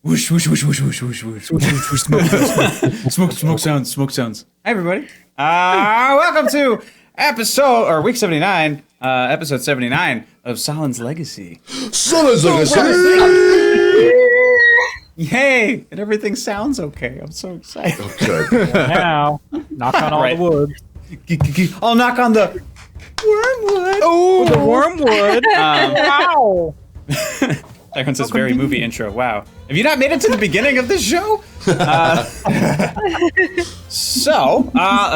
Whoosh, whoosh, whoosh, whoosh, whoosh, whoosh, whoosh, whoosh, whoosh, smoke sounds, smoke sounds. Hi, everybody. Welcome to week 79, episode 79 of Sahlen's Legacy. Sahlen's Legacy! Yay! And everything sounds okay. I'm so excited. Okay. Now, knock on all the wood. I'll knock on the wormwood. Oh, the wormwood. Wow. Everyone says very movie intro. Wow. Have you not made it to the beginning of this show?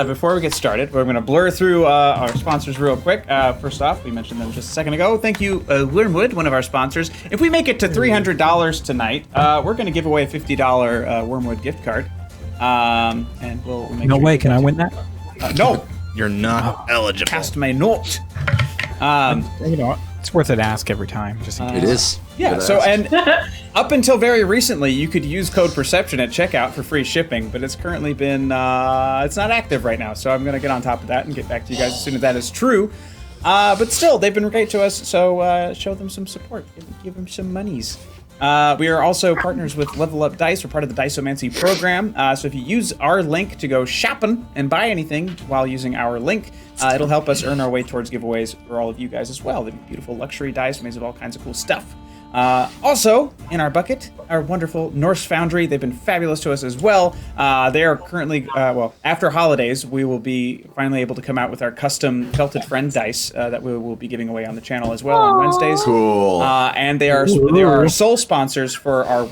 Before we get started, we're going to blur through our sponsors real quick. First off, we mentioned them just a second ago. Thank you, Wormwood, one of our sponsors. If we make it to $300 tonight, we're going to give away a $50 Wormwood gift card. And we'll make No sure way, can I win that? No. You're not eligible. Cast my note. You know what? It's worth an ask every time. Just in case. It is. Yeah, Good so, ass. and up until very recently, you could use code Perception at checkout for free shipping, but it's currently been, it's not active right now, so I'm going to get on top of that and get back to you guys as soon as that is true. But still, they've been great to us, so show them some support. Give them some monies. We are also partners with Level Up Dice. We're part of the Diceomancy program. So if you use our link to go shopping and buy anything while using our link, it'll help us earn our way towards giveaways for all of you guys as well. The beautiful luxury dice made of all kinds of cool stuff. Also, in our bucket, our wonderful Norse Foundry. They've been fabulous to us as well. They are currently, after holidays, we will be finally able to come out with our custom Felted Friend dice that we will be giving away on the channel as well on Wednesdays. Cool. And they are our sole sponsors for our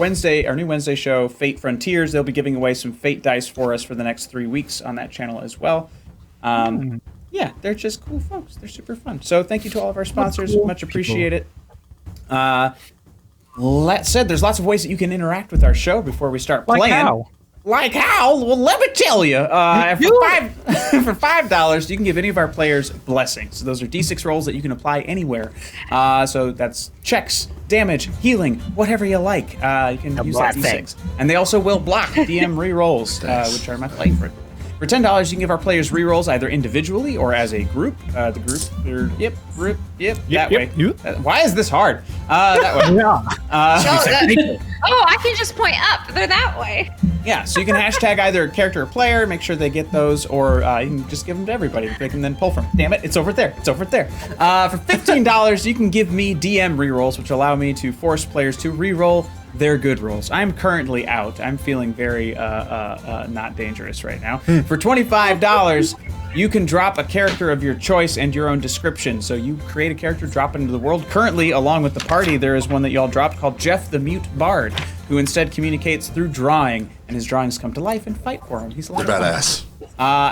new Wednesday show, Fate Frontiers. They'll be giving away some Fate dice for us for the next 3 weeks on that channel as well. Yeah, they're just cool folks. They're super fun. So thank you to all of our sponsors. Much appreciate it. That said, there's lots of ways that you can interact with our show before we start playing. Like how? Well, let me tell you. For $5, you can give any of our players blessings. So those are D6 rolls that you can apply anywhere. So that's checks, damage, healing, whatever you like. You can use that D6. And they also will block DM rerolls, which are my favorite. For $10, you can give our players rerolls either individually or as a group. The group, that way. Why is this hard? That way. Yeah. I can just point up. They're that way. Yeah, so you can hashtag either character or player, make sure they get those, or you can just give them to everybody. They can then pull from. Damn it, it's over there. It's over there. For $15, you can give me DM rerolls, which allow me to force players to reroll their good rolls. I'm currently out. I'm feeling very not dangerous right now. For $25, you can drop a character of your choice and your own description. So you create a character, drop it into the world. Currently, along with the party, there is one that y'all dropped called Jeff the Mute Bard, who instead communicates through drawing, and his drawings come to life and fight for him. He's a lot They're of fun. badass.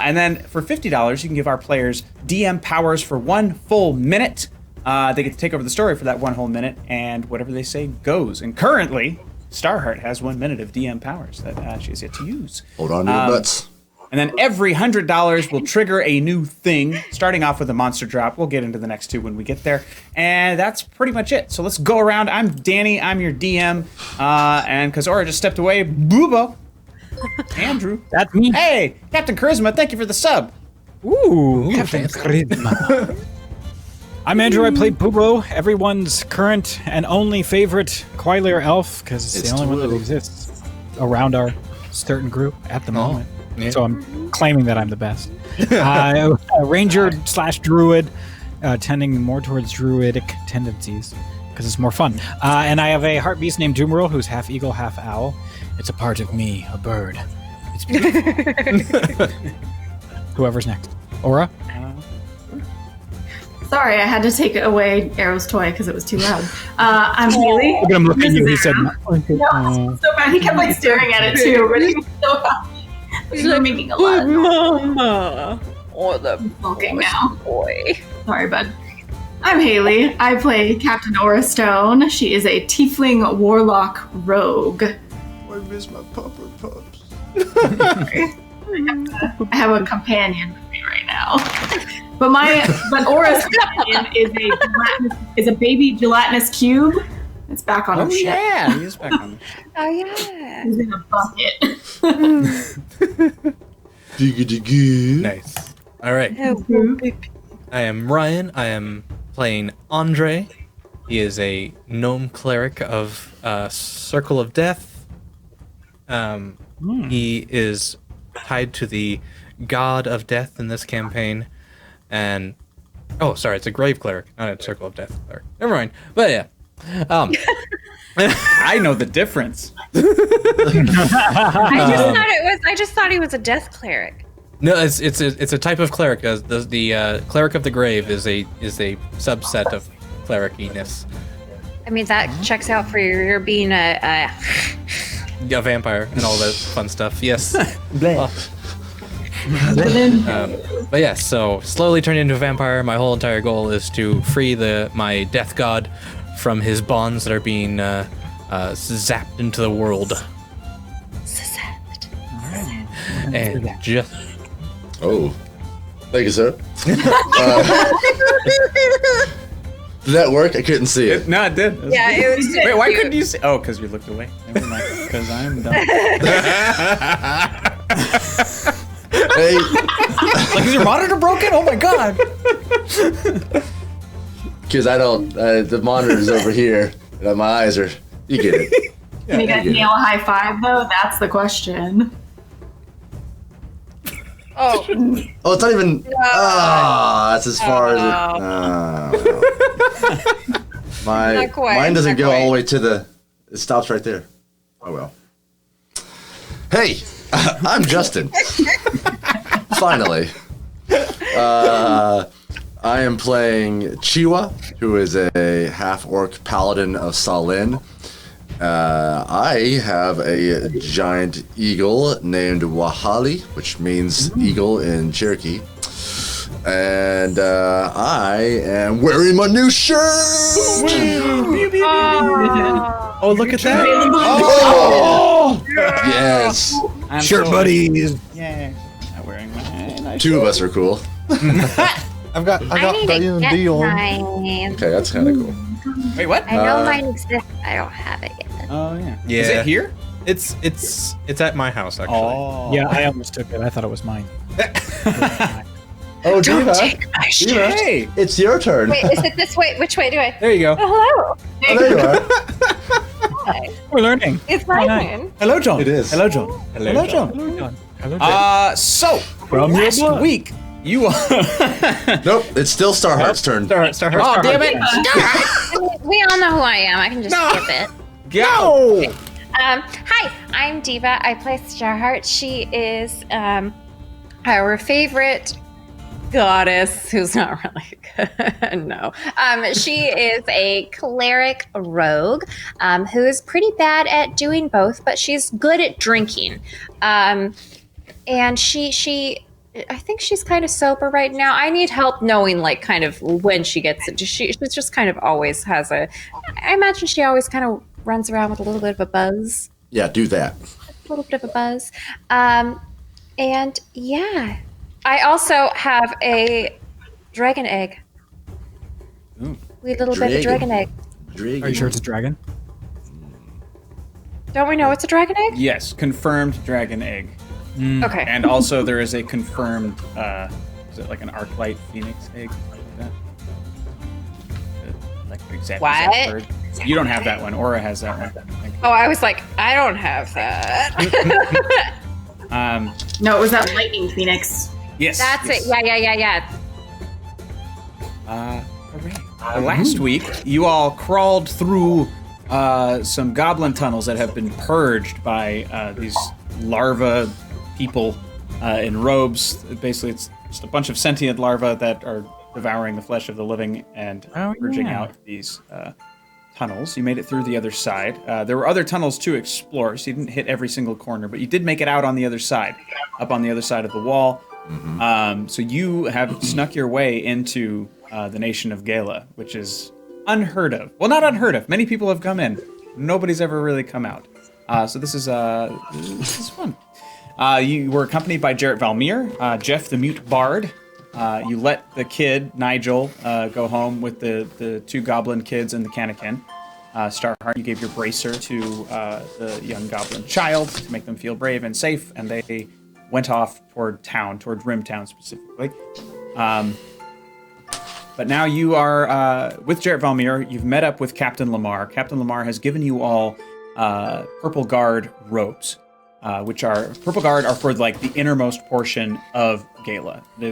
And then for $50, you can give our players DM powers for 1 full minute. They get to take over the story for that 1 whole minute, and whatever they say goes. And currently, Starheart has 1 minute of DM powers that she has yet to use. Hold on to your butts. And then every $100 will trigger a new thing, starting off with a monster drop. We'll get into the next two when we get there. And that's pretty much it. So let's go around. I'm Danny. I'm your DM. And because Aura just stepped away, Boobo. Andrew. That's me. Hey, Captain Charisma, thank you for the sub. Ooh, Captain Charisma. I'm Andrew. I play Bubo, everyone's current and only favorite Quailair elf, because it's the only one that exists around our certain group at the moment. Yeah. So I'm claiming that I'm the best. Ranger / druid, tending more towards druidic tendencies, because it's more fun. And I have a heart beast named Doomeril, who's half eagle, half owl. It's a part of me, a bird. It's beautiful. Whoever's next. Aura? Sorry, I had to take away Arrow's toy because it was too loud. I'm Haley. Look at him looking at you. He said, No, it's so bad. He kept like staring at it too, but he was so happy. He's like making a lot of noise. Mama. Or the Sulking now. boy. Sorry, bud. I'm Haley. I play Captain Aura Stone. She is a tiefling warlock rogue. I miss my pupper pups. Sorry. I have a companion with me right now. But Aura's companion is a baby gelatinous cube. It's back on her ship. Yeah, he is back on the ship. Oh, yeah. He's in a bucket. Digga-digga. Nice. All right. I am Ryan. I am playing Andre. He is a gnome cleric of Circle of Death. He is tied to the god of death in this campaign, and it's a grave cleric, not a circle of death cleric. Never mind. But yeah, I know the difference. I just thought he was a death cleric. no, it's a type of cleric. The cleric of the grave is a subset of clericiness. I mean, that checks out for your being a A vampire and all that fun stuff. Yes. But yeah, so slowly turning into a vampire. My whole entire goal is to free my death god from his bonds that are being zapped into the world. And just Oh, thank you, sir. Did that work? I couldn't see it. No, it did. It was Yeah, good. it was Wait, why cute. couldn't you see? Oh, because you looked away. Never mind. Because I'm done. Hey, Like, is your monitor broken? Oh my god. because I don't. The monitor's over here, and my eyes are. You get it. Can you guys nail a high five though? That's the question. oh. Oh, it's not even. That's as far as it. Not quite, Mine doesn't not go all quite. the way to the. It stops right there. Oh well. Hey, I'm Justin. Finally. I am playing Chiwa, who is a half-orc paladin of Sahlen. I have a giant eagle named Wahali, which means eagle in Cherokee. And I am wearing my new shirt! Oh, look at that. Oh! Yes! I'm Shirt so- buddies. Yeah. Not wearing my nice Two of us are cool. I got I need to get D on. mine. Okay, that's kind of cool. Wait, what? I know mine exists. I don't have it yet. Oh, yeah. Yeah. Is it here? it's at my house actually. Oh. Yeah, I almost took it. I thought it was mine. Oh, Don't Diva! take my shit. Diva, Hey. it's your turn. Wait, is it this way? Which way do I? There you go. Oh, Oh, there you are. hello. We're learning. It's my nice. turn. Hello, John. It is. Hello, John. Hello, John. Hello, John. So, From your last blood. week, you are... Nope, it's still Starheart's turn. Start Oh, damn it. We all know who I am. I can just No. skip it. Go! Hi, I'm Diva. I play Starheart. She is our favorite goddess, who's not really good. No. She is a cleric rogue who is pretty bad at doing both, but she's good at drinking. And she I think she's kind of sober right now. I need help knowing, like, kind of when she gets it. She just kind of always has I imagine she always kind of runs around with a little bit of a buzz. Yeah, do that. A little bit of a buzz. And yeah. I also have a dragon egg. Ooh. Wee little baby dragon egg. Are you sure it's a dragon? Don't we know it's a dragon egg? Yes, confirmed dragon egg. Okay. And also there is a confirmed, is it like an Arclight Phoenix egg? Something like that? Like exactly What? that bird. You don't have that one. Aura has that one. I think. Oh, I was like, I don't have that. No, it was that lightning phoenix. Yes. That's yes. it. Yeah. Hooray. Last week, you all crawled through some goblin tunnels that have been purged by these larva people in robes. Basically, it's just a bunch of sentient larvae that are devouring the flesh of the living and purging out these tunnels. You made it through the other side. There were other tunnels to explore, so you didn't hit every single corner, but you did make it out on the other side, up on the other side of the wall. So you have snuck your way into the nation of Gala, which is unheard of. Well, not unheard of. Many people have come in. Nobody's ever really come out. So this is fun. You were accompanied by Jarrett Valmir, Jeff the Mute Bard. You let the kid, Nigel, go home with the two goblin kids and the Canakin. Starheart, you gave your bracer to the young goblin child to make them feel brave and safe, and they went off toward Rimtown specifically. But now you are with Jarrett Valmir. You've met up with Captain Lamar. Captain Lamar has given you all purple guard robes. which are Purple Guard are for like the innermost portion of Gala. It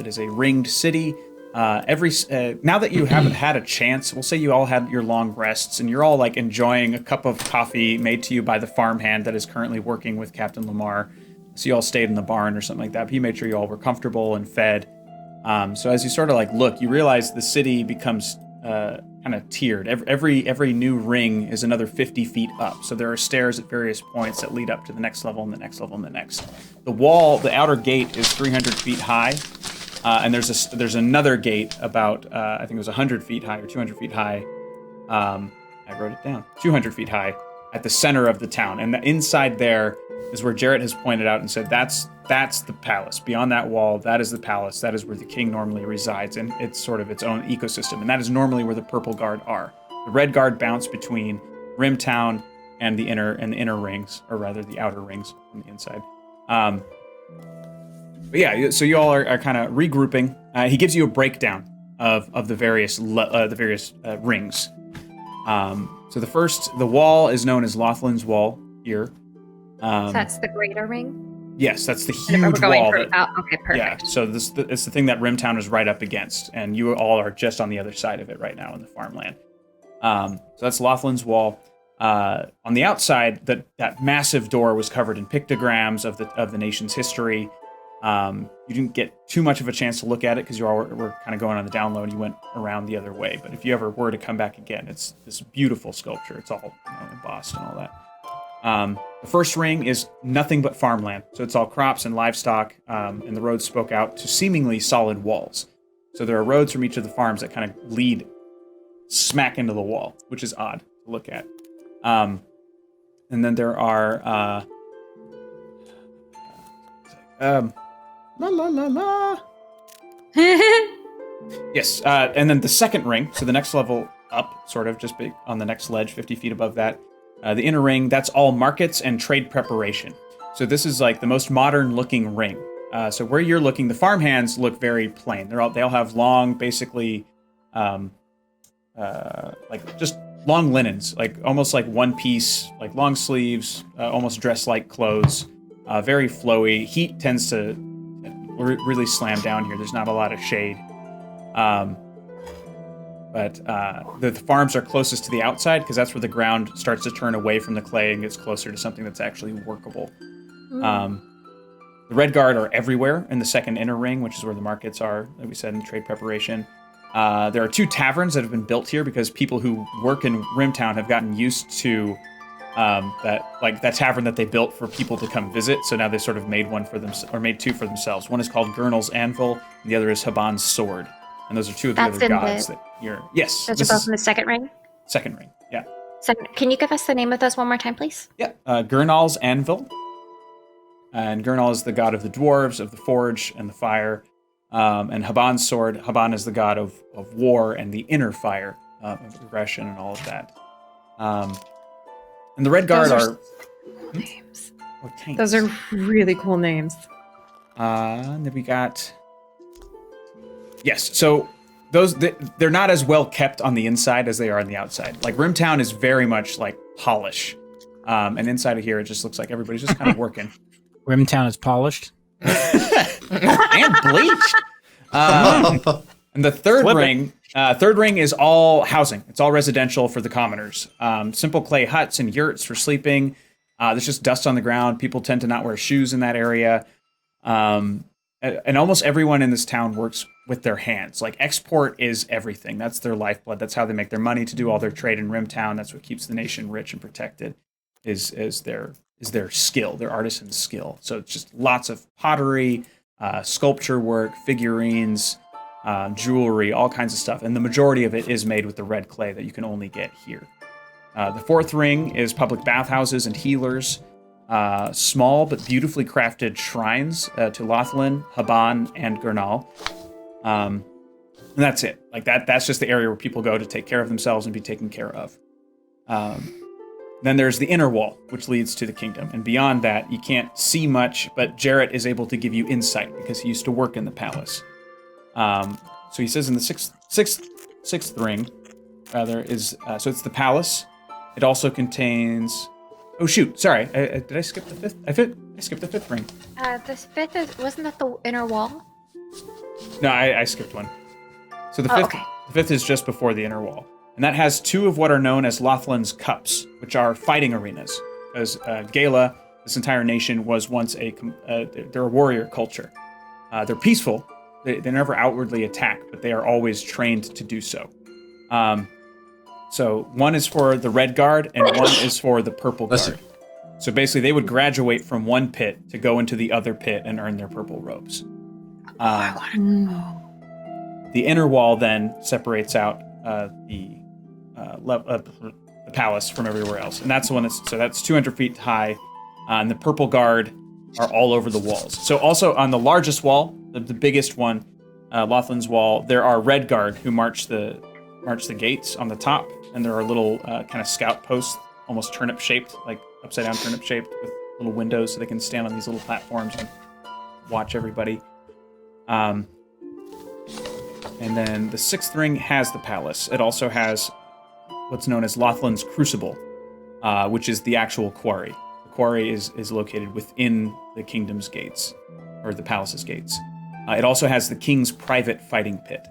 is a ringed city. Now that you haven't had a chance, we'll say you all had your long rests and you're all like enjoying a cup of coffee made to you by the farmhand that is currently working with Captain Lamar. So you all stayed in the barn or something like that. But he made sure you all were comfortable and fed. So as you sort of like look, you realize the city becomes kind of tiered. Every new ring is another 50 feet up. So there are stairs at various points that lead up to the next level and the next level and the next. The wall, the outer gate is 300 feet high. And there's another gate about, I think it was 100 feet high or 200 feet high. I wrote it down. 200 feet high at the center of the town. And inside there is where Jarrett has pointed out and said, that's the palace. Beyond that wall, that is the palace. That is where the king normally resides. And it's sort of its own ecosystem. And that is normally where the Purple Guard are. The Red Guard bounce between Rimtown and the inner rings, or rather the outer rings on the inside. But yeah, so you all are kind of regrouping. He gives you a breakdown of the various rings. So the wall is known as Lothlin's Wall here. So that's the greater ring? Yes, that's the And huge we're going wall. okay, perfect. Yeah, so it's the thing that Rimtown is right up against, and you all are just on the other side of it right now in the farmland. So that's Lothlin's Wall. On the outside, that massive door was covered in pictograms of the nation's history. You didn't get too much of a chance to look at it because you all were kind of going on the down low and you went around the other way. But if you ever were to come back again, it's this beautiful sculpture. It's all embossed and all that. The first ring is nothing but farmland. So it's all crops and livestock, and the roads spoke out to seemingly solid walls. So there are roads from each of the farms that kind of lead smack into the wall, which is odd to look at. And then there are... La la la la. Yes, and then the second ring, so the next level up, sort of, just on the next ledge, 50 feet above that. The inner ring, that's all markets and trade preparation. So this is like the most modern-looking ring. So where you're looking, the farmhands look very plain. They all have long, basically, like just long linens, like almost like one piece, like long sleeves, almost dress-like clothes. Very flowy. Heat tends to really slam down here. There's not a lot of shade. But the farms are closest to the outside because that's where the ground starts to turn away from the clay and gets closer to something that's actually workable. The Red Guard are everywhere in the second inner ring, which is where the markets are, like we said, in trade preparation. There are 2 taverns that have been built here because people who work in Rimtown have gotten used to that tavern that they built for people to come visit. So now they sort of made one for them, or made 2 for themselves. One is called Gurnal's Anvil, and the other is Haban's Sword. And those are 2 of the other gods that you're... Yes. Those are both in the second ring? Second ring, yeah. Can you give us the name of those one more time, please? Yeah, Gurnal's Anvil. And Gurnal is the god of the dwarves, of the forge, and the fire. And Haban's Sword, Haban is the god of war and the inner fire, of aggression and all of that. And the Red Guard are names. Or tanks. Those are really cool names. And then we got... Yes, so they're not as well kept on the inside as they are on the outside. Like, Rimtown is very much like polish. And inside of here, it just looks like everybody's just kind of working. Rimtown is polished. And bleached. And the third ring is all housing. It's all residential for the commoners. Simple clay huts and yurts for sleeping. There's just dust on the ground. People tend to not wear shoes in that area. And almost everyone in this town works with their hands. Like, export is everything. That's their lifeblood. That's how they make their money to do all their trade in Rimtown. That's what keeps the nation rich and protected, is their skill, their artisan skill. So it's just lots of pottery, sculpture work, figurines, jewelry, all kinds of stuff. And the majority of it is made with the red clay that you can only get here. The fourth ring is public bathhouses and healers. Small but beautifully crafted shrines to Lothlin, Haban, and Gurnal. And that's it. Like, that's just the area where people go to take care of themselves and be taken care of. Then there's the inner wall, which leads to the kingdom. And beyond that, you can't see much, but Jarrett is able to give you insight because he used to work in the palace. So he says in the sixth ring, rather, is so it's the palace. It also contains Oh shoot! Sorry, did I skip the fifth? I skipped the fifth ring. The fifth wasn't that the inner wall? No, I skipped one. So the Oh, fifth, okay. the fifth is just before the inner wall, and that has two of what are known as Lothland's cups, which are fighting arenas. Because Gala, this entire nation, was once they're a warrior culture. They're peaceful. They never outwardly attack, but they are always trained to do so. So one is for the Red Guard, and one is for the Purple Guard. So basically, they would graduate from one pit to go into the other pit and earn their purple robes. The inner wall then separates out the palace from everywhere else, and that's the one that's 200 feet high, and the Purple Guard are all over the walls. So also on the largest wall, the biggest one, Lothland's wall, there are Red Guard who march the gates on the top, and there are little kind of scout posts, almost turnip shaped, like upside down turnip shaped, with little windows so they can stand on these little platforms and watch everybody. And then the sixth ring has the palace. It also has what's known as Lothland's Crucible, which is the actual quarry. The quarry is located within the kingdom's gates, or the palace's gates. It also has the king's private fighting pit.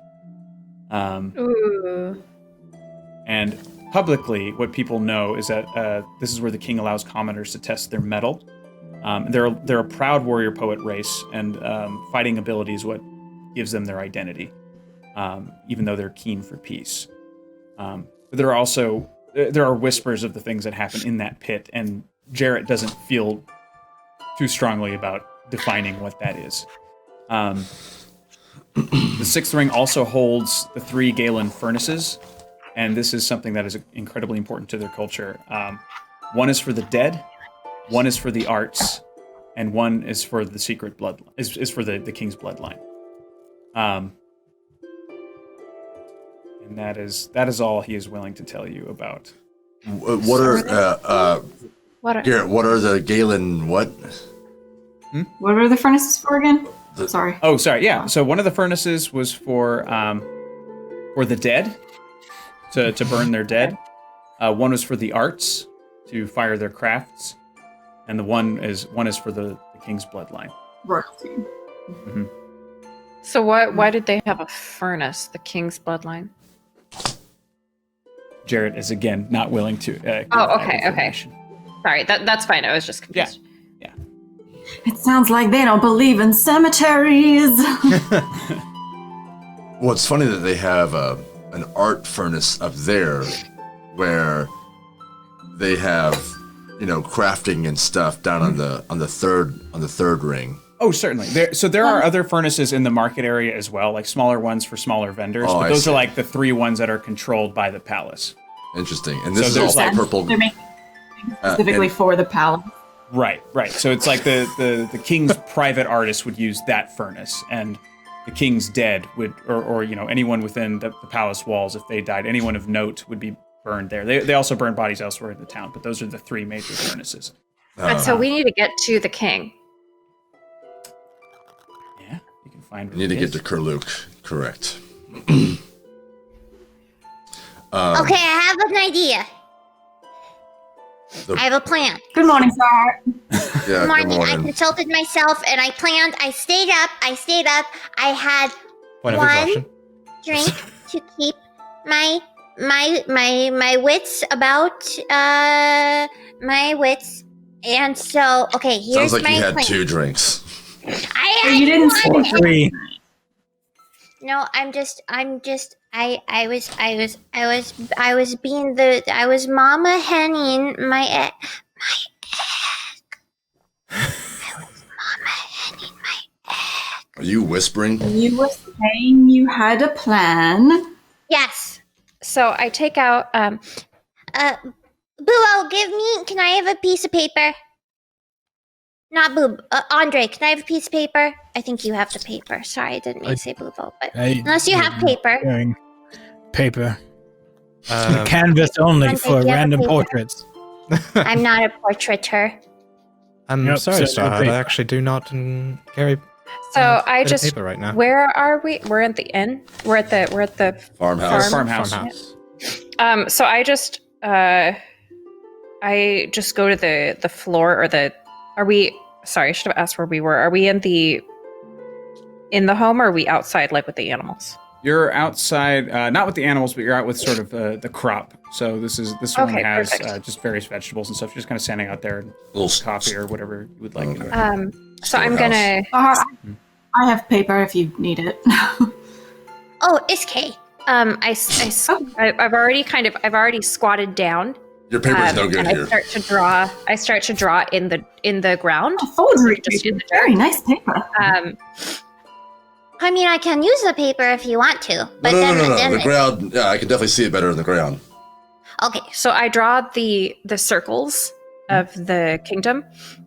And publicly, what people know is that this is where the king allows commoners to test their mettle. They're a proud warrior poet race, and fighting ability is what gives them their identity, even though they're keen for peace. But there are whispers of the things that happen in that pit, and Jarrett doesn't feel too strongly about defining what that is. The sixth ring also holds the 3 Galen furnaces, and this is something that is incredibly important to their culture. One is for the dead, one is for the arts, and one is for the secret bloodline. Is for the king's bloodline. And that is all he is willing to tell you about. Garrett, what are the Galen what? What are the furnaces for again? Sorry. Oh, sorry. Yeah. So one of the furnaces was for the dead, to burn their dead. One was for the arts, to fire their crafts, and the one is for the king's bloodline. Royalty. Mm-hmm. So why did they have a furnace? The king's bloodline. Jarrett is again not willing to. Okay. Sorry, that's fine. I was just confused. Yeah. It sounds like they don't believe in cemeteries. Well, it's funny that they have an art furnace up there, where they have, crafting and stuff down on the third ring. Oh, certainly. There are other furnaces in the market area as well, like smaller ones for smaller vendors. But those are like the 3 ones that are controlled by the palace. Interesting. And this is all like purple. They're making specifically for the palace. Right. So it's like the king's private artist would use that furnace, and the king's dead would, or anyone within the palace walls, if they died, anyone of note would be burned there. They also burn bodies elsewhere in the town, but those are the 3 major furnaces. And so we need to get to the king. Yeah, you can find. We need to get to Kurluk. Correct. Okay, I have an idea. I have a plan. Good morning, sir. Yeah, Good morning. I good morning. consulted myself and I planned. I stayed up. I had Point of one exhaustion. drink to keep my wits about my wits. And so, okay, here's Sounds like my you had plan. 2 drinks. I had You didn't one. say 3. No, I was Mama Henning my egg. Are you whispering? You were saying you had a plan. Yes. So I take out Boo, can I have a piece of paper? Not Boo, Andre, can I have a piece of paper? I think you have the paper. Sorry, I didn't mean to say Boobo, but unless you have paper. Paper. The canvas only Andre, for do you have random paper? portraits. I'm not a portraiteur. I'm Yep, sorry, so Starheart. paper. I actually do not carry. So I bit of just paper right now. Where are we? We're at the inn. We're at the Farmhouse. Farmhouse. So I just I I just go to the floor or are we, sorry, I should have asked where we were. Are we in the home or are we outside like with the animals? You're outside, not with the animals, but you're out with sort of the crop. So this one has just various vegetables and stuff. You're just kind of standing out there, coffee or whatever you would like. Okay. So I'm gonna. I have paper if you need it. Oh, it's Kay. I've already squatted down. Your paper's no good and here. I start to draw in the ground. Forgery just paper. in the Very nice paper. I mean, I can use the paper if you want to. But No. The ground, yeah, I can definitely see it better in the ground. Okay. So I draw the circles of the kingdom,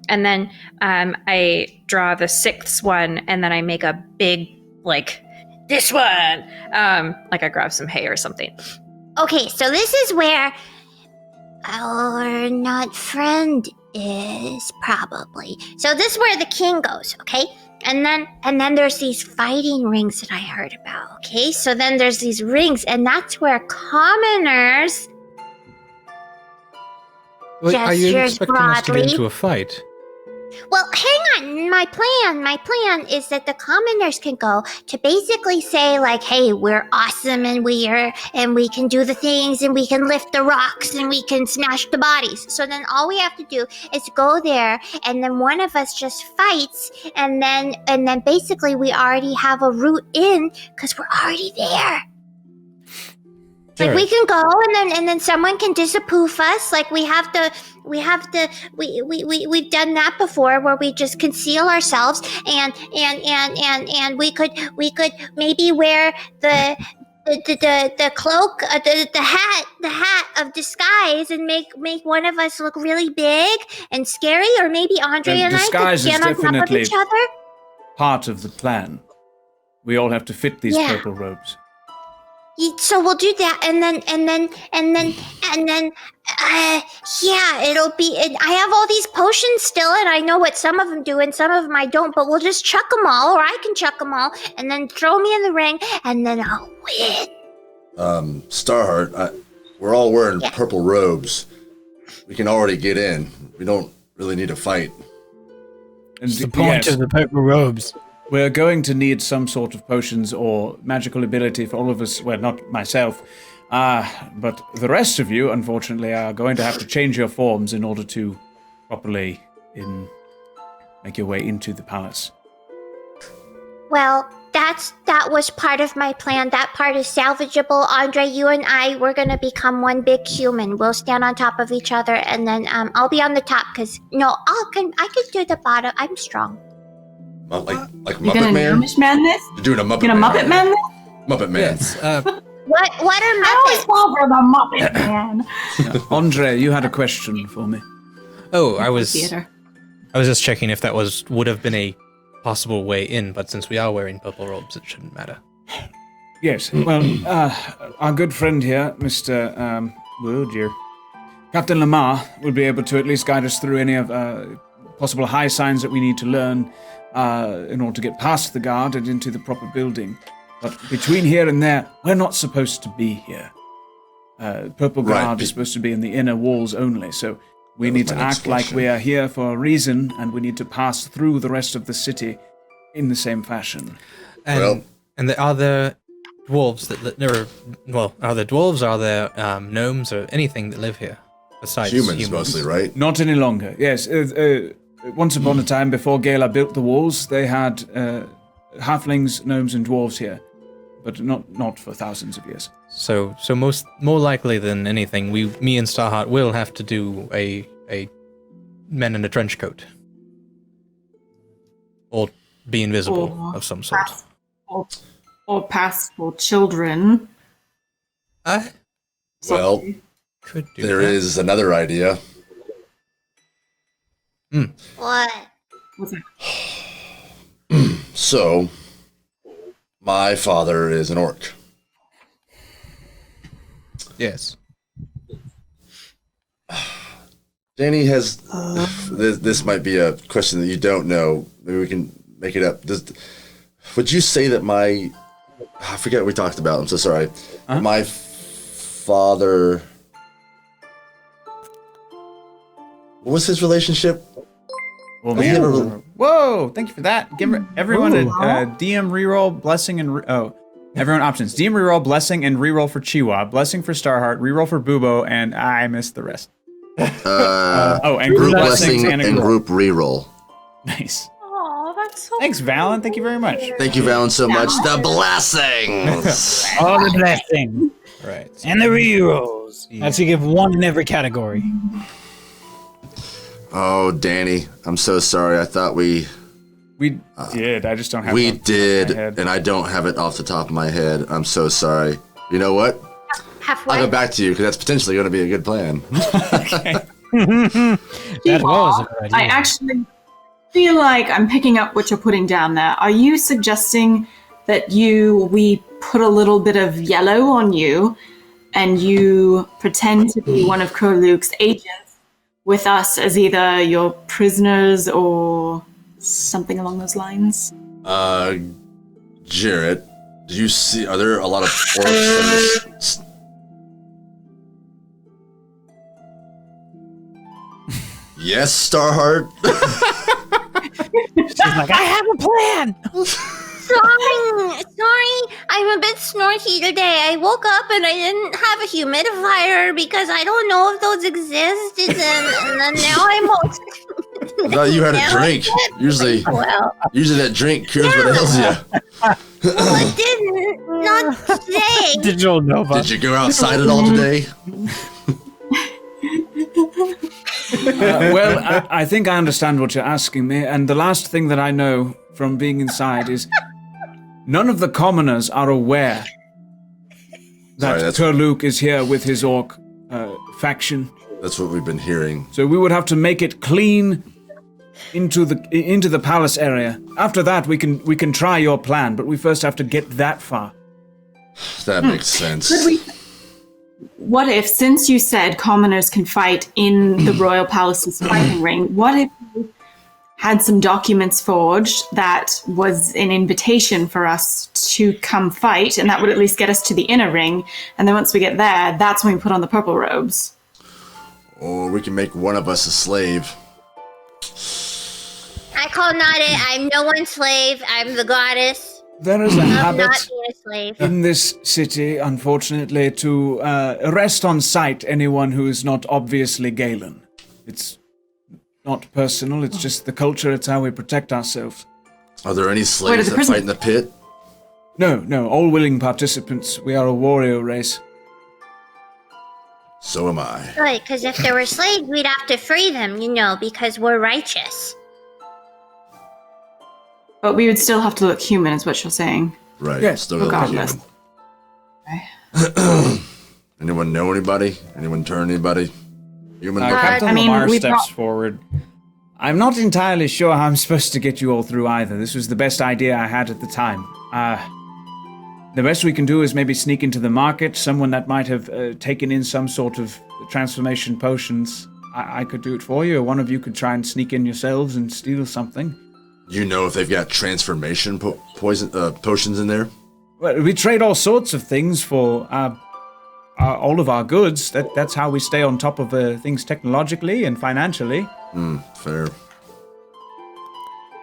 and then I draw the sixth one, and then I make a big, like, this one. Like I grab some hay or something. Okay, so this is where our not friend is, probably. So this is where the king goes, okay? And then there's these fighting rings that I heard about, okay? So then there's these rings, and that's where commoners... Wait, are you gestures expecting us to get broadly. into a fight? Well, hang on. My plan is that the commoners can go to basically say, like, hey, we're awesome and we can do the things and we can lift the rocks and we can smash the bodies. So then all we have to do is go there, and then one of us just fights, and then basically we already have a route in because we're already there. Like, we can go, and then someone can disapprove us. Like, we've done that before, where we just conceal ourselves, and we could maybe wear the cloak, the hat of disguise, and make one of us look really big and scary, or maybe Andre and I could stand on top of each other. Part of the plan. We all have to fit these purple robes. So we'll do that, and then, it'll be. I have all these potions still, and I know what some of them do, and some of them I don't. But we'll just chuck them all, or I can chuck them all, and then throw me in the ring, and then I'll win. Starheart, we're all wearing purple robes. We can already get in. We don't really need to fight. It's the point of the purple robes. We're going to need some sort of potions or magical ability for all of us. Well, not myself. But the rest of you, unfortunately, are going to have to change your forms in order to properly make your way into the palace. Well, that was part of my plan. That part is salvageable. Andre, you and I, we're going to become one big human. We'll stand on top of each other, and then I'll be on the top, because, I can do the bottom. I'm strong. Like You're Muppet gonna Man? Man this? You're doing a Muppet You're Man. gonna Muppet Man this? Muppet Man. Yes. What are I always Muppets? fall for the Muppet Man. Andre, you had a question for me. Oh, I was Theater. just checking if that would have been a possible way in, but since we are wearing purple robes, it shouldn't matter. Yes, well, our good friend here, Mr. Captain Lamar, will be able to at least guide us through any of possible high signs that we need to learn in order to get past the guard and into the proper building. But between here and there, we're not supposed to be here. Purple Guard is supposed to be in the inner walls only, so we need to act like we are here for a reason, and we need to pass through the rest of the city in the same fashion. And are there dwarves are there dwarves, are there gnomes, or anything that live here besides humans? Mostly, right? Not any longer, yes. Once upon a time, before Gala built the walls, they had halflings, gnomes, and dwarves here, but not for thousands of years. So more likely than anything, me and Starheart will have to do a men in a trench coat, or be invisible of some sort, or pass for children. Well, could do there that. is another idea. What? What's that? So, my father is an orc. Yes. Danny has. This might be a question that you don't know. Maybe we can make it up. Would you say that I forget what we talked about. I'm so sorry. My father What was his relationship? Well, Does he man. have a- Whoa! Thank you for that. Give everyone a DM reroll, blessing, and everyone options. DM reroll, blessing, and reroll for Chiwa. Blessing for Starheart. Reroll for Bubo, and I missed the rest. And Group blessings blessing and group reroll. Nice. Oh, that's so. Thanks, Valen. Thank you very much. Thank you, Valen, so much. The blessings. All the blessing Right. and the rerolls. That's you give one in every category. Oh, Danny, I'm so sorry. I thought we did. I just don't have. we it off the top of did, my head. and I don't have it off the top of my head. I'm so sorry. You know what? Halfway. I'll go back to you because that's potentially going to be a good plan. That was a good idea. I actually feel like I'm picking up what you're putting down there. Are you suggesting that we put a little bit of yellow on you and you pretend to be one of Kurluk's agents with us as either your prisoners or something along those lines? Jarrett, do you see? Are there a lot of orcs in this? Yes, Starheart. She's like, I have a plan. Sorry, I'm a bit snorky today. I woke up and I didn't have a humidifier because I don't know if those exist, and then now I'm all. I thought you had a drink. Usually that drink cures what ails you. Well, it didn't. Not today. Digital Nova. Did you go outside at all today? I think I understand what you're asking me, and the last thing that I know from being inside is none of the commoners are aware that Kurluk is here with his orc faction. That's what we've been hearing. So we would have to make it clean into the palace area. After that, we can try your plan, but we first have to get that far. That makes sense. What if, since you said commoners can fight in the royal palace's fighting ring, what if you had some documents forged that was an invitation for us to come fight, and that would at least get us to the inner ring, and then once we get there, that's when we put on the purple robes? Or we can make one of us a slave. I call not it. I'm no one's slave. I'm the goddess. There is a I'm habit not being a slave. in this city, unfortunately, to arrest on sight anyone who is not obviously Galen. It's not personal, it's just the culture, it's how we protect ourselves. Are there any slaves that fight in the pit? No, all willing participants. We are a warrior race. So am I. Right, because if they were slaves, we'd have to free them, because we're righteous. But we would still have to look human, is what you're saying. Right. Yes, Still gotta look regardless. human. Anyone know anybody? Anyone turn anybody? Human? Captain I mean, Lamar we steps forward. I'm not entirely sure how I'm supposed to get you all through either. This was the best idea I had at the time. The best we can do is maybe sneak into the market. Someone that might have taken in some sort of transformation potions. I could do it for you, or one of you could try and sneak in yourselves and steal something. You know if they've got transformation potions in there? Well, we trade all sorts of things for all of our goods. That's how we stay on top of things technologically and financially. Fair.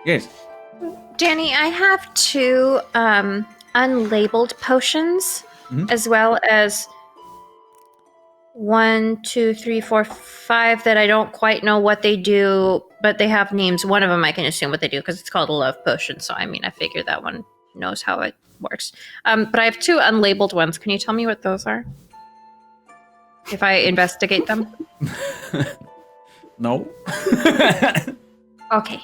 Yes. Danny, I have 2 unlabeled potions, as well as 1, 2, 3, 4, 5 that I don't quite know what they do, but they have names. One of them I can assume what they do because it's called a love potion. So I figure that one knows how it works. But I have 2 unlabeled ones. Can you tell me what those are? If I investigate them? No. Okay.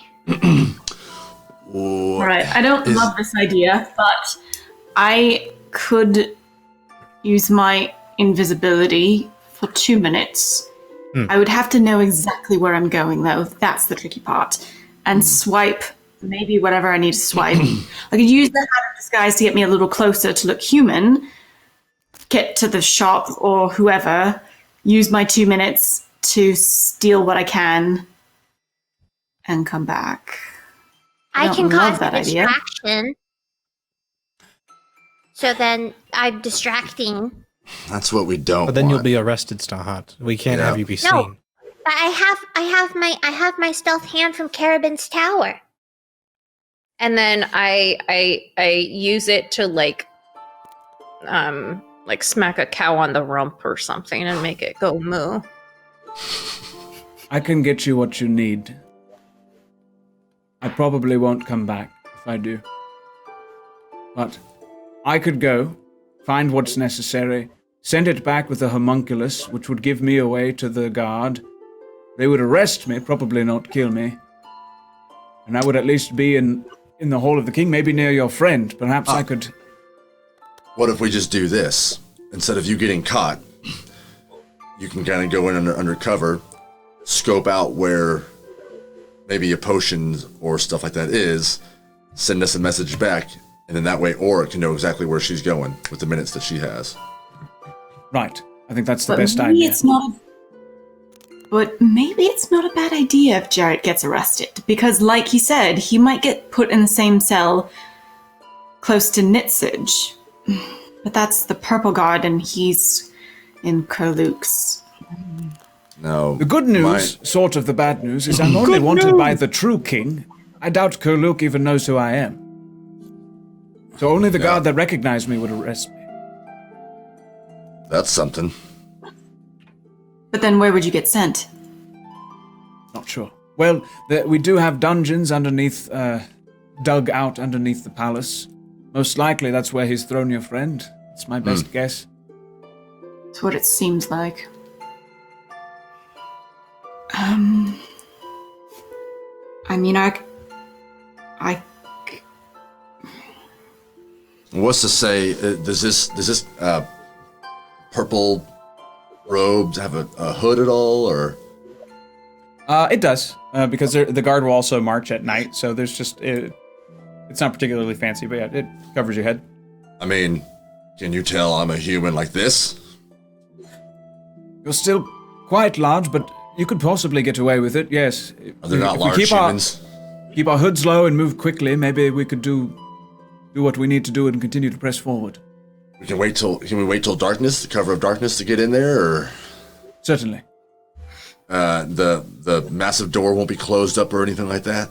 Right. I don't love this idea, but I could use my invisibility for 2 minutes. I would have to know exactly where I'm going, though. That's the tricky part. And swipe maybe whatever I need to swipe. I could use the hat of disguise to get me a little closer to look human, get to the shop or whoever, use my 2 minutes to steal what I can, and come back. I don't can love cause that a idea. distraction. So then I'm distracting. That's what we don't But then you'll want. be arrested, Starhot. We can't Yeah. have you be No. seen. But I have my stealth hand from Carabin's tower. And then I use it to like smack a cow on the rump or something and make it go moo. I can get you what you need. I probably won't come back if I do. But I could go, find what's necessary, send it back with a homunculus, which would give me away to the guard. They would arrest me, probably not kill me. And I would at least be in the Hall of the King, maybe near your friend. Perhaps I could... What if we just do this? Instead of you getting caught, you can kind of go in undercover, scope out where maybe a potion or stuff like that is, send us a message back, and then that way Aura can know exactly where she's going with the minutes that she has. Right. I think that's the But best maybe idea. But maybe it's not a bad idea if Jarrett gets arrested, because like he said, he might get put in the same cell close to Nitsage. But that's the Purple Guard, and he's in Kurluk's. No. The good news, sort of the bad news, is I'm only wanted by the true king. I doubt Kurluk even knows who I am. So only the guard that recognized me would arrest me. That's something. But then where would you get sent? Not sure. Well, we do have dungeons underneath, dug out underneath the palace. Most likely that's where he's thrown your friend. It's my best guess. That's what it seems like. I mean, What's to say? Does this purple robes have a hood at all, or? It does, because the guard will also march at night. So there's just it's not particularly fancy, but yeah, it covers your head. I mean, can you tell I'm a human like this? You're still quite large, but you could possibly get away with it. Yes. Are they not If we large humans? Keep our hoods low and move quickly. Maybe we could do what we need to do and continue to press forward. Can we wait till darkness, the cover of darkness, to get in there, or? Certainly. The massive door won't be closed up or anything like that?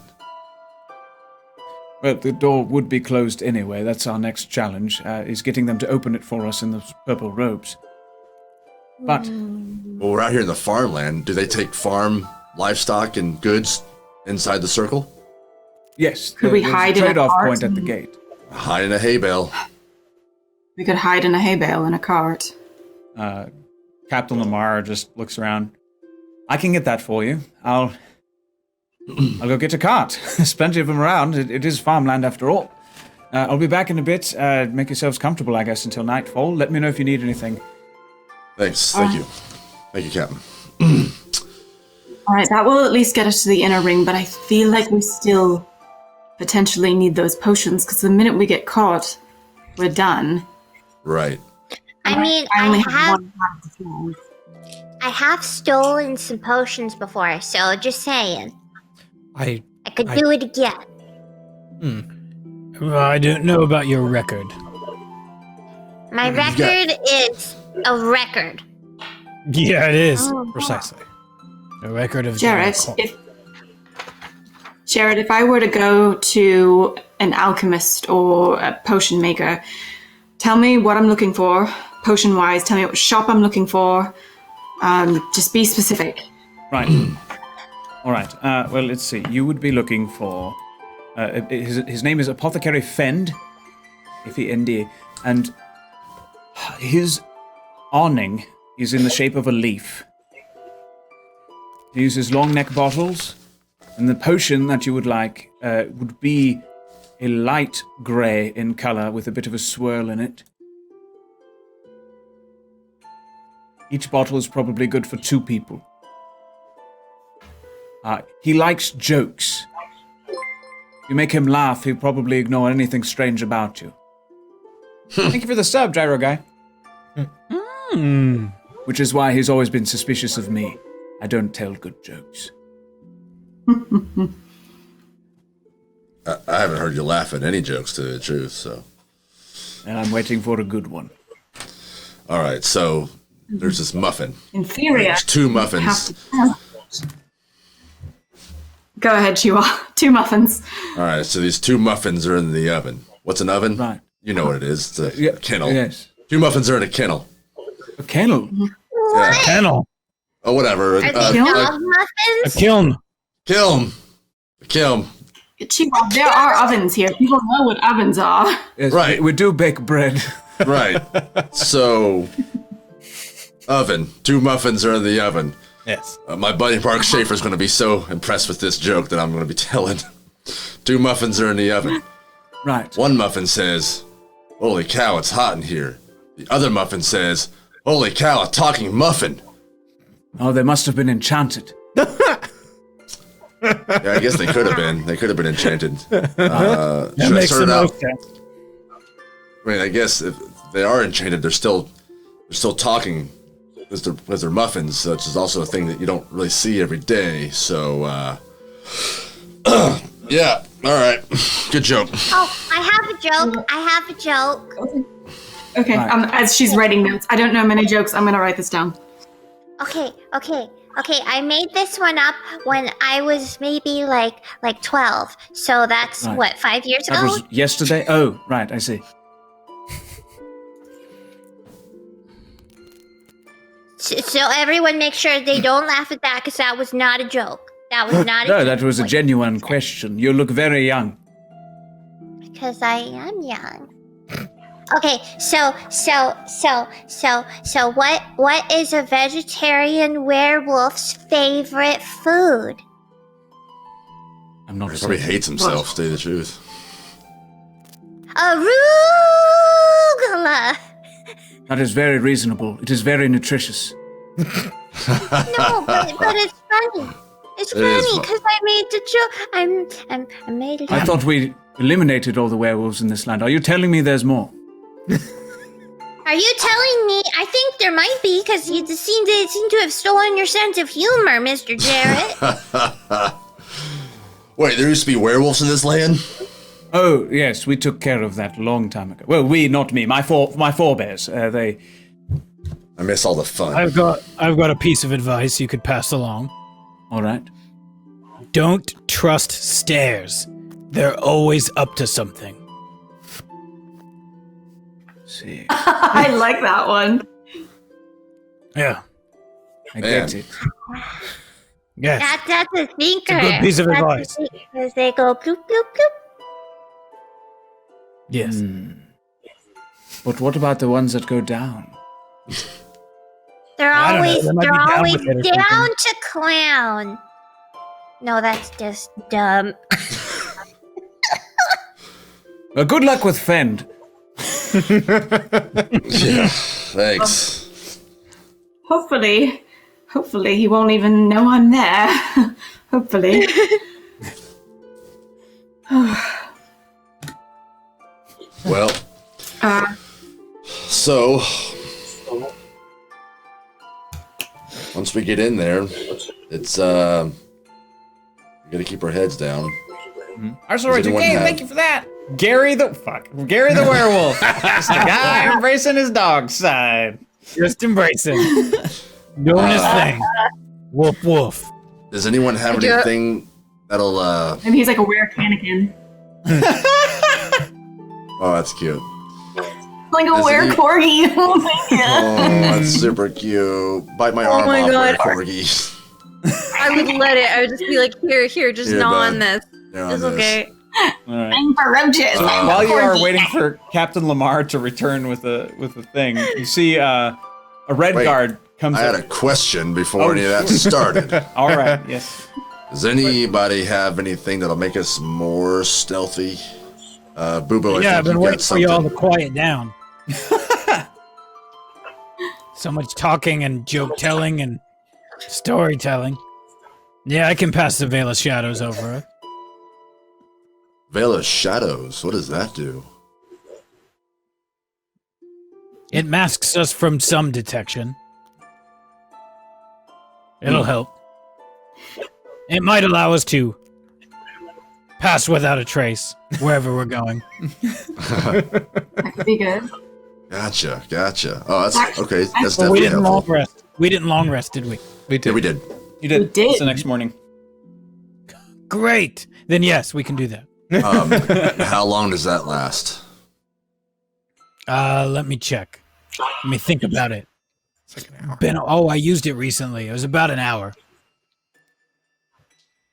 Well, the door would be closed anyway. That's our next challenge, is getting them to open it for us in those purple robes. But Well, we're out here in the farmland. Do they take farm livestock and goods inside the circle? yes, Could we there's hide a in a trade-off cart point at the and- gate. Hide in a hay bale. we could hide in a hay bale in a cart. Captain Lamar just looks around. I can get that for you. I'll go get a cart. There's plenty of them around. It is farmland after all. I'll be back in a bit. Make yourselves comfortable, I guess, until nightfall. Let me know if you need anything. Thanks. Thank you. Thank you, Captain. All right, that will at least get us to the inner ring, but I feel like we still potentially need those potions, because the minute we get caught, we're done. Right. I mean, I only I have have one card to fill. I have stolen some potions before, so just saying. I could do it again. Well, I don't know about your record. My record is a record. Yeah, it is. Oh. Precisely. A record of Jared, getting if I were to go to an alchemist or a potion maker, tell me what I'm looking for, potion-wise. Tell me what shop I'm looking for. Just be specific. Right. All right. Well, let's see. You would be looking for... his name is Apothecary Fend, F-E-N-D, and his awning is in the shape of a leaf. He uses long neck bottles, and the potion that you would like would be a light grey in color with a bit of a swirl in it. Each bottle is probably good for 2 people. He likes jokes. If you make him laugh, he'll probably ignore anything strange about you. Thank you for the sub, Gyro Guy. Which is why he's always been suspicious of me. I don't tell good jokes. I haven't heard you laugh at any jokes, to the truth, so. And I'm waiting for a good one. All right, so there's this muffin. In theory, There's 2 I have muffins. to tell. Go ahead, Chihuahua. 2 muffins. All right, so these 2 muffins are in the oven. What's an oven? Right. You know what it is. It's a kennel. Yes. 2 muffins are in a kennel. A kennel. Yeah. Kennel. Oh, whatever. Are they dog muffins? A kiln. Kiln. Kiln. Chihuahua, there are ovens here. People know what ovens are. Yes, Right. We do bake bread. Right. So, oven. 2 muffins are in the oven. Yes. My buddy Mark Schaefer's going to be so impressed with this joke that I'm going to be telling. 2 muffins are in the oven. Right. 1 muffin says, "Holy cow, it's hot in here." The other muffin says, "Holy cow, a talking muffin." Oh, they must have been enchanted. Yeah, I guess they could have been. They could have been enchanted. That Should I makes start the it out? most sense. I mean, I guess if they are enchanted, they're still talking because they're muffins, which is also a thing that you don't really see every day. So, yeah, all right, good joke. Oh, I have a joke. I have a joke. Okay, Right. as she's writing notes, I don't know many jokes. I'm gonna write this down. Okay. I made this one up when I was maybe like 12. So that's Right. what, 5 years ago? That was yesterday. Oh, right. I see. So everyone make sure they don't laugh at that because that was not a joke. That was not a No, joke. that was a genuine question. You look very young. Because I am young. Okay, so what is a vegetarian werewolf's favorite food? I'm not He probably certain. hates himself. To tell you the truth. Arugula. That is very reasonable. It is very nutritious. No, but it's funny. It's It is funny fu- because I made the joke. I made it. I thought we eliminated all the werewolves in this land. Are you telling me there's more? Are you telling me? I think there might be because you seem to have stolen your sense of humor, Mr. Jarrett. Wait, there used to be werewolves in this land? Oh, yes, we took care of that a long time ago. Well, we, not me. My forebears. They. I miss all the fun. I've got a piece of advice you could pass along. All right. Don't trust stairs. They're always up to something. See, I like that one. Yeah. I get Man. it. Yes. That's a thinker. It's a good piece of advice. Because they go bloop bloop bloop. Yes. But what about the ones that go down? They're I don't know, always they might be they're down always with it or down to clown. No, that's just dumb. Good luck with Fend. Yeah, thanks. Hopefully he won't even know I'm there. Hopefully. Well, Uh, so once we get in there, it's we gotta keep our heads down. I'm sorry, Does anyone have- thank you for that. Gary the werewolf. Just a guy embracing his dog side. Just embracing. Doing his thing. Woof woof. Does anyone have Yeah. anything that'll maybe he's like a werecannikin. Oh, that's cute. Like a Does were he- corgi. Oh my god. Oh, that's super cute. Bite my arm my off, God. corgi. I would let it. I would just be like, here, just Here, gnaw bud. on this. They're on It's this. okay. All right. I'm ferocious. So I'm a while you are corgi. waiting for Captain Lamar to return with a thing, you see a red Wait, guard comes I had up. a question before Oh, any of that sure. started. All right, yes. Does anybody have anything that'll make us more stealthy? Boobo, Yeah, I I've think been you waiting got for y'all something. to quiet down. So much talking and joke telling and storytelling. Yeah, I can pass the Veil of Shadows over it. Veil of Shadows. What does that do? It masks us from some detection. It'll help. It might allow us to pass without a trace wherever we're going. That could be good. Gotcha. Oh, that's okay. That's But we definitely didn't long helpful. rest. We didn't long rest, did we? We Yeah, did. we did. You did. We did. It's the next morning. Great. Then yes, we can do that. How long does that last? Let me check. Let me think about it. It's like an hour. I used it recently. It was about an hour.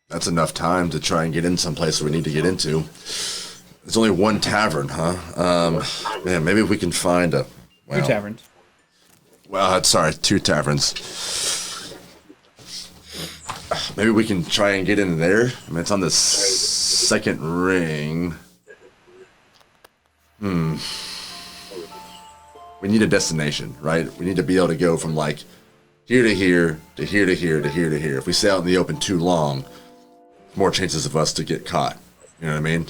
That's enough time to try and get in someplace we need to get into. There's only one tavern, huh? Man, maybe if we can find a... Two taverns. Well, sorry, 2 taverns. Maybe we can try and get in there. I mean, it's on the second ring. We need a destination, right? We need to be able to go from like here to here to here to here to here to here. If we stay out in the open too long, more chances of us to get caught. You know what I mean?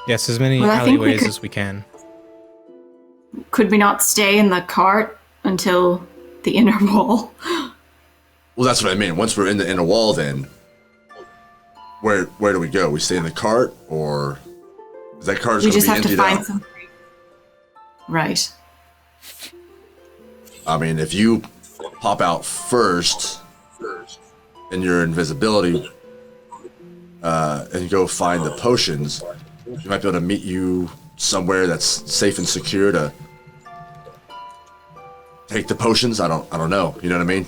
Yes, as many Well, I think we alleyways could- as we can. Could we not stay in the cart until the inner wall? Well, that's what I mean. Once we're in the inner wall, then where do we go? We stay in the cart, or is that cart We going just to be have to emptied find out? some. Right. I mean, if you pop out first in your invisibility and go find the potions, you might be able to meet you somewhere that's safe and secure to take the potions. I don't know. You know what I mean?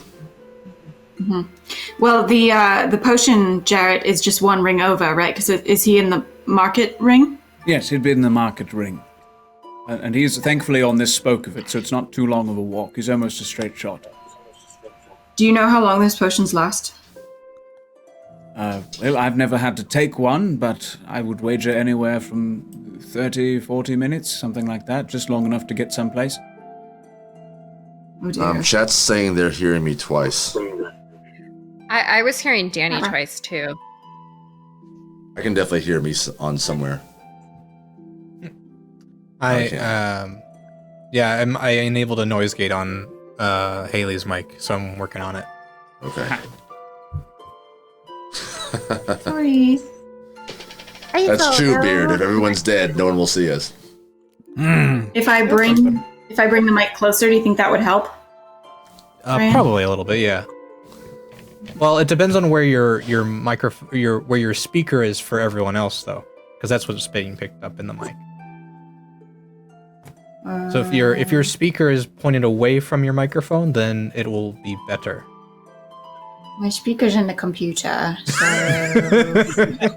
Well, the potion, Jarrett, is just one ring over, right? Because is he in the market ring? Yes, he'd been in the market ring. And he's thankfully on this spoke of it, so it's not too long of a walk. He's almost a straight shot. Do you know how long those potions last? Well, I've never had to take one, but I would wager anywhere from 30, 40 minutes, something like that, just long enough to get someplace. Oh dear. Chat's saying they're hearing me twice. I was hearing Danny twice too. I can definitely hear me on somewhere. I enabled a noise gate on Haley's mic, so I'm working on it. Okay. Sorry. That's true, Beard. If everyone's dead, no one will see us. If I bring the mic closer, do you think that would help? Ryan? Probably a little bit, yeah. Well, it depends on where your where your speaker is for everyone else, though, because that's what's being picked up in the mic. So if your speaker is pointed away from your microphone, then it will be better. My speaker's in the computer, so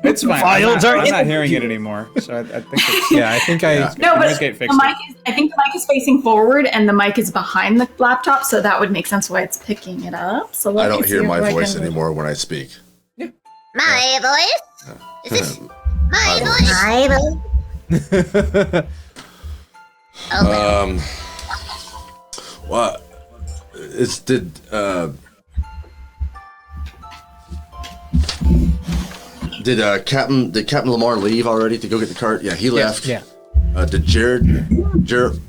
It's fine. Files are I'm in not the hearing it anymore, so I think it's... Yeah, I think I. no, but Noise gate the fixed mic is. I think the mic is facing forward, and the mic is behind the laptop, so that would make sense why it's picking it up. So let I me don't see hear if my I voice can- anymore when I speak. My voice? Is this my voice? My voice. What? Did Captain Lamar leave already to go get the cart? Yeah, he left. Yeah. Did Gerald? Jarrett?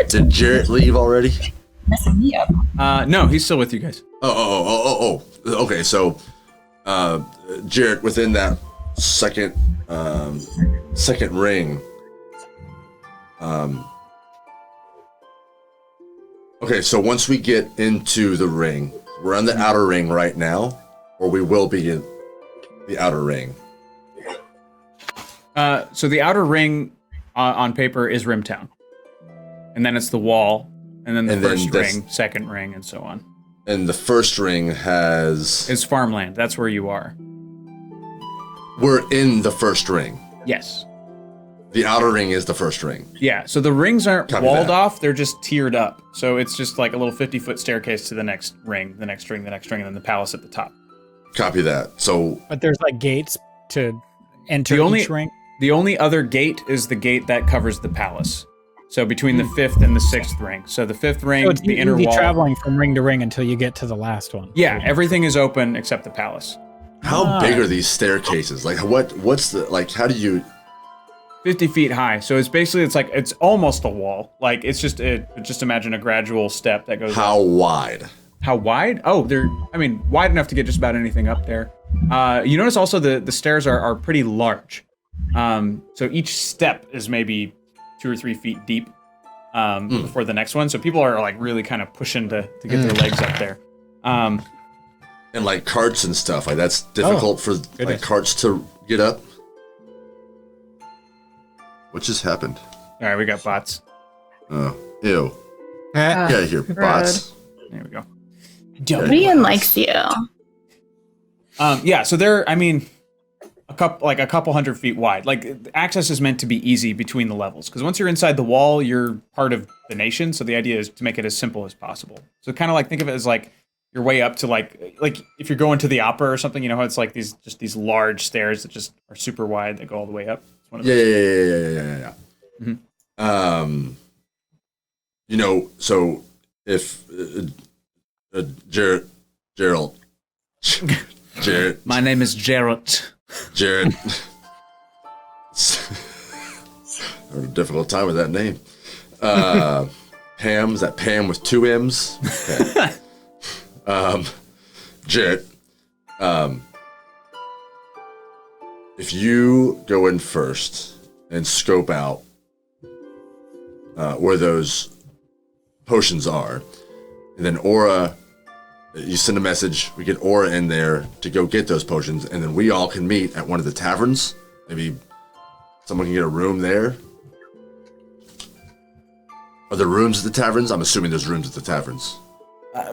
Did Jarrett leave already? Messing me up. No, he's still with you guys. Oh. Okay, so Jarrett within that second ring. Okay, so once we get into the ring, we're on the outer ring right now, or we will be in the outer ring. So the outer ring on paper is Rimtown. And then it's the wall, and then the first ring, second ring, and so on. And the first ring has... It's farmland. That's where you are. We're in the first ring. Yes. The outer ring is the first ring. Yeah, so the rings aren't Copy walled that. off, they're just tiered up. So it's just like a little 50-foot staircase to the next ring, the next ring, the next ring, and then the palace at the top. Copy that. So But there's like gates to enter The only- each ring. The only other gate is the gate that covers the palace. So between the fifth and the sixth ring. So the fifth ring, So it's the you'd inner be wall. traveling from ring to ring until you get to the last one. Yeah, everything is open except the palace. how big are these staircases? Like what's the, like, how do you... 50 feet high. So it's basically, it's almost a wall. Like it's just imagine a gradual step that goes How up. wide? How wide? Oh, they're wide enough to get just about anything up there. You notice also the stairs are pretty large. So each step is maybe 2 or 3 feet deep. before the next one. So people are like really kind of pushing to get their legs up there. And like carts and stuff, like that's difficult for like carts to get up. What just happened? All right, we got bots. Oh, ew. Get out of here, bots. There we go. Rian likes you. Yeah, so they're, I mean, a couple hundred feet wide. Like, access is meant to be easy between the levels, because once you're inside the wall, you're part of the nation. So the idea is to make it as simple as possible. So kind of like think of it as like your way up to like if you're going to the opera or something, you know how it's like these large stairs that just are super wide that go all the way up. It's one of Yeah. Mm-hmm. You know, so if Jarrett, My name is Jarrett. Jared. I had a difficult time with that name. Pam, is that Pam with 2 M's? Okay. Jarrett, if you go in first and scope out where those potions are, and then Aura, you send a message, we get Aura in there to go get those potions, and then we all can meet at one of the taverns. Maybe someone can get a room there. Are there rooms at the taverns? I'm assuming there's rooms at the taverns.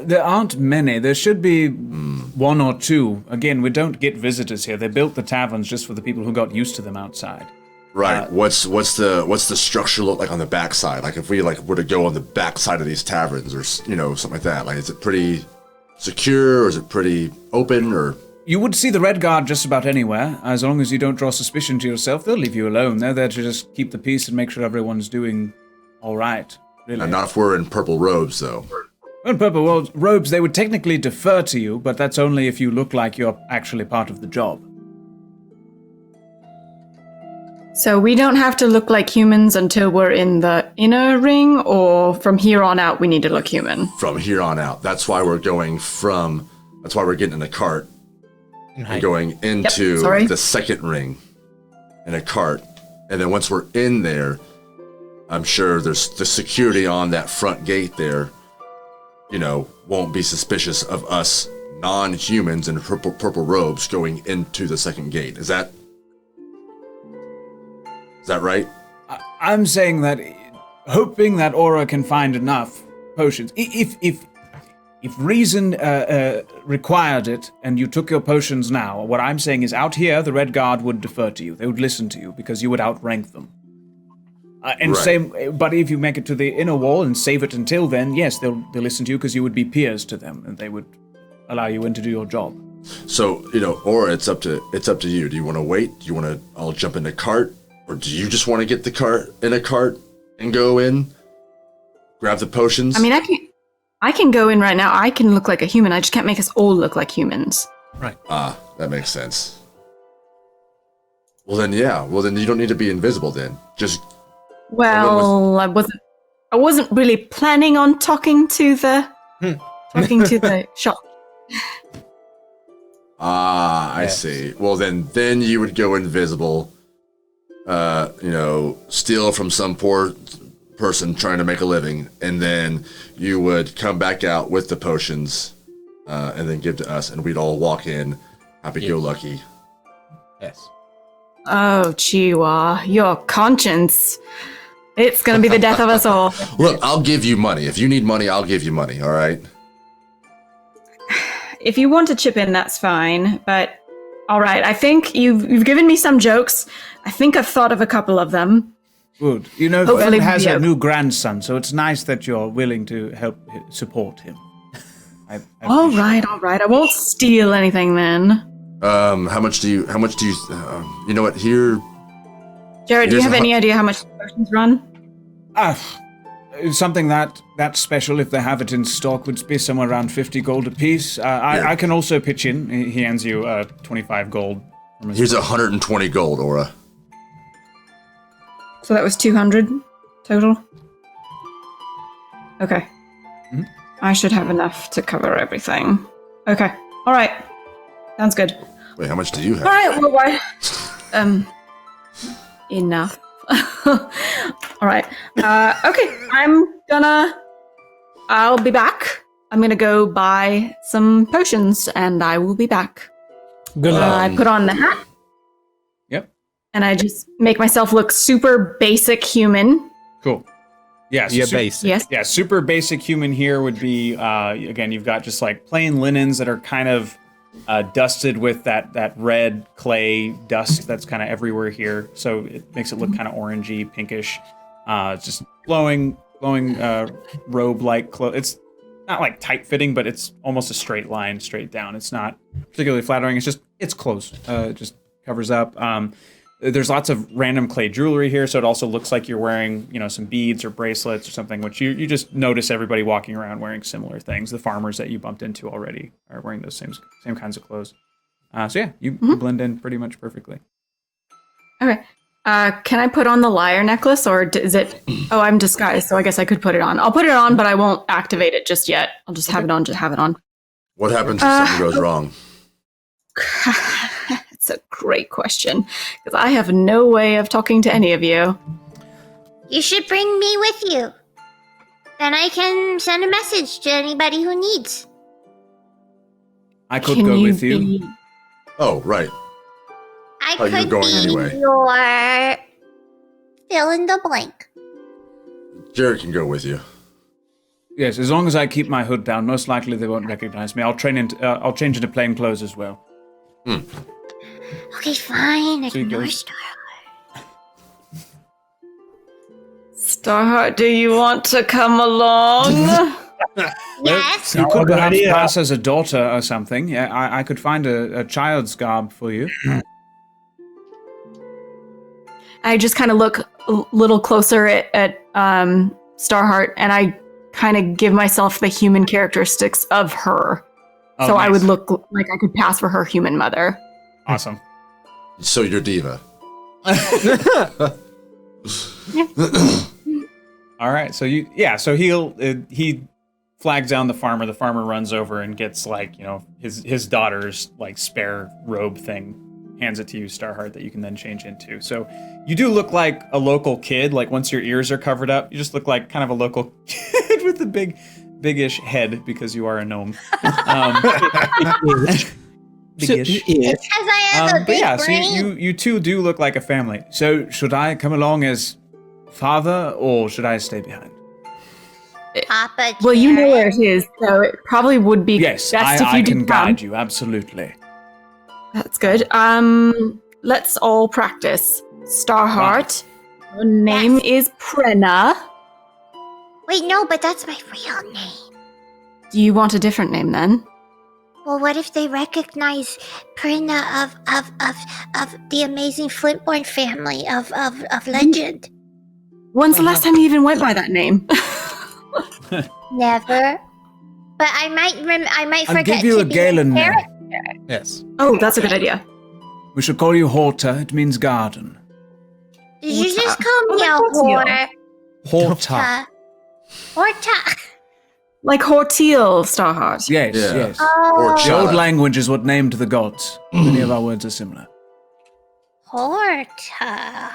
There aren't many. There should be 1 or 2. Again, we don't get visitors here. They built the taverns just for the people who got used to them outside. Right. What's the structure look like on the backside? Like if we were to go on the backside of these taverns, or something like that. Like, is it pretty secure, or is it pretty open, or? You would see the Red Guard just about anywhere. As long as you don't draw suspicion to yourself, they'll leave you alone. They're there to just keep the peace and make sure everyone's doing all right. Really. Not if we're in purple robes, though. In purple robes, they would technically defer to you, but that's only if you look like you're actually part of the job. So we don't have to look like humans until we're in the inner ring, or from here on out we need to look human? From here on out. That's why we're getting in a cart and going into the second ring in a cart. And then once we're in there, I'm sure there's the security on that front gate there, won't be suspicious of us non-humans in purple robes going into the second gate. Is that right? I'm saying that, hoping that Aura can find enough potions. If reason required it, and you took your potions now, what I'm saying is out here, the Red Guard would defer to you. They would listen to you because you would outrank them. But if you make it to the inner wall and save it until then, yes, they'll listen to you because you would be peers to them, and they would allow you in to do your job. So, Aura, it's up to you. Do you want to wait? Do you want to all jump in the cart? Or do you just want to get in a cart and go in, grab the potions? I mean, I can go in right now. I can look like a human. I just can't make us all look like humans. Right. That makes sense. Well then you don't need to be invisible then. Just. Well, I wasn't really planning on talking to the shop. I see. Well then you would go invisible. Steal from some poor person trying to make a living, and then you would come back out with the potions, and then give to us, and we'd all walk in, happy-go-lucky. Yes. Oh, Chihuahua, your conscience. It's gonna be the death of us all. Look, I'll give you money. If you need money, I'll give you money, all right? If you want to chip in, that's fine, but all right, I think you've given me some jokes. I think I've thought of a couple of them. Good. Fern has a new grandson, so it's nice that you're willing to help support him. All right. I won't steal anything then. How much do you, you know what, here... Jared, do you have any idea how much the potions run? Something that special, if they have it in stock, would be somewhere around 50 gold apiece. I can also pitch in. He hands you 25 gold. Here's 120 gold, Aura. So that was 200 total? Okay. Mm-hmm. I should have enough to cover everything. Okay. All right. Sounds good. Wait, how much do you have? All right. Well, why? Enough. All right. Okay. I'll be back. I'm gonna go buy some potions, and I will be back. Good luck. I put on the hat. Yep. And I just make myself look super basic human. Cool. Yeah. So Yeah, basic. Yes. Yeah, super basic human here would be, again, you've got just like plain linens that are kind of dusted with that red clay dust that's kind of everywhere here. So it makes it look kind of orangey, pinkish. It's just flowing robe-like clothes. It's not like tight-fitting, but it's almost a straight line, straight down. It's not particularly flattering. It's close. It just covers up. There's lots of random clay jewelry here, so it also looks like you're wearing, some beads or bracelets or something, which you just notice everybody walking around wearing similar things. The farmers that you bumped into already are wearing those same kinds of clothes. So yeah, you blend in pretty much perfectly. Okay. Can I put on the lyre necklace, or is it? Oh, I'm disguised, so I guess I could put it on. I'll put it on, but I won't activate it just yet. I'll just have it on. Just have it on. What happens if something goes wrong? It's a great question, because I have no way of talking to any of you. You should bring me with you. Then I can send a message to anybody who needs. I could Can go you with you. be- Oh, right. I Oh, you're could going be anyway. your fill in the blank. Jared can go with you. Yes, as long as I keep my hood down, most likely they won't recognize me. I'll change into plain clothes as well. Okay, fine. So he Ignore goes- Starheart, do you want to come along? Yes. You Oh, could good perhaps idea. pass as a daughter or something. Yeah, I could find a child's garb for you. I just kind of look a little closer at Starheart, and I kind of give myself the human characteristics of her. Oh, So I nice. would look like I could pass for her human mother. Awesome. So you're Diva. All right, so he flags down the farmer. The farmer runs over and gets his daughter's spare robe thing, hands it to you, Starheart, that you can then change into. So you do look like a local kid. Like once your ears are covered up, you just look like kind of a local kid with a big-ish head because you are a gnome. Big-ish. It's because I have a But big yeah, so brain. you two do look like a family. So should I come along as father or should I stay behind? Papa Well, you know where Jared. it is, so it probably would be Yes, best if I you can did guide come. you, absolutely. That's good. Let's all practice. Starheart, your name is Prenna. Wait, no, but that's my real name. Do you want a different name then? Well, what if they recognize Prina of the amazing Flintborn family of legend? When's the last time you even went by that name? Never. But I might I'll forget give you to a be Galen a parrot. name. Yes. Oh, that's a good idea. We should call you Horta. It means garden. Did you Horta. just call me Oh, a that's Horta. Horta? Like Horteal, Starheart. Yes, Yeah. yes. Oh, The old Horta. language is what named the gods. Many of our words are similar. Horta.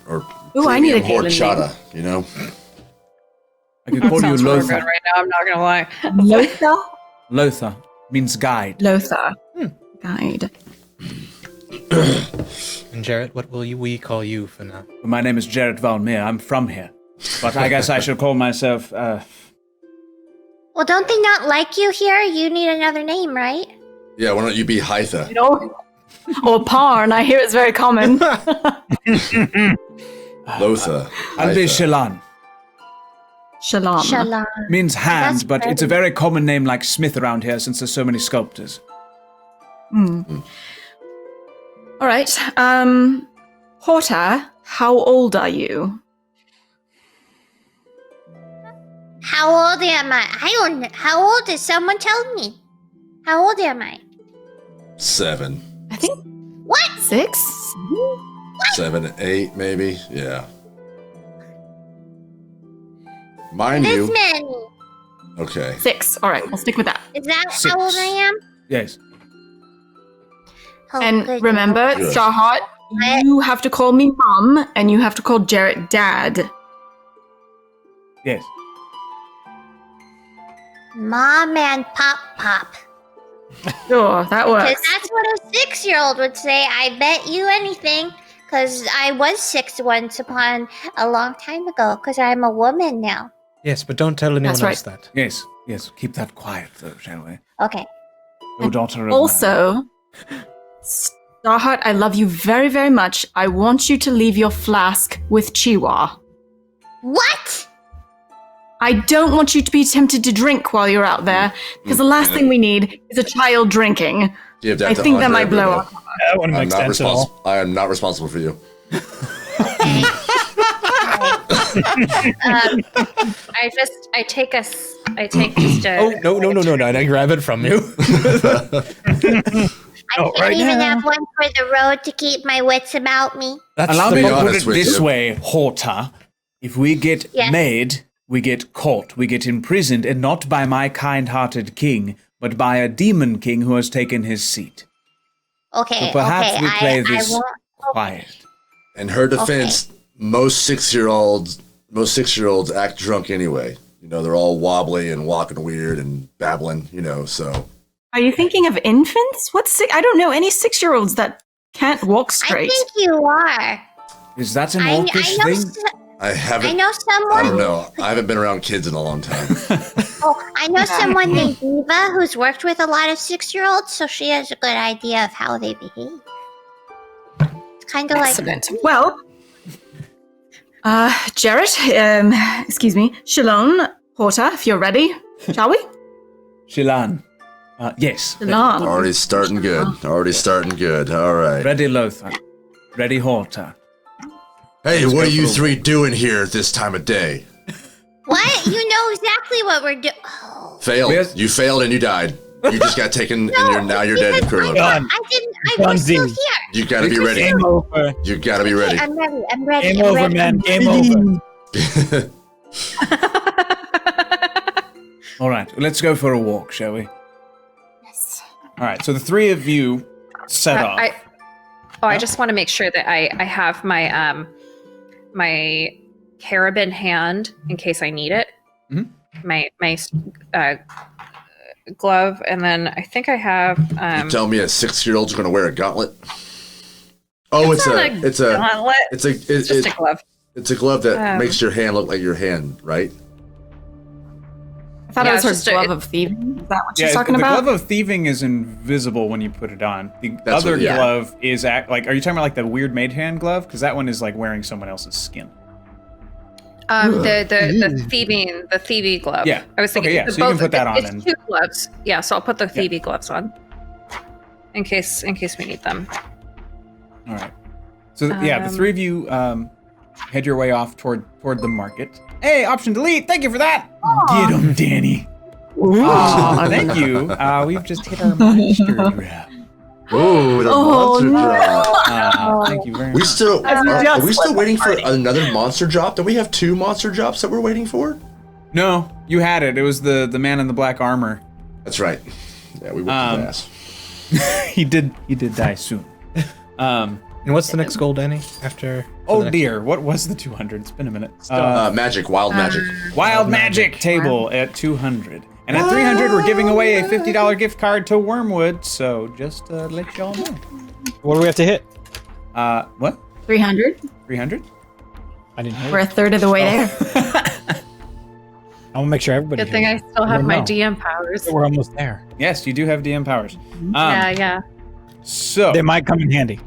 Or Ooh, I need a premium Galen horchata, you know? I could call you Sounds really Lothar. good right now. I'm not gonna lie. Lothar? Lothar means guide. Lothar. Guide. And Jarrett, what will we call you for now? My name is Jared Valmir. I'm from here. But I guess I should call myself, Well, don't they not like you here? You need another name, right? Yeah, why don't you be Hytha? You know? Or Parn, I hear it's very common. Lotha. I'll be Hytha. Shalan. Shalom. Shalom. Means hand, That's but it's a very- very common name like Smith around here since there's so many sculptors. All right. Horta, how old are you? How old am I? I don't know. How old is someone tell me? How old am I? 7. I think What? 6? 7, 8, maybe. Yeah. Mind This you. many. Okay. 6. All right, we'll stick with that. Is that Six. how old I am? Yes. Oh, And good. remember, Good. Starheart, you have to call me Mom, and you have to call Jarrett Dad. Yes. Mom and Pop. Sure, that Because works. that's what a 6-year-old would say. I bet you anything. Because I was 6 once upon a long time ago. Because I'm a woman now. Yes, but don't tell anyone That's right. else that. Yes. Keep that quiet, though, shall we? Okay. Oh, daughter of mine. Also, Starheart, I love you very, very much. I want you to leave your flask with Chihuahua. What? I don't want you to be tempted to drink while you're out there, because the last thing we need is a child drinking. Give that I to think that Andre, might blow Bruno. up. That wouldn't make sense at all. I am not responsible for you. I take just a. Oh, no, I grab it from you. I can't right even now. have one for the road to keep my wits about me. Allow to me be to put honest it with this you. way, Horta. If we get Yes. made, we get caught, we get imprisoned, and not by my kind-hearted king, but by a demon king who has taken his seat. Okay, So perhaps okay. we play I this won't. quiet. In her defense, most 6-year-olds act drunk anyway. You know, they're all wobbly and walking weird and babbling, you know, so. Are you thinking of infants? I don't know any 6-year-olds that can't walk I straight. think you are. Is that an I orcish know. thing? I haven't. I know someone. I don't know. I haven't been around kids in a long time. Oh, I know someone named Diva who's worked with a lot of 6-year-olds, so she has a good idea of how they behave. It's kind of like Excellent. Well, Jarrett, Shalon, Porter, if you're ready, shall we? Shilan. Yes. Shalon. Already starting good. All right. Ready, Lothar. Ready, Horta. Hey, Let's what go are you for a three doing here at this time of day? what? You know exactly what we're doing. Oh, Failed. Yes. You failed and you died. You just got taken and now you're dead in Kurla. Done. I was still Done. here. You gotta be ready. Game over. You gotta be ready. I'm ready. I'm ready. Game I'm over, ready. man. Game over. All right, let's go for a walk, shall we? Yes. All right, so the three of you set off. I just want to make sure that I have my my carab in hand in case I need it. Mhm. My glove, and then I think I have. You tell me a 6-year-old's gonna wear a gauntlet? Oh, it's not a gauntlet. it's It's just a glove. it's a glove that Um, makes your hand look like your hand, right? I thought Yeah, it it's was just her a- glove of thieving. Is that what Yeah, she's talking the about? glove of thieving is invisible when you put it on. The That's other what- yeah. glove is are you talking about like the weird made hand glove? Because that one is like wearing someone else's skin. The thieving glove. Yeah. I was thinking. Okay, yeah, so you can put that on It's and- 2 gloves. Yeah, so I'll put the thieving gloves on in case we need them. All right. So the three of you head your way off toward the market. Hey, option delete. Thank you for that. Get him, Danny. Thank you. We've just hit our monster drop. Oh, the monster drop. Thank you very We much. still As we are just we still left waiting the for party. another monster drop? Do we have 2 monster drops that we're waiting for? No, you had it. It was the man in the black armor. That's right. Yeah, we whipped his ass. He did die soon. And what's the next goal, Danny? After? for Oh the next- dear, what was the 200? It's been a minute. Magic, wild magic. Wild Magic table at 200. And at 300, we're giving away a $50 gift card to Wormwood, so just to let y'all know. What do we have to hit? What? 300. 300? I didn't hear. We're a third of the way there. I want to make sure everybody. Good thing I hears. still have don't my know. DM powers. We're almost there. Yes, you do have DM powers. Yeah. So, They might come in handy.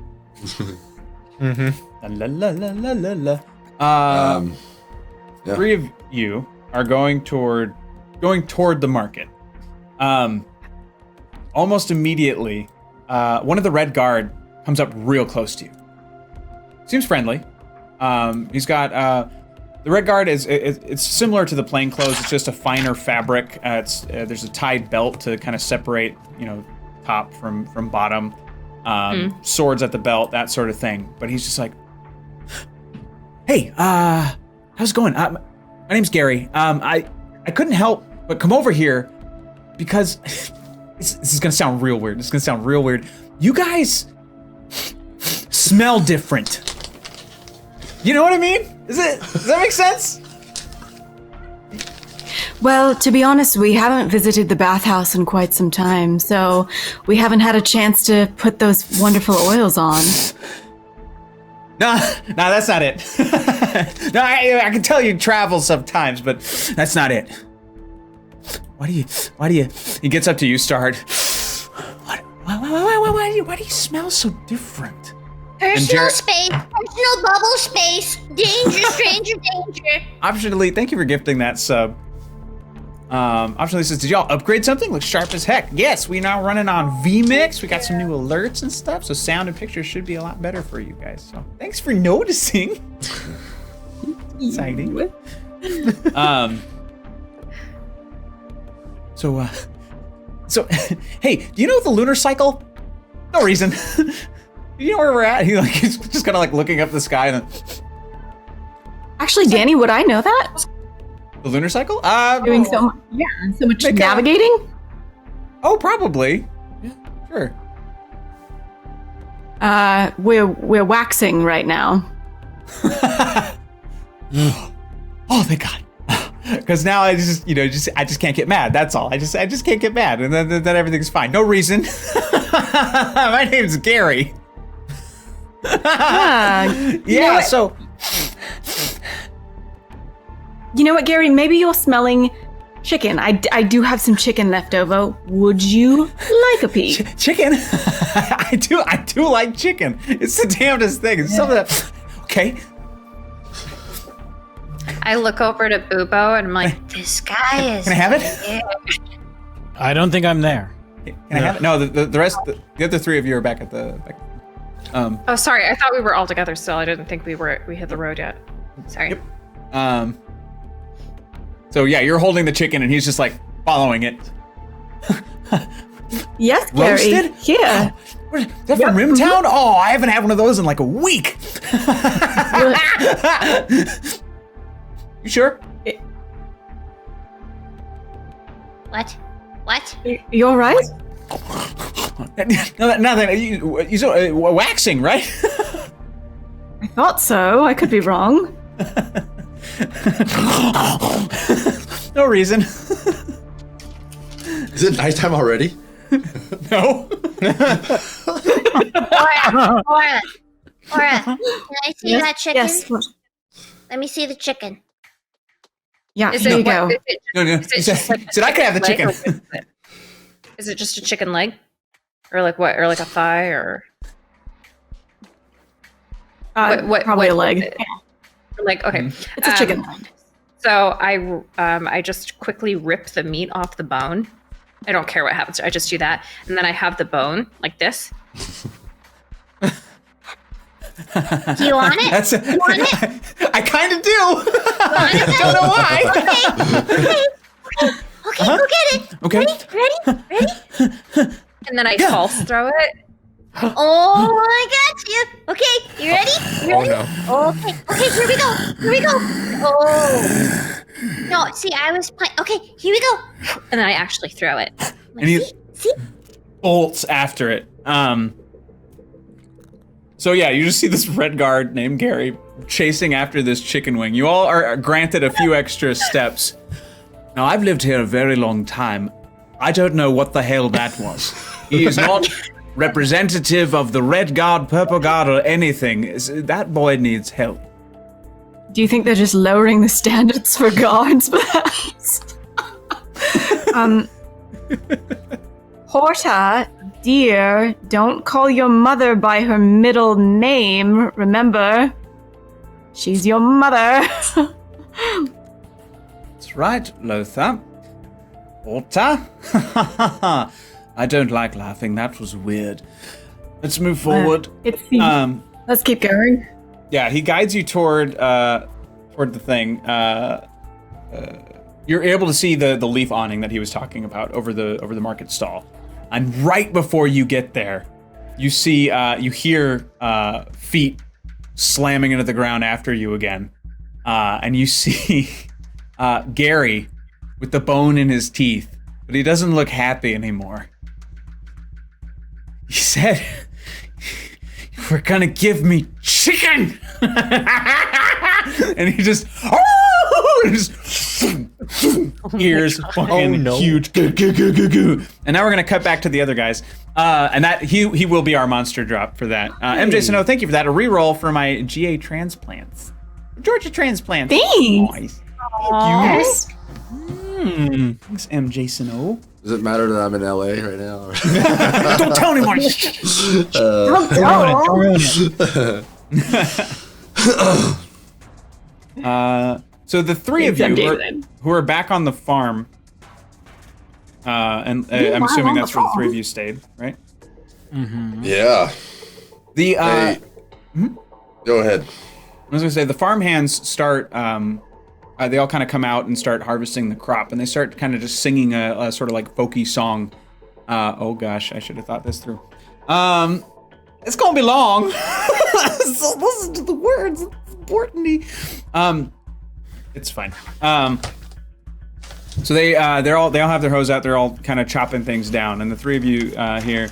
la la la la la la. Yeah. 3 of you are going toward the market. Almost immediately, one of the Red Guard comes up real close to you. Seems friendly. He's got the Red Guard it's similar to the plain clothes. It's just a finer fabric. There's a tied belt to kind of separate, top from bottom. Swords at the belt, that sort of thing. But he's just like, "Hey, how's it going? My name's Gary. I couldn't help but come over here because this is gonna sound real weird. You guys smell different. You know what I mean? Does that make sense? Well, to be honest, we haven't visited the bathhouse in quite some time, so we haven't had a chance to put those wonderful oils on. No, that's not it. No, I can tell you travel sometimes, but that's not it. Why do you, he gets up to you, Starheart. Why do you smell so different? Personal space, personal bubble space, danger, stranger, danger. Optionally, thank you for gifting that sub. Optionally says, did y'all upgrade something? Looks sharp as heck. Yes, we now running on vMix. We got some new alerts and stuff, so sound and pictures should be a lot better for you guys. So thanks for noticing. Exciting. So, hey, do you know the lunar cycle? No reason. You know where we're at? He's just kind of like looking up the sky and then... Actually, Danny, would I know that? The lunar cycle? Doing so much navigating? Oh, probably. Yeah, sure. We're waxing right now. Oh, thank God. Because now I just can't get mad. That's all. I just can't get mad, and then everything's fine. No reason. My name's Gary. Yeah. So. You know what, Gary? Maybe you're smelling chicken. I do have some chicken left over. Would you like a piece? Chicken? I do like chicken. It's the damnedest thing. It's something that. Okay. I look over to Bubo and I'm like, This guy is. Can I have it? I don't think I'm there. Can I have it? No, the rest, the other three of you are back at the. oh, sorry. I thought we were all together still. I didn't think we hit the road yet. Sorry. Yep. So yeah, you're holding the chicken and he's just like following it. Yes, Gary. Roasted? Here. Oh, is that from Rimtown? Oh, I haven't had one of those in like a week. You sure? What? You all right? Nothing. You so waxing, right? I thought so. I could be wrong. No reason. Is it nighttime already? No. Aura, can I see that chicken? Yes. Let me see the chicken. Yeah, Is here it you go. No. He said I could have the chicken. Is it just a chicken leg? Or like what? Or like a thigh? Or Probably a leg. Like, okay. It's a chicken. So I just quickly rip the meat off the bone. I don't care what happens. I just do that. And then I have the bone like this. Do you want it? You want it? I kind of do. I don't know why. Okay, go get it. Okay. Ready? And then I pulse throw it. Oh, I got you. Okay, you ready? Oh no. Okay, here we go. Oh. No, see, I was playing. Okay, here we go. And then I actually throw it. And he See? bolts after it. So yeah, you just see this red guard named Gary chasing after this chicken wing. You all are granted a few extra steps. Now, I've lived here a very long time. I don't know what the hell that was. He is not representative of the red guard, purple guard, or anything. That boy needs help. Do you think they're just lowering the standards for guards, perhaps? Horta, dear, don't call your mother by her middle name. Remember, she's your mother. That's right, Lothar. Horta? I don't like laughing. That was weird. Let's move forward. Let's keep going. Yeah, he guides you toward the thing. You're able to see the leaf awning that he was talking about over the market stall. And right before you get there, you see you hear feet slamming into the ground after you again. And you see Gary with the bone in his teeth, but he doesn't look happy anymore. He said, "You were gonna give me chicken!" And he just ears fucking huge. Goo, goo, goo, goo, goo. And now we're gonna cut back to the other guys. And that he will be our monster drop for that. MJ Snow, thank you for that. A reroll for my GA transplants. Georgia transplants. Thanks. Nice. Yes. Thanks, MJ Snow. Does it matter that I'm in LA right now? Or? Don't tell anyone. So the three of you who are back on the farm, and I'm assuming that's where the three of you stayed, right? Mm-hmm. Yeah. The Go ahead. I was gonna say the farm hands start. They all kind of come out and start harvesting the crop, and they start kind of just singing a sort of like folky song. Oh gosh, I should have thought this through. It's gonna be long. So listen to the words. It's important. It's fine. So they all have their hoes out. They're all kind of chopping things down, and the three of you here.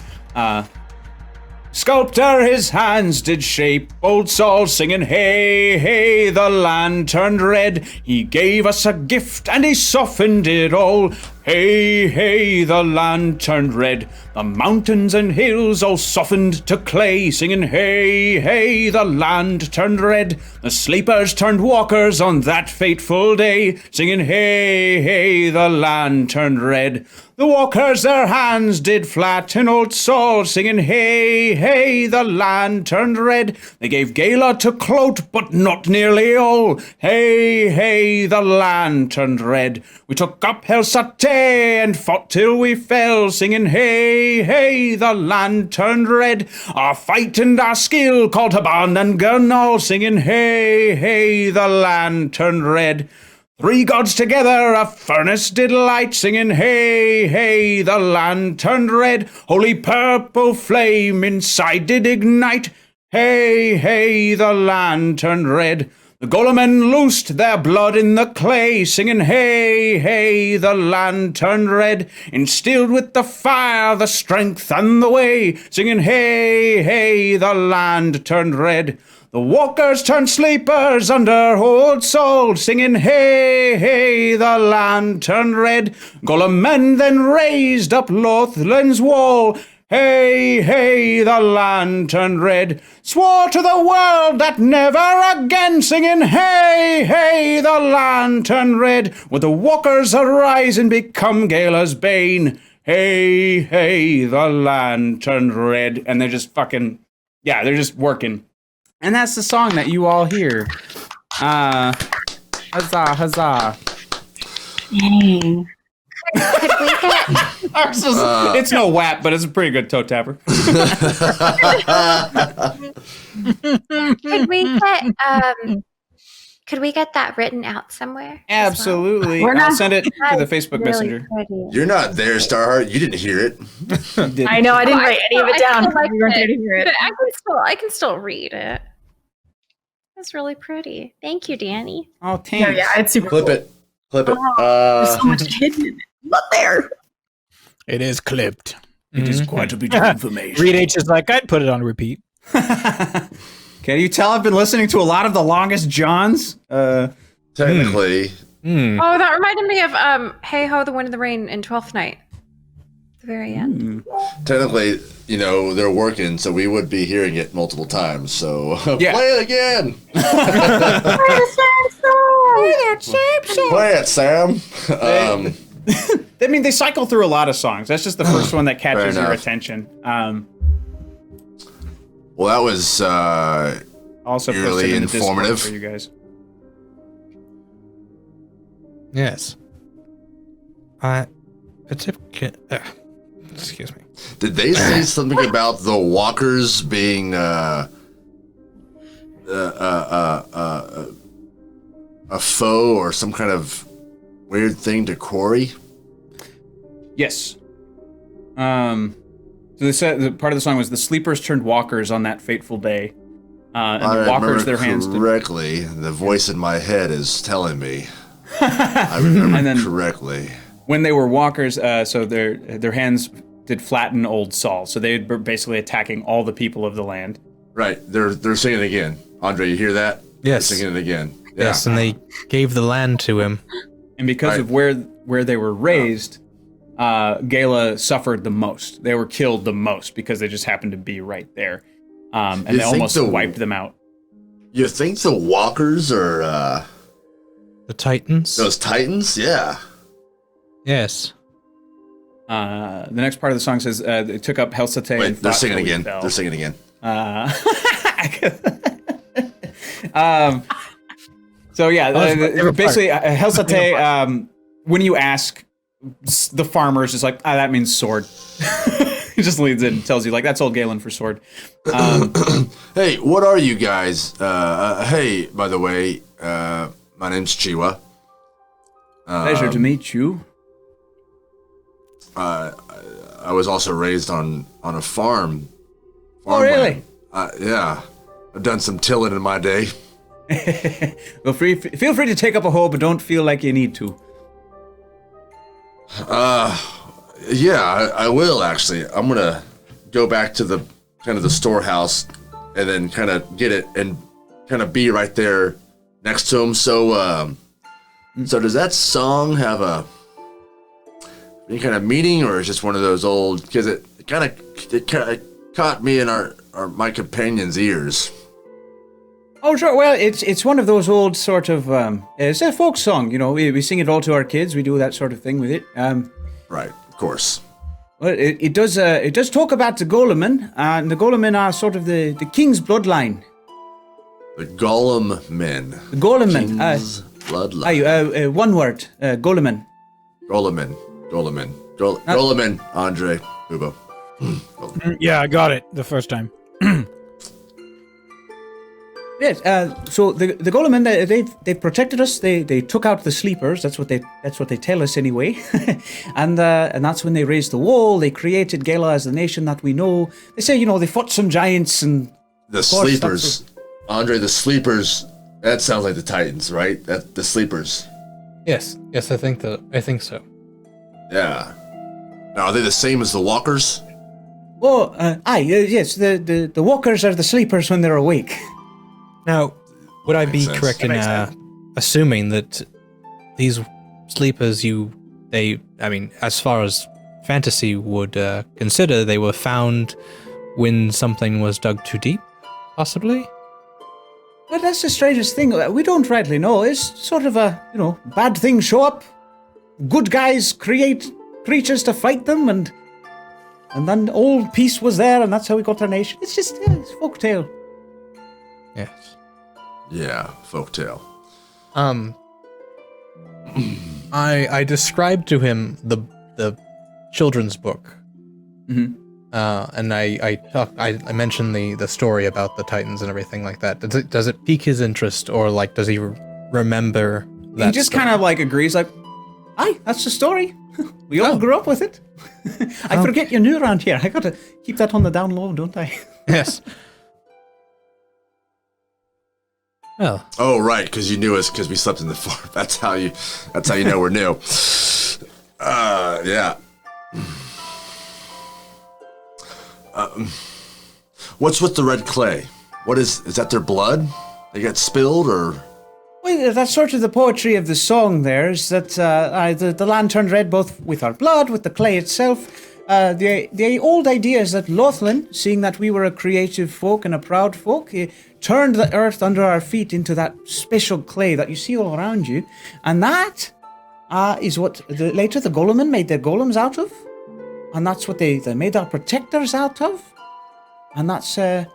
Sculptor his hands did shape, old Saul singing, hey, hey, the land turned red. He gave us a gift and he softened it all. Hey, hey, the land turned red. The mountains and hills all softened to clay, singing, hey, hey, the land turned red. The sleepers turned walkers on that fateful day, singing, hey, hey, the land turned red. The walkers their hands did flatten, old Saul singing, hey, hey, the land turned red. They gave Gala to clout, but not nearly all. Hey, hey, the land turned red. We took up Helsate and fought till we fell, singing, hey, hey, the land turned red. Our fight and our skill called Haban and Gernal, singing, hey, hey, the land turned red. Three gods together a furnace did light, singing, hey, hey, the land turned red. Holy purple flame inside did ignite. Hey, hey, the land turned red. The golemen loosed their blood in the clay, singing, hey, hey, the land turned red. Instilled with the fire, the strength and the way, singing, hey, hey, the land turned red. The walkers turned sleepers under old Saul, singing, hey, hey, the land turned red. Golem men then raised up Lothland's wall. Hey, hey, the land turned red. Swore to the world that never again, singing, hey, hey, the land turned red. Would the walkers arise and become Gala's bane? Hey, hey, the land turned red. And they're just fucking, yeah, they're just working. And that's the song that you all hear. Huzzah, huzzah. Dang. Could we get It's no WAP, but it's a pretty good toe tapper. could we get that written out somewhere? Absolutely. I'll send it to the Facebook Messenger. Pretty. You're not there, Starheart. You didn't hear it. I know. I didn't write any of it down. Like We weren't there to hear it. I can still read it. That's really pretty. Thank you, Danny. Oh, thanks. Yeah, it's super Clip cool. it. Clip it. There's so much hidden in it. Not there. It is clipped. It is quite a bit of information. Reed H is like, I'd put it on repeat. Can you tell I've been listening to a lot of the longest Johns? Technically. Oh, that reminded me of Hey Ho, the Wind and the Rain in 12th Night. At the very end. Technically, you know, they're working, so we would be hearing it multiple times. So Yeah. play it again. Play it, Sam. I mean, they cycle through a lot of songs. That's just the first one that catches Fair your enough. attention. Well, that was Also really posted in the Discord informative. for you guys. Yes. Excuse me. Did they say something about the walkers being a foe or some kind of weird thing to quarry? Yes. So they said the part of the song was the sleepers turned walkers on that fateful day. And the walkers, their hands did. correctly. The voice in my head is telling me. I remember And then- correctly. When they were walkers, so their hands did flatten old Saul. So they were basically attacking all the people of the land. Right, they're singing it again. Andre, you hear that? Yes. They're singing it again. Yes, and they gave the land to him. And because Right. of where where they were raised, Gala suffered the most. They were killed the most because they just happened to be right there. And they almost wiped them out. You think the walkers are The Titans? those titans? Yeah. Yes. The next part of the song says, they took up Helsate. Wait, and they're fought singing till we again. fell. They're singing again. So yeah, That was my favorite basically Helsate, when you ask the farmers, is like, that means sword. He just leads in and tells you, like, that's old Galen for sword. Hey, what are you guys? Hey, by the way, my name's Chiwa. Pleasure to meet you. I was also raised on a farm. Oh, really? Yeah. I've done some tilling in my day. Well, feel free to take up a hoe, but don't feel like you need to. Yeah, I will actually. I'm gonna go back to the kind of the storehouse and then kind of get it and kind of be right there next to him. So, so does that song have any kind of meaning, or is it just one of those old? Because it kind of caught me in my companion's ears. Oh, sure. Well, it's one of those old sort of it's a folk song. You know, we sing it all to our kids. We do that sort of thing with it. Right, of course. Well, it does talk about the Golemen, and the Golemen are sort of the king's bloodline. The Golem men. The Golemen. King's bloodline. One word. Golemen. Goleman. Goleman. Andre. Ubo. Yeah, I got it the first time. Yes. So the Golemen, they've protected us. They took out the sleepers. That's what they tell us anyway. and that's when they raised the wall. They created Gala as the nation that we know. They say, you know, they fought some giants and The sleepers. Andre, the sleepers. That sounds like the Titans, right? The sleepers. Yes, I think so. Yeah. Now, are they the same as the walkers? Oh, yes. The walkers are the sleepers when they're awake. Now, would I be Makes sense. correct in That makes sense. assuming that these sleepers, as far as fantasy would consider, they were found when something was dug too deep, possibly? Well, that's the strangest thing. We don't rightly know. It's sort of bad things show up. Good guys create creatures to fight them, and then old peace was there, and that's how we got our nation. It's just it's folktale. Yes. Yeah, folktale. I described to him the children's book. Mm-hmm. And I mentioned the story about the Titans and everything like that. Does it pique his interest, or like does he remember that? He just kind of like agrees, like, aye, that's the story. We all grew up with it. I forget you're new around here. I gotta keep that on the down low, don't I? Yes. Well. Oh, right, because you knew us because we slept in the farm. That's how you know we're new. Yeah. What's with the red clay? What is that their blood? They got spilled, or? Well, that's sort of the poetry of the song there, is that the land turned red both with our blood, with the clay itself. The old idea is that Lothlin, seeing that we were a creative folk and a proud folk, turned the earth under our feet into that special clay that you see all around you. And that is what later the Golemen made their golems out of. And that's what they made our protectors out of. And that's... so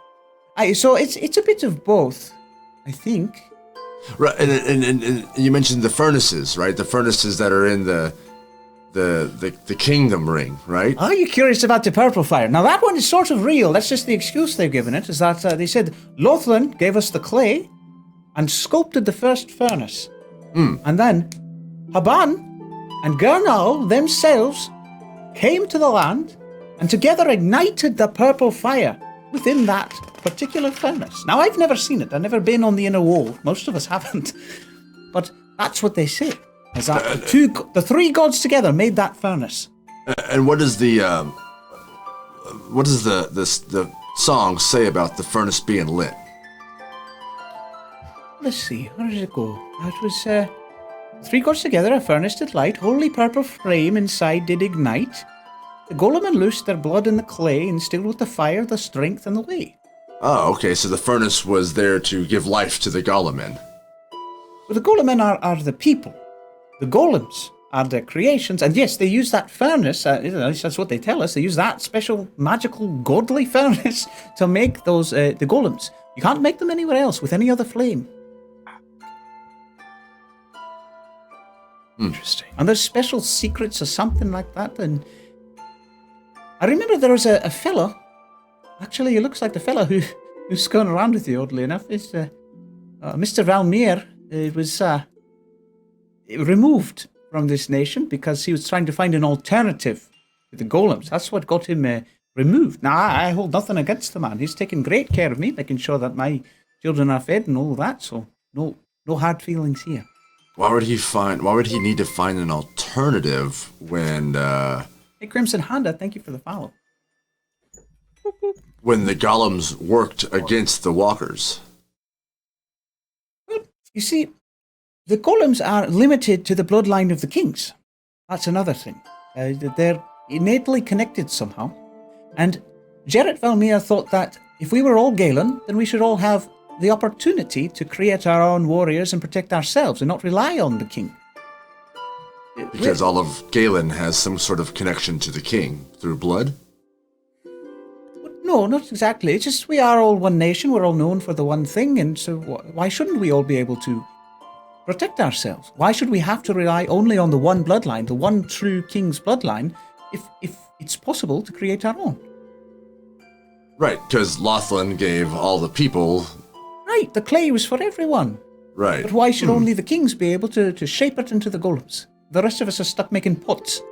it's a bit of both, I think. Right, and you mentioned the furnaces, right? The furnaces that are in the kingdom ring, right? Are you curious about the purple fire? Now that one is sort of real. That's just the excuse they've given it, is that they said Lothlin gave us the clay and sculpted the first furnace. And then Haban and Gernal themselves came to the land and together ignited the purple fire within that particular furnace. Now, I've never seen it. I've never been on the inner wall. Most of us haven't. But that's what they say. Is that the three gods together made that furnace. And what does the song say about the furnace being lit? Let's see. Where did it go? It was Three gods together, a furnace did light, holy purple flame inside did ignite. The golem unloosed their blood in the clay, instilled with the fire, the strength, and the way. Oh, okay, so the furnace was there to give life to the golemen. Well, the golemen are the people. The golems are the creations, and yes, they use that furnace, that's what they tell us, they use that special, magical, godly furnace to make those, the golems. You can't make them anywhere else with any other flame. Interesting. And there's special secrets or something like that, and I remember there was a fella, actually he looks like the fella who's going around with you, oddly enough, is Mr. Valmir. It was removed from this nation because he was trying to find an alternative to the golems. That's what got him removed. Now, I hold nothing against the man. He's taken great care of me, making sure that my children are fed and all that, so no hard feelings here. Why would he need to find an alternative when Hey, Crimson Honda, thank you for the follow. when the golems worked against the walkers? Well, you see, the golems are limited to the bloodline of the kings. That's another thing. They're innately connected somehow. And Jarrett Valmir thought that if we were all Galen, then we should all have the opportunity to create our own warriors and protect ourselves and not rely on the king. Because all of Galen has some sort of connection to the king through blood? No, not exactly. It's just we are all one nation. We're all known for the one thing. And so why shouldn't we all be able to protect ourselves? Why should we have to rely only on the one bloodline, the one true king's bloodline, if it's possible to create our own? Right, because Lothlin gave all the people... Right, the clay was for everyone. Right. But why should only the kings be able to shape it into the golems? The rest of us are stuck making pots.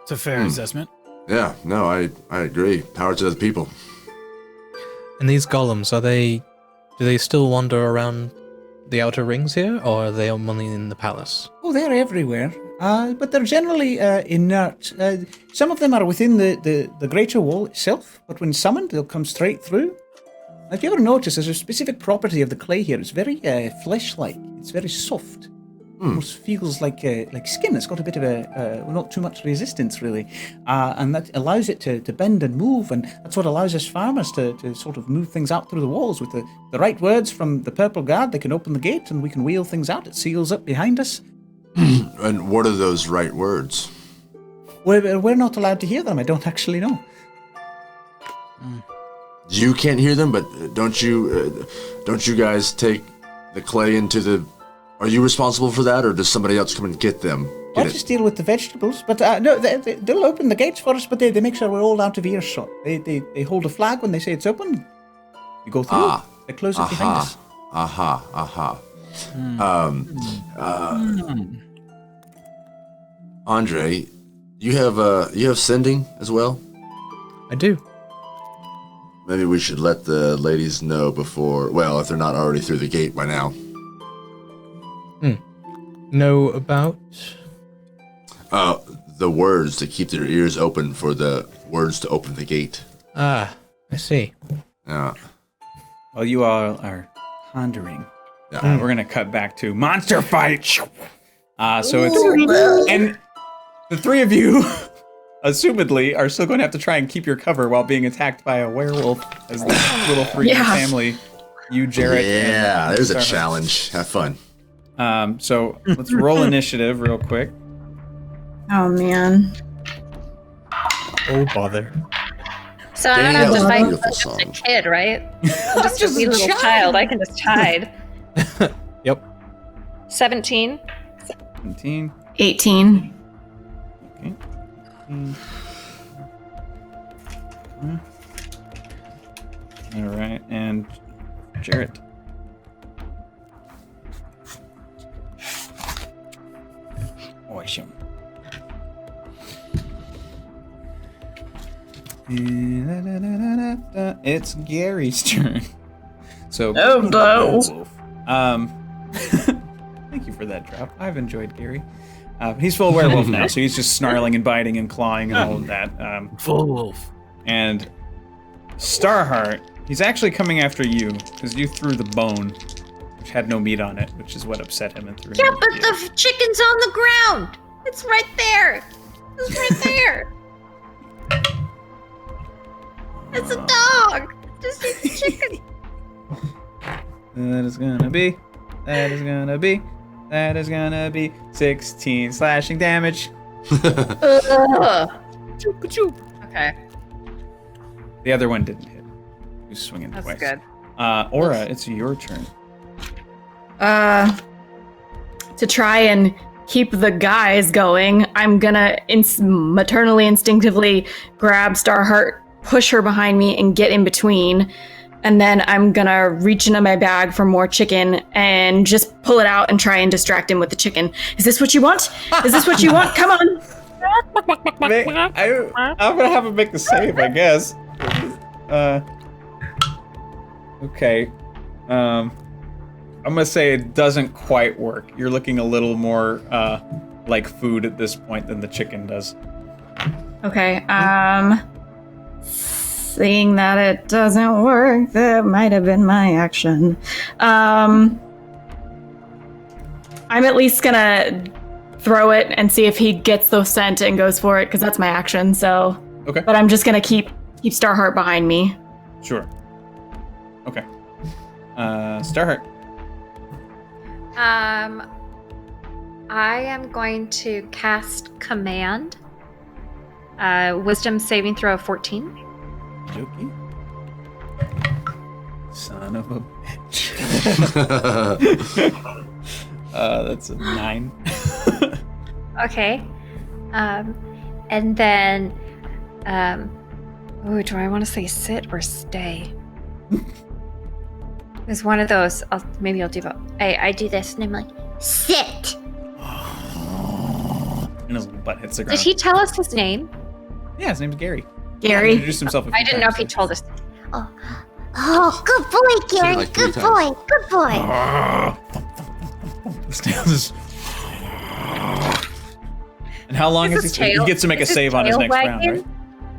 It's a fair assessment. Yeah, no, I agree. Power to the people. And these golems, do they still wander around the outer rings here, or are they only in the palace? Oh, they're everywhere. But they're generally inert. Some of them are within the greater wall itself, but when summoned, they'll come straight through. If you ever notice, there's a specific property of the clay here. It's very flesh-like. It's very soft. Almost feels like skin. It's got a bit of not too much resistance, really. And that allows it to bend and move, and that's what allows us farmers to sort of move things out through the walls. With the right words from the Purple Guard, they can open the gate, and we can wheel things out. It seals up behind us. And what are those right words? We're not allowed to hear them. I don't actually know. You can't hear them, but don't you guys take the clay into the... Are you responsible for that, or does somebody else come and get them? I just deal with the vegetables, but no, they'll open the gates for us, but they make sure we're all out of earshot. They hold a flag when they say it's open. We go through. They close it behind us. Andre, you have sending as well? I do. Maybe we should let the ladies know before, well, if they're not already through the gate by now. Know about? The words to keep their ears open for the words to open the gate. Ah, I see. Yeah. While you all are pondering, Yeah. we're going to cut back to monster fight. So it's... And the three of you, assumedly, are still going to have to try and keep your cover while being attacked by a werewolf as the little free family. You, Jarrett. Yeah, and there's a Starhawk. challenge. Have fun. So let's roll initiative real quick. Oh man. Oh, bother. So I don't Dang, have that to was a fight beautiful just a song. kid, right? I'm just just a wee a little child. child. I can just hide. Yep. 17. 17. 18. Okay. All right, and Jarrett. Awesome. It's Gary's turn. So, Oh, no. thank you for that drop. I've enjoyed Gary. He's full werewolf now, so he's just snarling and biting and clawing and all of that. Full wolf. And Starheart, he's actually coming after you because you threw the bone. which had no meat on it, which is what upset him and threw him. Yeah, into but the the chicken's on the ground. It's right there. It's right there. It's a dog. Just eat the chicken. That is gonna be 16 slashing damage. Okay, The other one didn't hit. He was swinging that's twice. good. Aura, it's your turn. To try and keep the guys going, I'm gonna maternally instinctively grab Starheart, push her behind me, and get in between. And then I'm gonna reach into my bag for more chicken and just pull it out and try and distract him with the chicken. Is this what you want? Is this what you want? Come on! I'm gonna have him make the save, I guess. Okay. I'm gonna say it doesn't quite work. You're looking a little more like food at this point than the chicken does. Okay, seeing that it doesn't work, that might have been my action. I'm at least gonna throw it and see if he gets the scent and goes for it, because that's my action, so... Okay. But I'm just gonna keep Starheart behind me. Sure. Okay. Starheart. I am going to cast Command. Wisdom saving throw of 14. Jokey. Son of a bitch. That's a 9. Okay. And then, do I want to say sit or stay? There's one of those. Maybe I'll do both. I do this and I'm like, sit. And his butt hits the ground. Did he tell us his name? Yeah, his name's Gary. He Gary? introduced himself a few I didn't know if times. he told us. Oh, good boy, Gary. like 3 Good boy. times. Good boy. The snail is... And how long is his he? He tail- gets to make a is his save on his tail next round, wagging? right?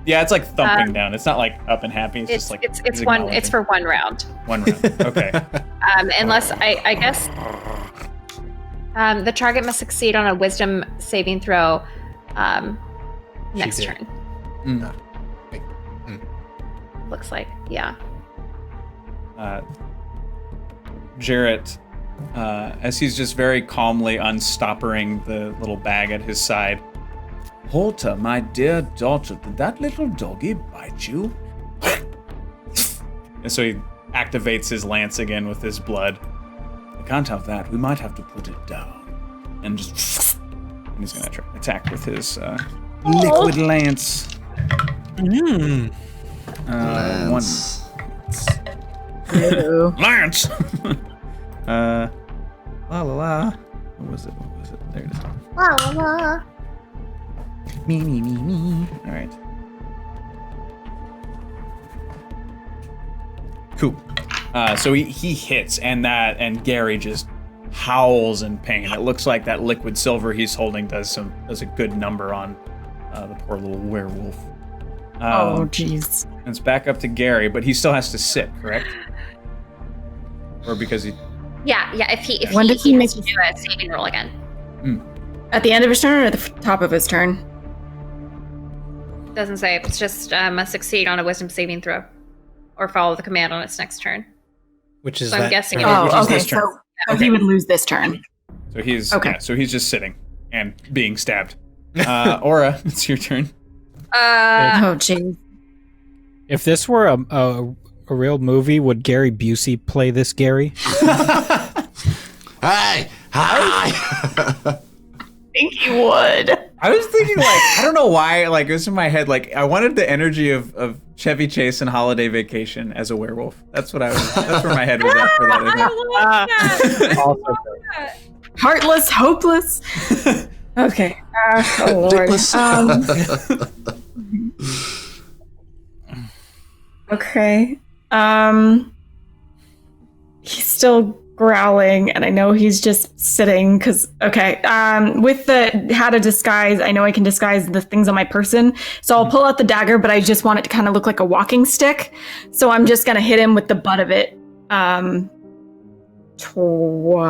Yeah, it's like thumping down. It's not like up and happy. It's just like It's he's one. It's for acknowledging. one round. 1 round. Okay. Unless I guess the target must succeed on a Wisdom saving throw next did. turn. Mm. Looks like, yeah. Jarrett, as he's just very calmly unstoppering the little bag at his side. Holta, my dear daughter, did that little doggy bite you? And so he activates his lance again with his blood. I can't have that. We might have to put it down. And just... And he's going to attack with his liquid lance. Lance. Lance! La la la. What was it? There it is. La la la. Me. All right. Cool. So he hits, and Gary just howls in pain. It looks like that liquid silver he's holding does a good number on the poor little werewolf. Oh, jeez. And it's back up to Gary, but he still has to sit, correct? Or because he... Yeah. If When he did he has make to do a saving roll again. At the end of his turn or at the top of his turn? Doesn't say. It's just must succeed on a Wisdom saving throw, or follow the command on its next turn. Which is So I'm that guessing it which Oh, is okay. this turn. So he would lose this turn. So he's Okay. yeah, so he's just sitting and being stabbed. Aura, it's your turn. Oh, jeez. If this were a real movie, would Gary Busey play this Gary? Hi! Hi! I think he would. I was thinking, like, I don't know why, like, it was in my head, like, I wanted the energy of Chevy Chase and Holiday Vacation as a werewolf. That's where my head was at for that. Also, Heartless, hopeless. Okay. Oh, Lord. Dickless. Okay. He's still growling, and I know he's just sitting because, okay. With the how to disguise, I know I can disguise the things on my person. So I'll pull out the dagger, but I just want it to kind of look like a walking stick. So I'm just going to hit him with the butt of it. Twice.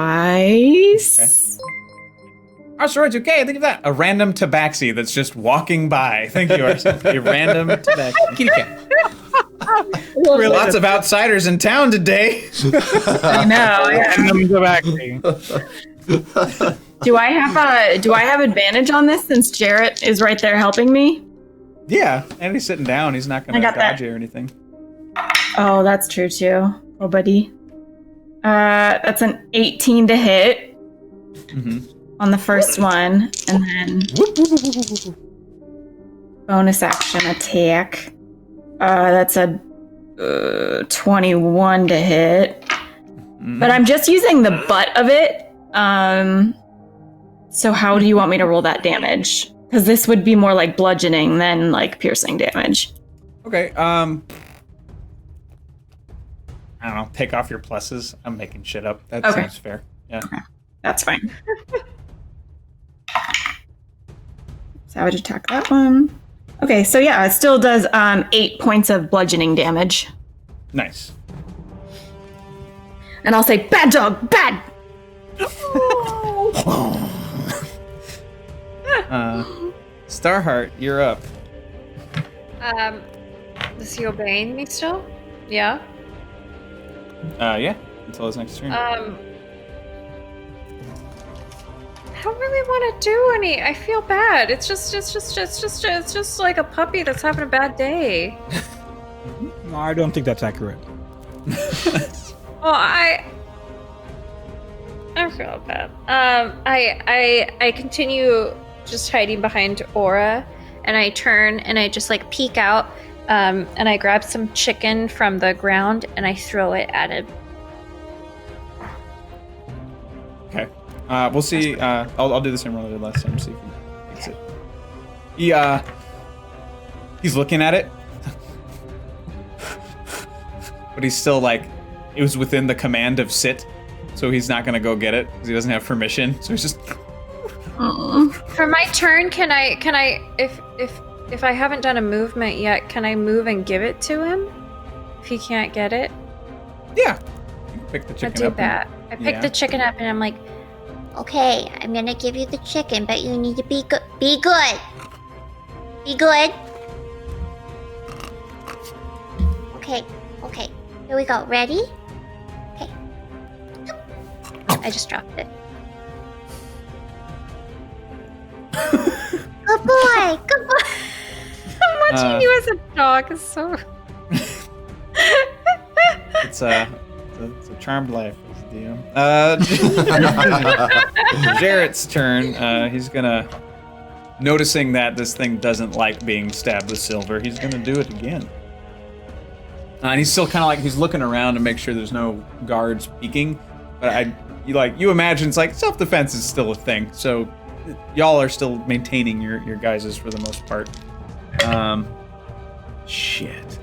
Asteroids, okay, think of that. A random tabaxi that's just walking by. Thank you, Arson. A random tabaxi. Kitty cat. Lots of outsiders in town today. I know. Yeah. Do I have advantage on this since Jarrett is right there helping me? Yeah, and he's sitting down. He's not going to dodge you or anything. Oh, that's true too. Oh, buddy. That's an 18 to hit on the first one, and then bonus action attack. That's a 21 to hit. But I'm just using the butt of it. So how do you want me to roll that damage? Because this would be more like bludgeoning than like piercing damage. Okay, I don't know, take off your pluses. I'm making shit up. That seems fair. Yeah. Okay. That's fine. Savage attack that one. Okay, so yeah, it still does 8 points of bludgeoning damage. Nice. And I'll say, bad dog, bad! Starheart, you're up. Is he obeying me still? Yeah. Yeah, until his next turn. I don't really want to do any. I feel bad. It's just like a puppy that's having a bad day. No, I don't think that's accurate. Well, I feel bad. I continue just hiding behind Aura, and I turn and I just like peek out, and I grab some chicken from the ground and I throw it at him. Okay. We'll see. I'll do the same roll I did last time. See if he gets it. He's looking at it, but he's still like, it was within the command of sit, so he's not gonna go get it because he doesn't have permission. So he's just. For my turn, can I if I haven't done a movement yet, can I move and give it to him if he can't get it? Yeah. You can pick the chicken I up. did that. I picked the chicken up and I'm like, Okay, I'm gonna give you the chicken, but you need to be good. Be good. Be good. Okay, okay. Here we go. Ready? Okay. I just dropped it. Good boy. Good boy. watching you as a dog is so. It's a charmed life as a DM. Jarrett's turn. He's gonna, noticing that this thing doesn't like being stabbed with silver, he's gonna do it again. And he's still kind of like, he's looking around to make sure there's no guards peeking. But you imagine it's like self-defense is still a thing. So y'all are still maintaining your guises for the most part. Shit.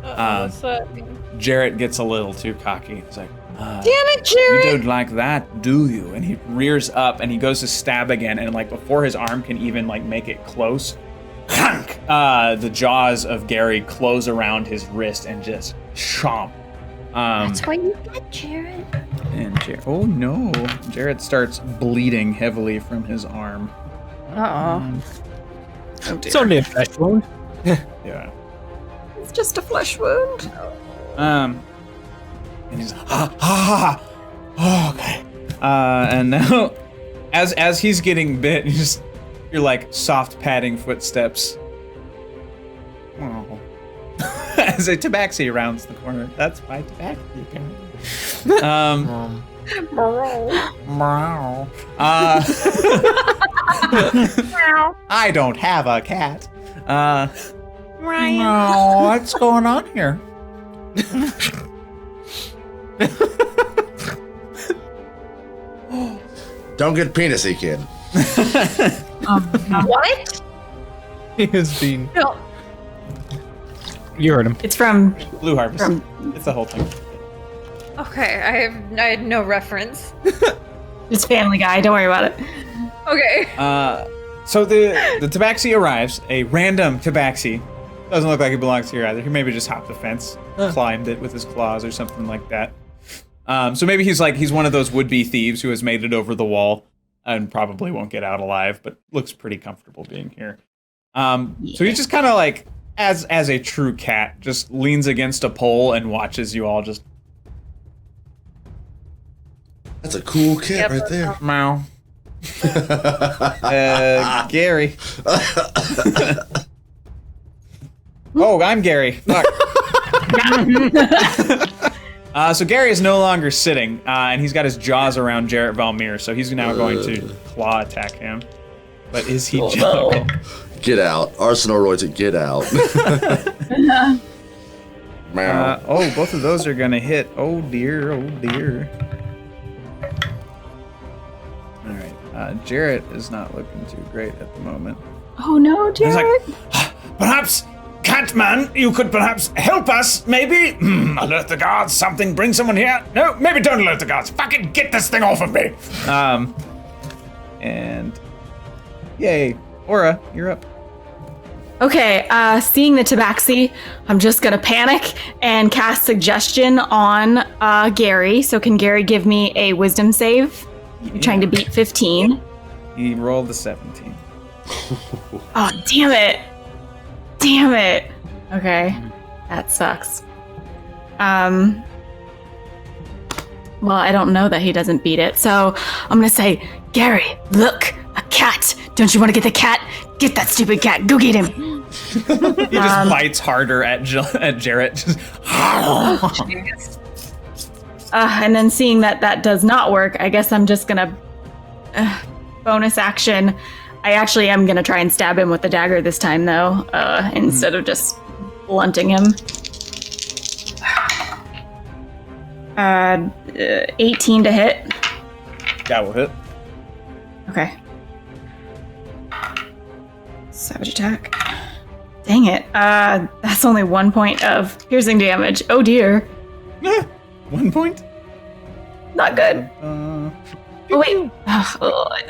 What's that mean? Jarrett gets a little too cocky. He's like, damn it, Jarrett! You don't like that, do you? And he rears up and he goes to stab again. And like before his arm can even like make it close, the jaws of Gary close around his wrist and just chomp. That's what you get, Jarrett. And oh no, Jarrett starts bleeding heavily from his arm. Uh-oh. It's only a flesh wound. Yeah. It's just a flesh wound. And he's okay. And now, as he's getting bit, you're like soft padding footsteps. Oh. As a tabaxi rounds the corner. That's my tabaxi. I don't have a cat. Ryan. What's going on here? Don't get penisy, kid. What? He has been. No. You heard him. It's from Blue Harvest. It's the whole thing. Okay, I had no reference. it's Family Guy. Don't worry about it. Okay. So the tabaxi arrives, a random tabaxi. Doesn't look like he belongs here either. He maybe just hopped the fence, climbed it with his claws or something like that. So maybe he's one of those would-be thieves who has made it over the wall and probably won't get out alive, but looks pretty comfortable being here. So he just kind of like, as a true cat, just leans against a pole and watches you all just. That's a cool cat right there. Meow. Gary. Oh, I'm Gary. Fuck. So Gary is no longer sitting, and he's got his jaws around Jarrett Valmir, so he's now going to claw attack him. But is he jumping? No. Get out. Arsenal Roy to get out. Both of those are going to hit. Oh, dear. Oh, dear. All right. Jarrett is not looking too great at the moment. Oh, no, Jarrett. He's like, perhaps, Catman, you could perhaps help us, maybe? Alert the guards, something, bring someone here. No, maybe don't alert the guards. Fucking get this thing off of me. And yay. Aura, you're up. Okay, seeing the tabaxi, I'm just gonna panic and cast suggestion on Gary. So can Gary give me a wisdom save? I'm trying to beat 15. He rolled the 17. Oh, damn it. Damn it. Okay, that sucks. Well, I don't know that he doesn't beat it, so I'm gonna say, Gary, look, a cat. Don't you want to get the cat? Get that stupid cat. Go get him. He just bites harder at Jarrett. And then seeing that does not work, I guess I'm just gonna bonus action. I actually am gonna try and stab him with the dagger this time, though, instead of just blunting him. 18 to hit. That will hit. Okay. Savage attack. Dang it. That's only 1 point of piercing damage. Oh dear. 1 point? Not good. Oh wait. I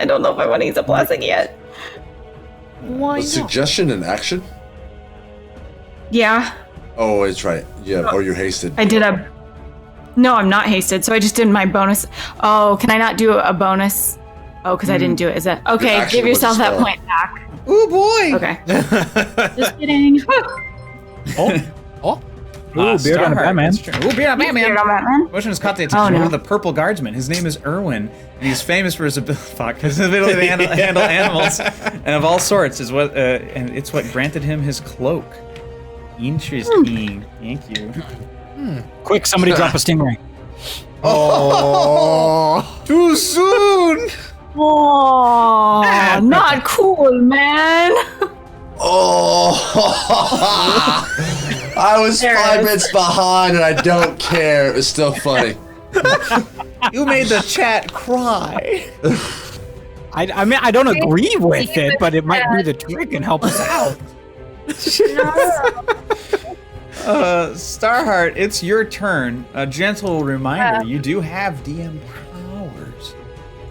don't know if I want to use a blessing yet. Why not? Suggestion and action? Yeah. Oh, it's right. Yeah, or you're hasted. I did No, I'm not hasted, so I just did my bonus. Oh, can I not do a bonus? Oh, because I didn't do it. Is that okay? Give yourself that point back. Oh boy. Okay. Just kidding. Ooh, beard on a Batman. Ooh, beard on Batman. Motion has caught the attention of one of the purple guardsmen. His name is Erwin, and he's famous for his ability to handle animals and of all sorts. And it's what granted him his cloak. Interesting. Thank you. Quick, somebody drop a stingray. Oh, too soon. Oh, not cool, man. Oh, I was 5 minutes behind and I don't care. It was still funny. You made the chat cry. I mean, I don't agree with it, but it might do the trick and help us out. Starheart, it's your turn. A gentle reminder, you do have DM powers.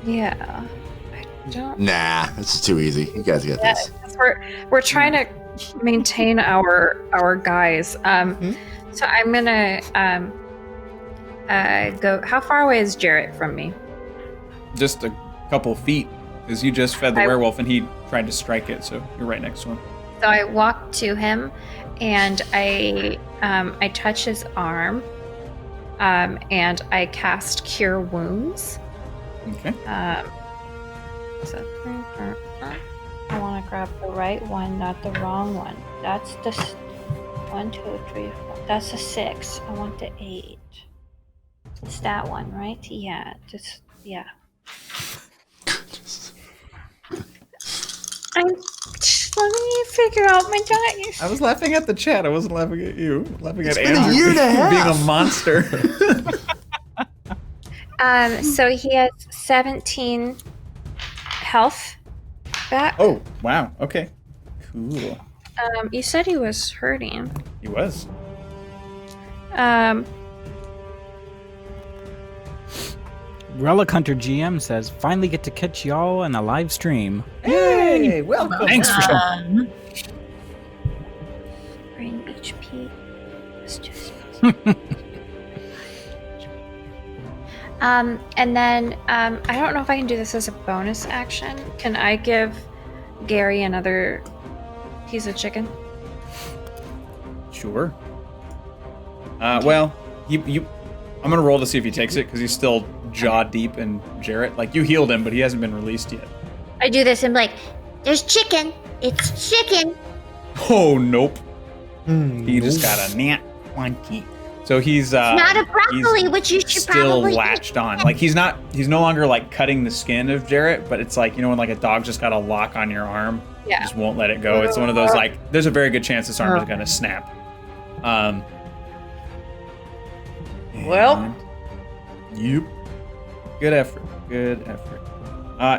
Yeah. I don't. Nah, this is too easy. You guys get this. We're trying to maintain our guys. So I'm gonna go. How far away is Jarrett from me? Just a couple feet, because you just fed the werewolf and he tried to strike it, so you're right next to him. So I walk to him, and I touch his arm, and I cast Cure Wounds. Okay. So I want to grab the right one, not the wrong one. That's the 1, 2, 3, 4. That's a 6. I want the 8. It's that one, right? Yeah. Yeah. Let me figure out my dice. I was laughing at the chat. I wasn't laughing at you. I'm laughing at been Andrew a year and a half. being a monster. So he has 17 health back. Oh, wow. Okay. Cool. You said he was hurting. He was. Relic Hunter GM says, finally get to catch y'all in a live stream. Hey, welcome. Thanks for showing. Brain HP. It's just. And then I don't know if I can do this as a bonus action. Can I give Gary another piece of chicken? Sure. Well, I'm gonna roll to see if he takes it because he's still jaw deep in Jarrett. Like, you healed him, but he hasn't been released yet. I do this and like, there's chicken. It's chicken. Oh nope. He just got a nat 20. So he's Not a broccoli, which you should still probably latched on. Like, he's no longer like cutting the skin of Jarrett, but it's like, you know when like a dog just got a lock on your arm, Yeah. just won't let it go. It's one of those like, there's a very good chance this arm is gonna snap. Well. Yep. Good effort.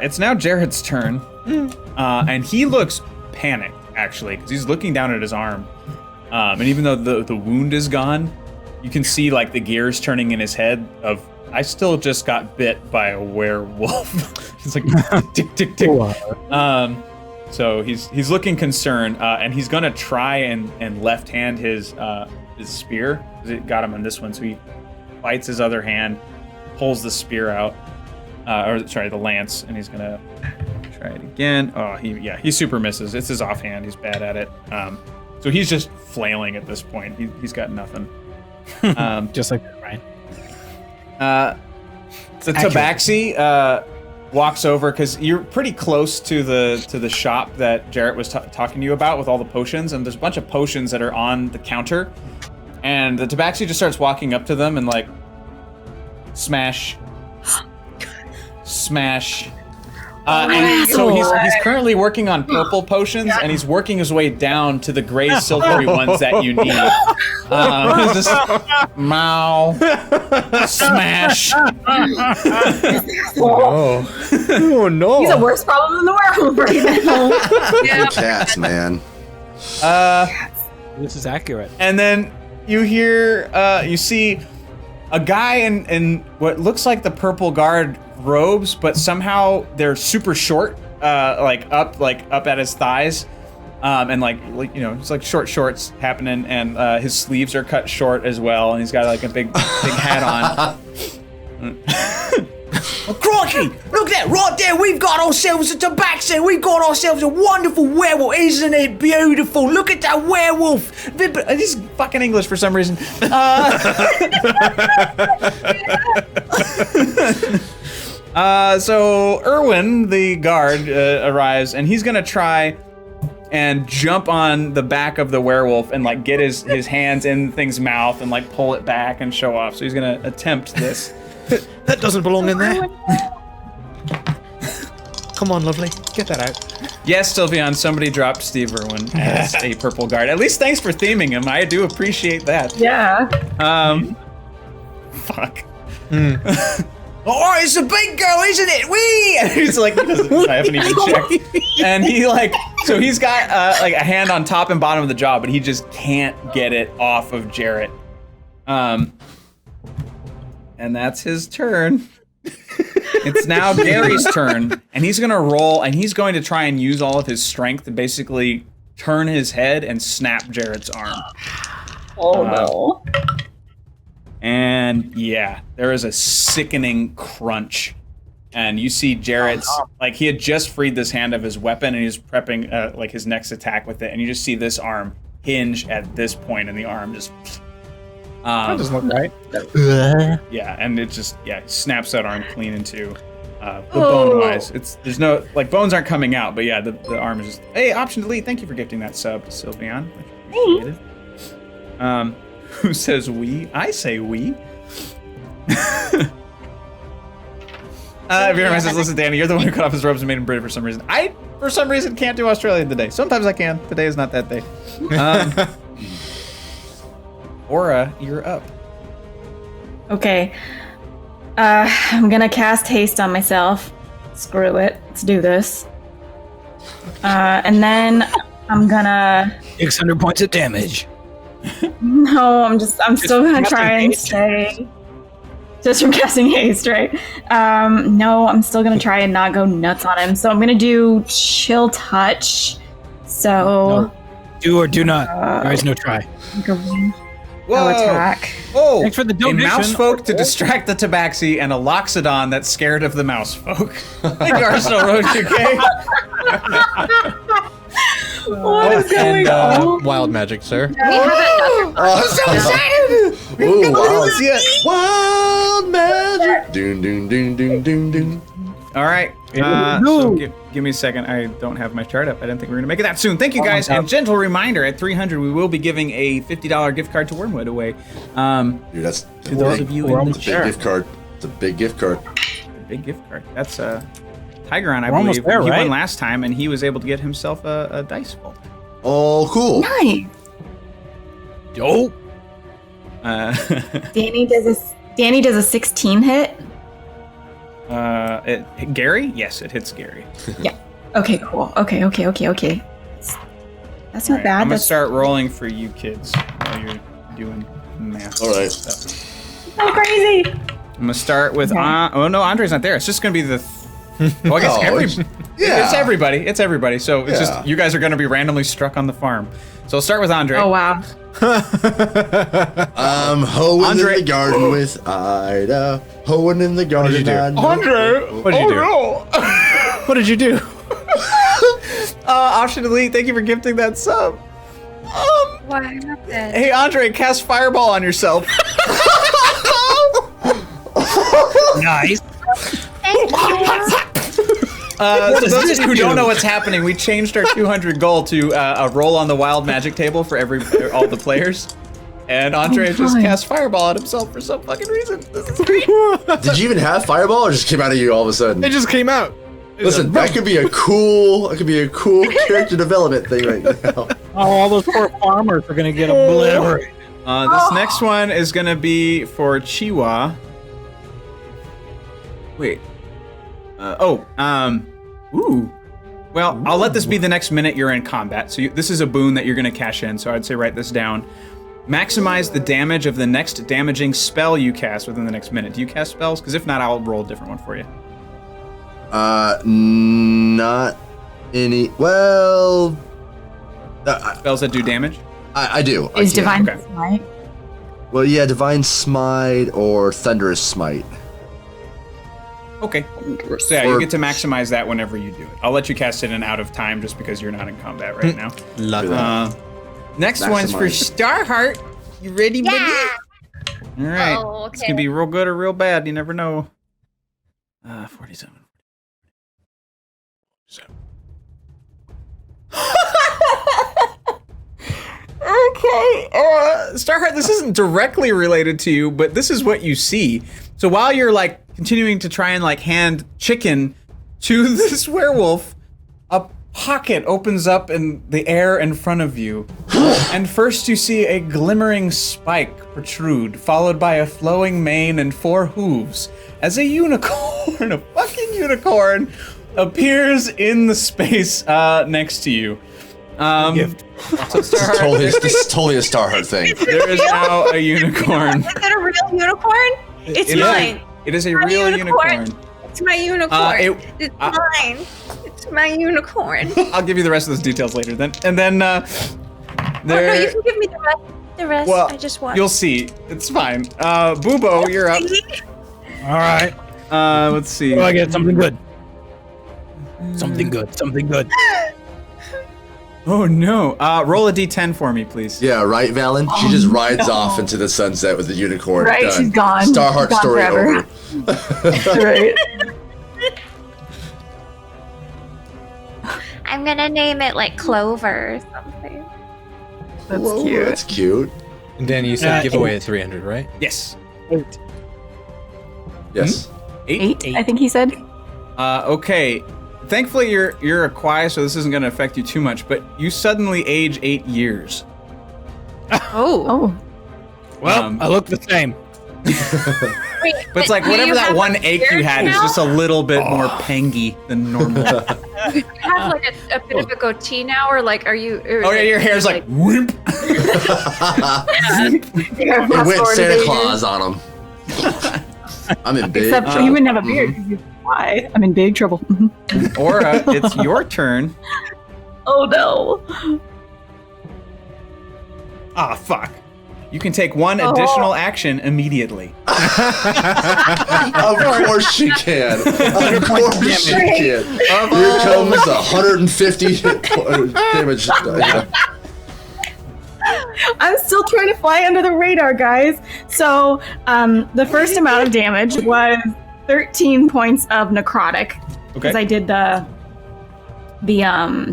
It's now Jarrett's turn, and he looks panicked actually because he's looking down at his arm, and even though the wound is gone, you can see like the gears turning in his head of, I still just got bit by a werewolf. It's like tick tick tick. So he's looking concerned, and he's gonna try and left hand his spear. It got him on this one, so he bites his other hand, pulls the spear out, the lance, and he's gonna try it again. Oh, he super misses. It's his offhand. He's bad at it. So he's just flailing at this point. He's got nothing. Just like Ryan. The Tabaxi walks over because you're pretty close to the shop that Jarrett was talking to you about with all the potions, and there's a bunch of potions that are on the counter, and the Tabaxi just starts walking up to them and like smash. And so he's currently working on purple potions, and he's working his way down to the gray silvery ones that you need. He's just mow, smash. Oh no! He's a worse problem than the werewolf right now. Cats, man. This is accurate. And then you hear, you see a guy in what looks like the purple guard robes, but somehow they're super short, up at his thighs, and like it's like short shorts happening, and his sleeves are cut short as well, and he's got like a big hat on. Oh, crikey! Look at that right there. We've got ourselves a tabaxi. We've got ourselves a wonderful werewolf. Isn't it beautiful? Look at that werewolf. This is fucking English for some reason. So Erwin, the guard, arrives, and he's gonna try and jump on the back of the werewolf and like get his hands in thing's mouth and like pull it back and show off. So he's gonna attempt this. That doesn't belong in there. Come on, lovely. Get that out. Yes, Sylveon, somebody dropped Steve Irwin as a purple guard. At least thanks for theming him. I do appreciate that. Yeah. Fuck. Oh, it's a big girl, isn't it? Wee! He's like, I haven't even checked. And he so he's got like a hand on top and bottom of the jaw, but he just can't get it off of Jarrett. And that's his turn. It's now Gary's turn, and he's gonna roll, and he's going to try and use all of his strength to basically turn his head and snap Jarrett's arm. Oh no. And yeah, there is a sickening crunch. And you see Jarrett's, like he had just freed this hand of his weapon, and he's prepping like his next attack with it, and you just see this arm hinge at this point, and the arm just... that doesn't look right. Yeah, and it just snaps that arm clean in two. The bone wise, there's no like bones aren't coming out, but yeah, the arm is just. Hey, option delete. Thank you for gifting that sub to Sylveon. Much appreciated. Who says we? I say we. Vera says, "Listen, Danny, you're the one who cut off his robes and made him British for some reason. I, for some reason, can't do Australian today. Sometimes I can. Today is not that day." Aura, you're up. Okay. I'm gonna cast haste on myself. Screw it. Let's do this. And then I'm gonna... 600 points of damage. No, I'm still gonna try and haste. stay... Just from casting haste, right? No, I'm still gonna try and not go nuts on him. So I'm gonna do chill touch. So... No. Do or do not. There is no try. No attack. Oh, Thanks for the a donation. mouse folk to distract the tabaxi and a loxodon that's scared of the mouse folk. Thank you, Arsenal Road UK. What is going on? Wild magic, sir. We have another. I'm so excited! Ooh, wild magic. Doon, doon, doon, doon, doon, doon. All right. So give me a second. I don't have my chart up. I didn't think we were going to make it that soon. Thank you, guys. And gentle reminder, at 300, we will be giving a $50 gift card to Wormwood away. Dude, that's To those of you in the big chat. gift card. It's a big gift card. A big gift card. That's Tigeron, I We're almost believe. there, He right? won last time, and he was able to get himself a dice vault. Oh, cool. Nice. Dope. Danny does a 16 hit. Gary? Yes, it hits Gary. Yeah. Okay, cool. Okay. That's not All right, bad. I'm gonna That's start rolling for you kids while you're doing math. All right. Stuff. so crazy. I'm gonna start with. Okay. Oh no, Andre's not there. It's just gonna be the. Well, I guess Oh, yeah. it's everybody. It's everybody. So it's Yeah. just you guys are gonna be randomly struck on the farm. So I'll start with Andre. Oh wow. I'm hoeing Andre- in the garden with Ida. Hoeing in the garden. did you do? I know. Andre, What did you do? no. What did you do? Option delete. Thank you for gifting that sub. What happened? Hey Andre, cast fireball on yourself. Nice. Thank you. For those of you who don't know what's happening, we changed our 200 goal to a roll on the wild magic table for all the players. And Andre just fine. cast fireball on himself for some fucking reason. This is great. Did you even have fireball, or just came out of you all of a sudden? It just came out. Listen, that could be a cool character development thing right now. Oh, all those poor farmers are gonna get obliterated. This next one is gonna be for Chiwa. Wait. Ooh. Well, I'll let this be the next minute you're in combat. So this is a boon that you're gonna cash in. So I'd say write this down. Maximize the damage of the next damaging spell you cast within the next minute. Do you cast spells? Because if not, I'll roll a different one for you. Not any. Well, Spells that do damage? I do. I Is can. divine Okay. smite? Well, yeah, divine smite or thunderous smite. Okay. So yeah, you get to maximize that whenever you do it. I'll let you cast it in out of time just because you're not in combat right now. Love it. Next one's for Maximize. Starheart. You ready, buddy? Yeah. All right. Oh, It's okay. gonna be real good or real bad. You never know. 47. Okay, Starheart, this isn't directly related to you, but this is what you see. So while you're like continuing to try and like hand chicken to this werewolf, a pocket opens up in the air in front of you. And first you see a glimmering spike protrude, followed by a flowing mane and 4 hooves, as a unicorn, a fucking unicorn, appears in the space next to you. Gift. So Starheart, This is totally a Starheart thing. there is now a unicorn. Is it a real unicorn? It's It is- mine. It is a My real unicorn. unicorn. It's my unicorn. It- it's mine. It's my unicorn. I'll give you the rest of those details later. Then and then Oh, no, there. you can give me the rest. The rest. well, I just want. you'll see. It's fine. Bubo, you're up. All right. Let's see. Oh, I get something good. Something good. Something good. Oh no. Roll a d10 for me, please. Yeah, right, Valen? She just rides off into the sunset with the unicorn. Right, Done. she's gone. Starheart She's gone story forever. over. Right. I'm gonna name it like Clover or something. That's Whoa, cute. That's cute. And Danny, you said giveaway at 300, right? Yes. 8. Yes. 8. 8, I think he said. Okay. Thankfully, you're a Kwai, so this isn't going to affect you too much. But you suddenly age 8 years. Oh. Well, I look the same. Wait, But it's like do whatever you that have, one like, ache you beard had is now? just a little bit more pangy than normal. You have like a bit of a goatee now, or like, are you? Or Oh yeah, your hair's like whoop. It went Santa Claus on him. I'm in big Except trouble. he wouldn't have a beard because he's why? I'm in big trouble. Aura, it's your turn. Oh no. Ah, fuck. You can take one additional action immediately. Of course she can. Of course she can. Here comes 150 hit damage. I'm still trying to fly under the radar, guys. So the first amount of damage was 13 points of necrotic because I did the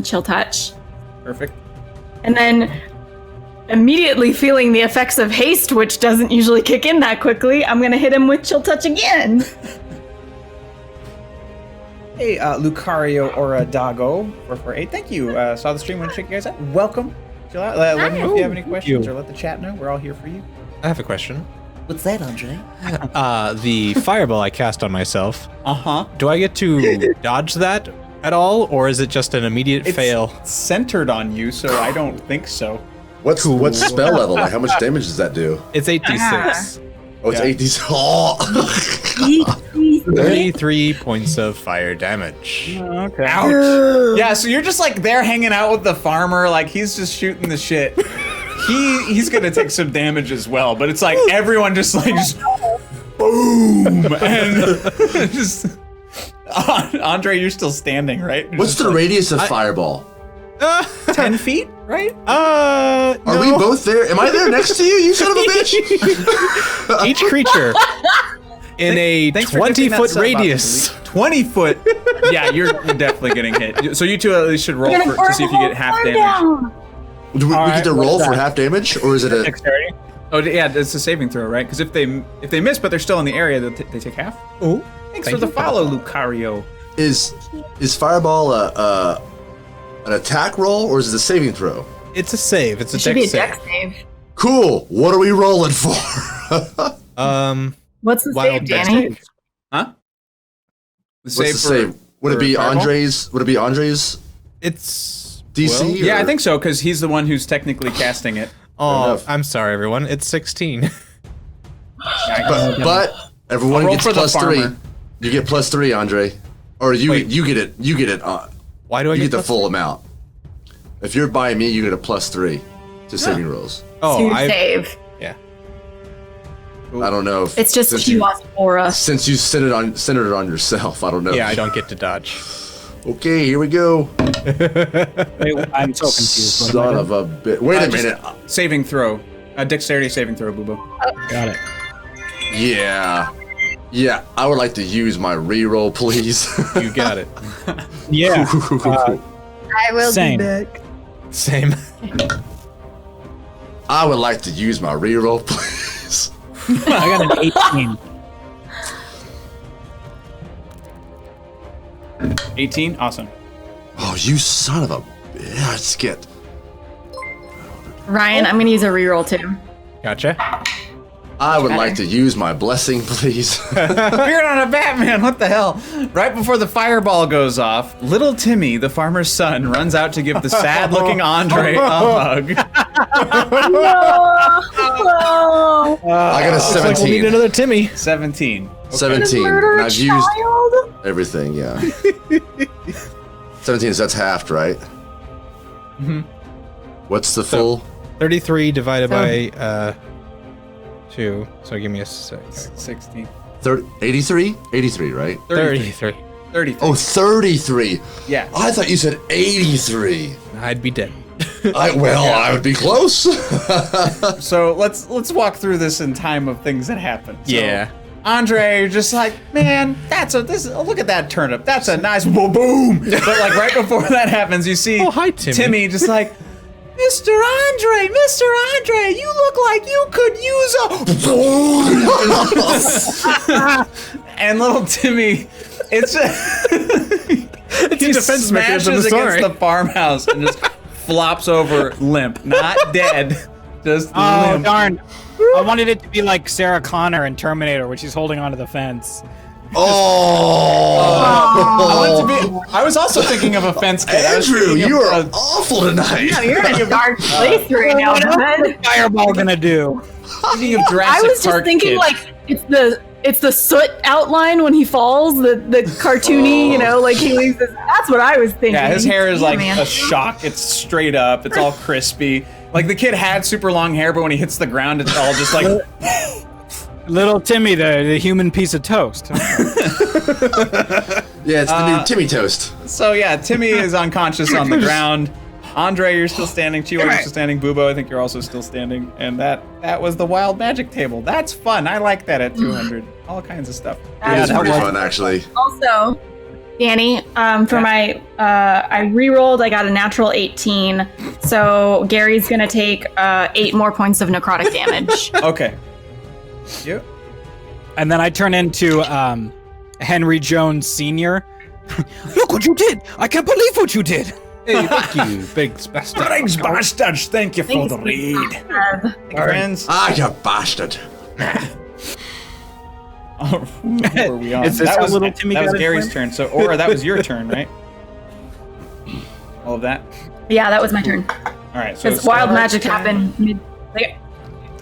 chill touch. Perfect. And then immediately feeling the effects of haste, which doesn't usually kick in that quickly, I'm going to hit him with chill touch again. Hey, Lucario or Dago, 448. Thank you. Saw the stream. Want to check you guys out? Welcome. Chill out. Let me know if you have any questions or let the chat know. We're all here for you. I have a question. What's that, Andre? The fireball I cast on myself. Uh-huh. Do I get to dodge that at all, or is it just an immediate fail? It's centered on you, so I don't think so. What's spell level? Like, how much damage does that do? It's 8d6. Oh, it's 8d6. Oh. 33 points of fire damage. Okay. Ouch. Yeah, so you're just like there hanging out with the farmer, like he's just shooting the shit. He's gonna take some damage as well, but it's like everyone just boom and just Andre, you're still standing, right? What's the radius of fireball? 10 feet, right? Are we both there? Am I there next to you, you son of a bitch? Each creature in a 20-foot radius. 20 foot. Yeah, you're definitely getting hit. So you two at least should roll to see if you get half damage. Do we get to roll for half damage, or is it a dexterity? Oh yeah, it's a saving throw, right? Because if they miss, but they're still in the area, they take half. Ooh. Thanks for the follow, Lucario. Is fireball an attack roll, or is it a saving throw? It's a save. It's a Should be a dex dex save. Cool. What are we rolling for? What's the save, Danny? Huh? What's the save? Would it be fireball? Andre's? Would it be Andre's DC? DC? Yeah, I think so, because he's the one who's technically casting it. Oh, I'm sorry, everyone. It's 16. But everyone roll gets for the +3. farmer. You get +3, Andre, or you Wait. get it. You get it. Why do I You get get the +3? full amount. If you're by me, you get a +3 to saving rolls. Oh, To save. Yeah. I don't know. If, It's just since she you, wants aura. since you centered it on yourself. I don't know. Yeah, I don't get to dodge. Okay, here we go. Wait, I'm so confused. What am I Son doing? of a bit. Wait a Just minute. Saving throw. Dexterity saving throw, Boobo. Got it. Yeah. Yeah, I would like to use my reroll, please. You got it. Yeah. I will Same. be back. Same. I would like to use my reroll, please. I got an 18. 18? Awesome. Oh, you son of a bitch. Get. Ryan, I'm gonna use a reroll too. Gotcha. I would like to use my blessing, please. You're not a Batman, what the hell? Right before the fireball goes off, little Timmy, the farmer's son, runs out to give the sad-looking Andre a hug. I got a Looks like we'll need 17. another Timmy. 17. 17. And I've used everything, yeah. 17 is that's halved, right? Mm-hmm. What's the full? 33 divided by 2. So give me a sec. 16. 83? 83, right? 33. 33. Oh, 33. Yeah. I thought you said 83. I'd be dead. I would be close. So let's walk through this in time of things that happen. So, Yeah. Andre, you're just like, man, look at that turnip. That's a nice boom. But like right before that happens, you see Oh, hi, Timmy. just like, Mr. Andre, you look like you could use a. And little Timmy, it's he just defense mechanism, smashes sorry. against the farmhouse and just flops over limp, not dead, just Oh, limp. darn. I wanted it to be like Sarah Connor in Terminator, when she's holding onto the fence. I was also thinking of a fence kid. I was Andrew, thinking of you are a- awful tonight. You're in a dark place right now, bud. Fireball gonna do? thinking of I Jurassic was just Park thinking kid. like it's the soot outline when he falls, the cartoony, like he leaves his. That's what I was thinking. Yeah, his hair is like man. a shock. It's straight up. It's all crispy. Like the kid had super long hair, but when he hits the ground, it's all just like. Little Timmy, the human piece of toast. Yeah, it's the new Timmy Toast. So yeah, Timmy is unconscious on the ground. Andre, you're still standing. Chihuahua, you're still standing. Bubo, I think you're also still standing. And that was the wild magic table. That's fun. I like that at 200. All kinds of stuff. It's pretty fun, actually. Also, Danny, for my, I re-rolled. I got a natural 18. So Gary's gonna take 8 more points of necrotic damage. Okay. You. And then I turn into Henry Jones Sr. Look what you did! I can't believe what you did! Hey, thank you, big bastard. Thanks, bastards. Thank you for the raid. Friends. Ah, you bastard. Oh, who were we on? Is this that how was, little Timmy that got was his Gary's win? turn. So, Aura, that was your turn, right? All of that? Yeah, that was my turn. All right. So Because wild Starheart's magic turn. happened mid.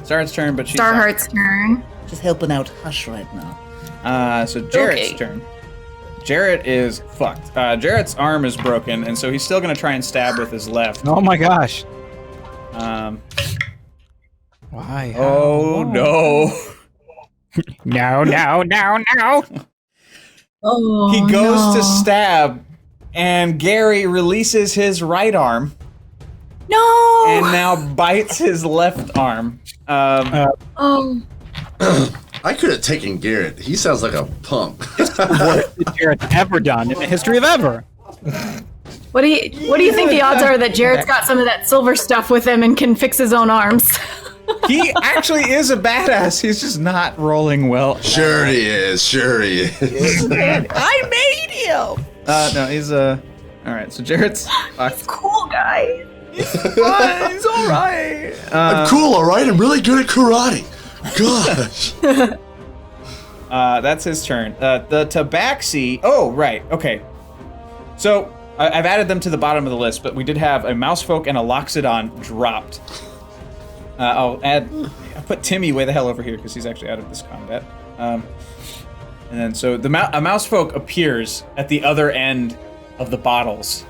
Starheart's turn, but she's Starheart's turn. Just helping out Hush right now. So Jarrett's Okay. turn. Jarrett is fucked. Jarrett's arm is broken, and so he's still gonna try and stab with his left. Oh my gosh. Why? Oh no. No. Oh, He goes no. to stab, and Gary releases his right arm No. and now bites his left arm. Oh. I could have taken Garrett. He sounds like a punk. Worst that Jarrett's ever done in the history of ever. What do you think the odds are that Jared's got some of that silver stuff with him and can fix his own arms? He actually is a badass. He's just not rolling well. Sure he is. Sure he is. I made him. No, he's all right. So Jarrett's fucked. Cool guy. He's all right. I'm cool, all right? I'm really good at karate. Gosh. That's his turn. The Tabaxi. Oh, right. Okay. So I've added them to the bottom of the list, but we did have a Mousefolk and a Loxodon dropped. I'll put Timmy way the hell over here because he's actually out of this combat. And then so a Mousefolk appears at the other end of the bottles.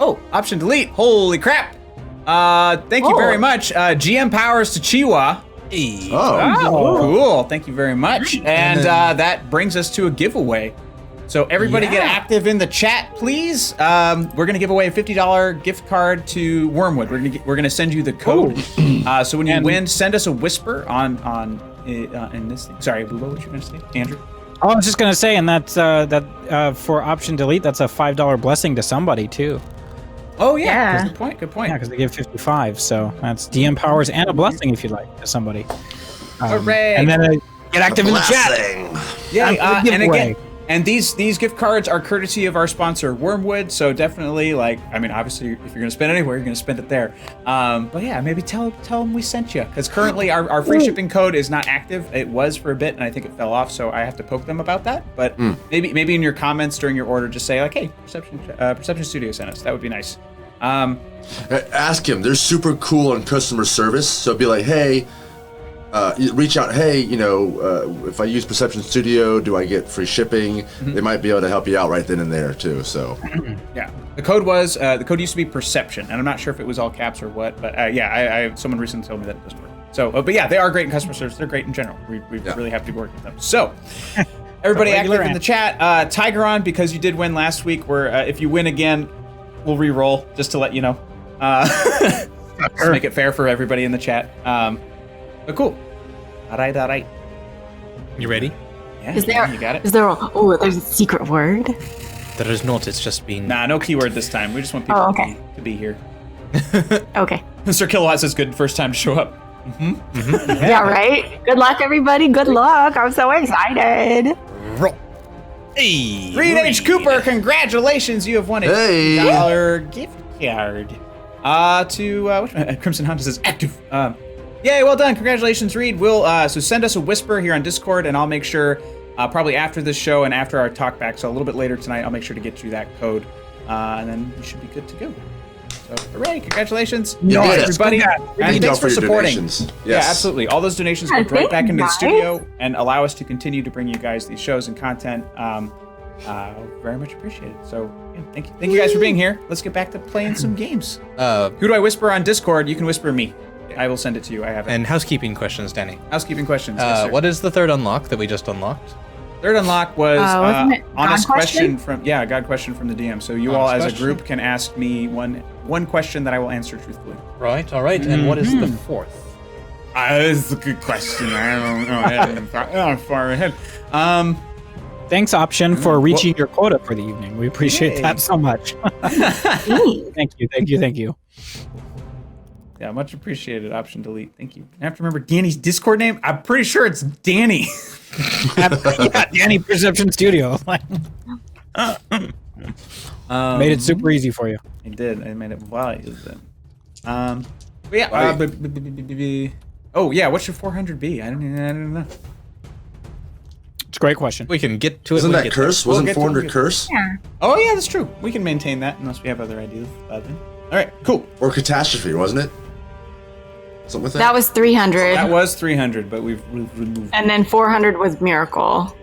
Oh, option delete. Holy crap. Thank you very much. GM powers to Chihuahua. Oh. Cool. Thank you very much. And that brings us to a giveaway. So everybody get active in the chat, please. We're gonna give away a $50 gift card to Wormwood. We're gonna send you the code. So when you win, send us a whisper on in this thing. Sorry, Bubo, what you gonna say, Andrew? Oh, I was just gonna say, and that's for option delete. That's a $5 blessing to somebody too. Oh yeah. Yeah. Good point. Good point. Yeah, because they give 55. So that's DM powers and a blessing if you'd like to somebody. Hooray! And then get active in the chat. Blessing. Yeah, And and giveaway. again, and these gift cards are courtesy of our sponsor Wormwood. So definitely, obviously, if you're gonna spend anywhere, you're gonna spend it there. But yeah, maybe tell them we sent you, because currently our free shipping code is not active. It was for a bit, and I think it fell off. So I have to poke them about that. But maybe in your comments during your order, just say like, "Hey, Perception Studio sent us." That would be nice. Ask him. They're super cool on customer service. So be like, hey, reach out. Hey, if I use Perception Studio, do I get free shipping? They might be able to help you out right then and there too. So Yeah, the code used to be Perception, and I'm not sure if it was all caps or what. But I someone recently told me that it doesn't work. So, but yeah, they are great in customer service. They're great in general. We really have to work with them. So. Everybody active in the chat. Tigeron, because you did win last week, if you win again, we'll re-roll, just to let you know. Just make it fair for everybody in the chat. But cool. All right. You ready? Yeah, Is there? you got it. Is there? There's a secret word. There is not. It's just been. Nah, no keyword this time. We just want people to be here. Okay. Sir Kilowatt says good first time to show up. Yeah. Right. Good luck, everybody. Good luck. I'm so excited. Roll. Hey. Reed H. Cooper, congratulations! You have won a Hey. $50 gift card. To Crimson Hunter says active. Yay! Well done. Congratulations, Reed. We'll so send us a whisper here on Discord, and I'll make sure probably after this show and after our talk back, so a little bit later tonight, I'll make sure to get you that code, and then you should be good to go. So hooray! Congratulations, everybody, and thanks for supporting. Donations. Yeah, Yes. absolutely. All those donations go right back into the studio and allow us to continue to bring you guys these shows and content. Very much appreciated. So, yeah, thank you guys for being here. Let's get back to playing some games. Who do I whisper on Discord? You can whisper me. I will send it to you. I have it. And housekeeping questions, Danny. Housekeeping questions. Yes, sir. What is the third unlock that we just unlocked? Third unlock was wasn't it honest God question from a God question from the DM. So you all Honest as a question? group can ask me one question that I will answer truthfully. Right, all right. And what is the fourth? That's a good question. I don't know. I haven't thought far ahead. Thanks, Option, for reaching your quota for the evening. We appreciate that so much. Thank you. Yeah, much appreciated. Option delete. Thank you. I have to remember Danny's Discord name. I'm pretty sure it's Danny. Yeah, Danny Perception Studio. Made it super easy for you. I did. I made it while I used it. But yeah. Oh yeah. What should 400 be? I don't know. It's a great question. We can get to it. Isn't when we that get there. curse? We'll Wasn't get to 400 it. curse? Oh yeah, that's true. We can maintain that unless we have other ideas about it. All right. Cool. Or catastrophe, wasn't it? Something with that? That was 300. That was 300, but we've removed. And then 400 was miracle.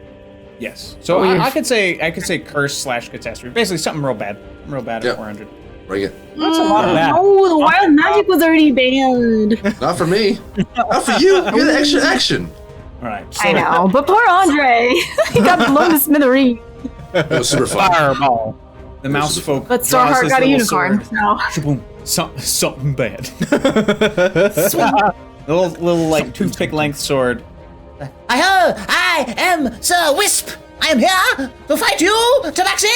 Yes. So I could say curse / catastrophe. Basically something real bad. At Yep. 400. Bring it. That's a lot of that. Oh, the wild magic was already banned. Not for me. Not for you. You get extra action. All right. So, I know, but poor Andre. He got blown to smithereens. It was super fun. Fireball. The mouse folk. But draws Starheart this got a little unicorn. sword. So. Shaboom. Something bad. little like toothpick length sword. I am Sir Wisp. I am here to fight you, Tabaxi!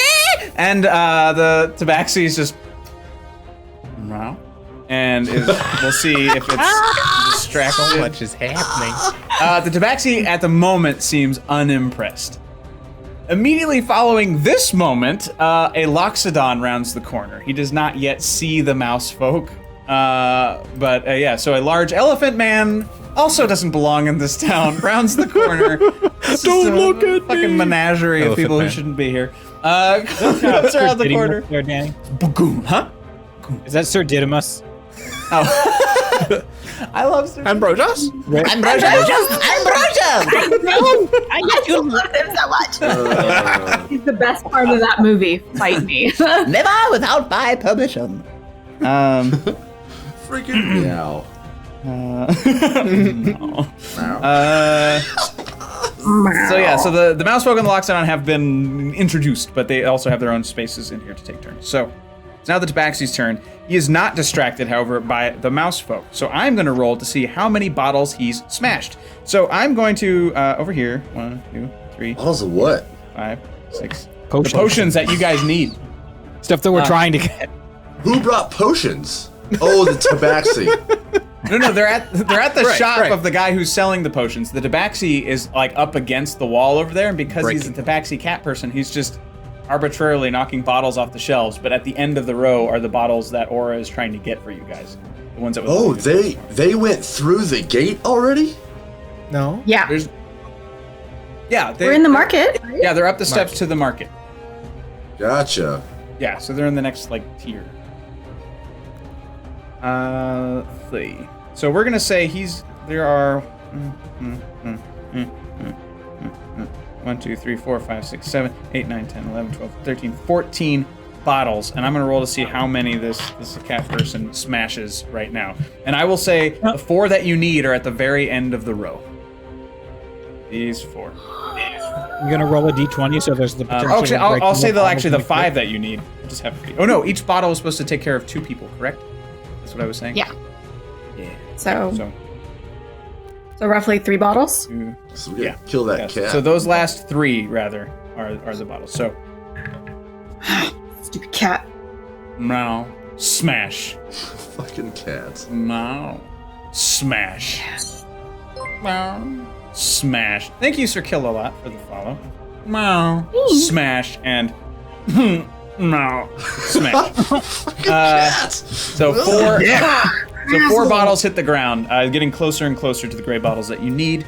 And the Tabaxi is just wow. And we'll see if it's distracted. Much is happening. The Tabaxi at the moment seems unimpressed. Immediately following this moment, a Loxodon rounds the corner. He does not yet see the mouse folk. But so a large elephant man also doesn't belong in this town. Rounds the corner. Don't look at me. Fucking menagerie of Elephant people man. who shouldn't be here. Comes around the corner. There, Danny. Boom, huh? Is that Sir Didymus? Oh. I love Sir Ambrosius? Ambrosius! I get you love him so much. He's the best part of that movie. Fight me. Never without my permission. Freaking meow. So the mouse folk and the Loxodon have been introduced, but they also have their own spaces in here to take turns. So it's now the Tabaxi's turn. He is not distracted, however, by the mouse folk. So I'm going to roll to see how many bottles he's smashed. So I'm going to over here. 1, 2, 3, Bottles of what? 5, 6. Potions. The potions that you guys need. Stuff that we're trying to get. Who brought potions? Oh, the Tabaxi. No, they're at the Right, shop right. of the guy who's selling the potions. The Tabaxi is like up against the wall over there, and because he's a Tabaxi cat person, he's just arbitrarily knocking bottles off the shelves. But at the end of the row are the bottles that Aura is trying to get for you guys. The ones that. Oh, they went through the gate already? No. Yeah. We're in the market. Right? Yeah, they're up the steps to the market. Gotcha. Yeah, so they're in the next like tier. Let's see. So we're gonna say there are 1, 2, 3, 4, 5, 6, 7, 8, 9, 10, 11, 12, 13, 14 bottles, and I'm gonna roll to see how many this cat person smashes right now. And I will say the 4 that you need are at the very end of the row. These 4. I'm gonna roll a d20, so there's the potential. Actually, of breaking I'll say the the 5 that you need. We'll just have 3. Oh no, each bottle is supposed to take care of 2 people, correct? That's what I was saying. Yeah. Yeah. So roughly 3 bottles. So we gotta Yeah. kill that Yes. cat. So those last 3 rather are the bottles. So Stupid cat. now smash. Fucking cats. Now smash. Now smash. Thank you, Sir Kill-A-Lot, for the follow. Now smash and now smash. So 4. So 4 bottles hit the ground, getting closer and closer to the gray bottles that you need.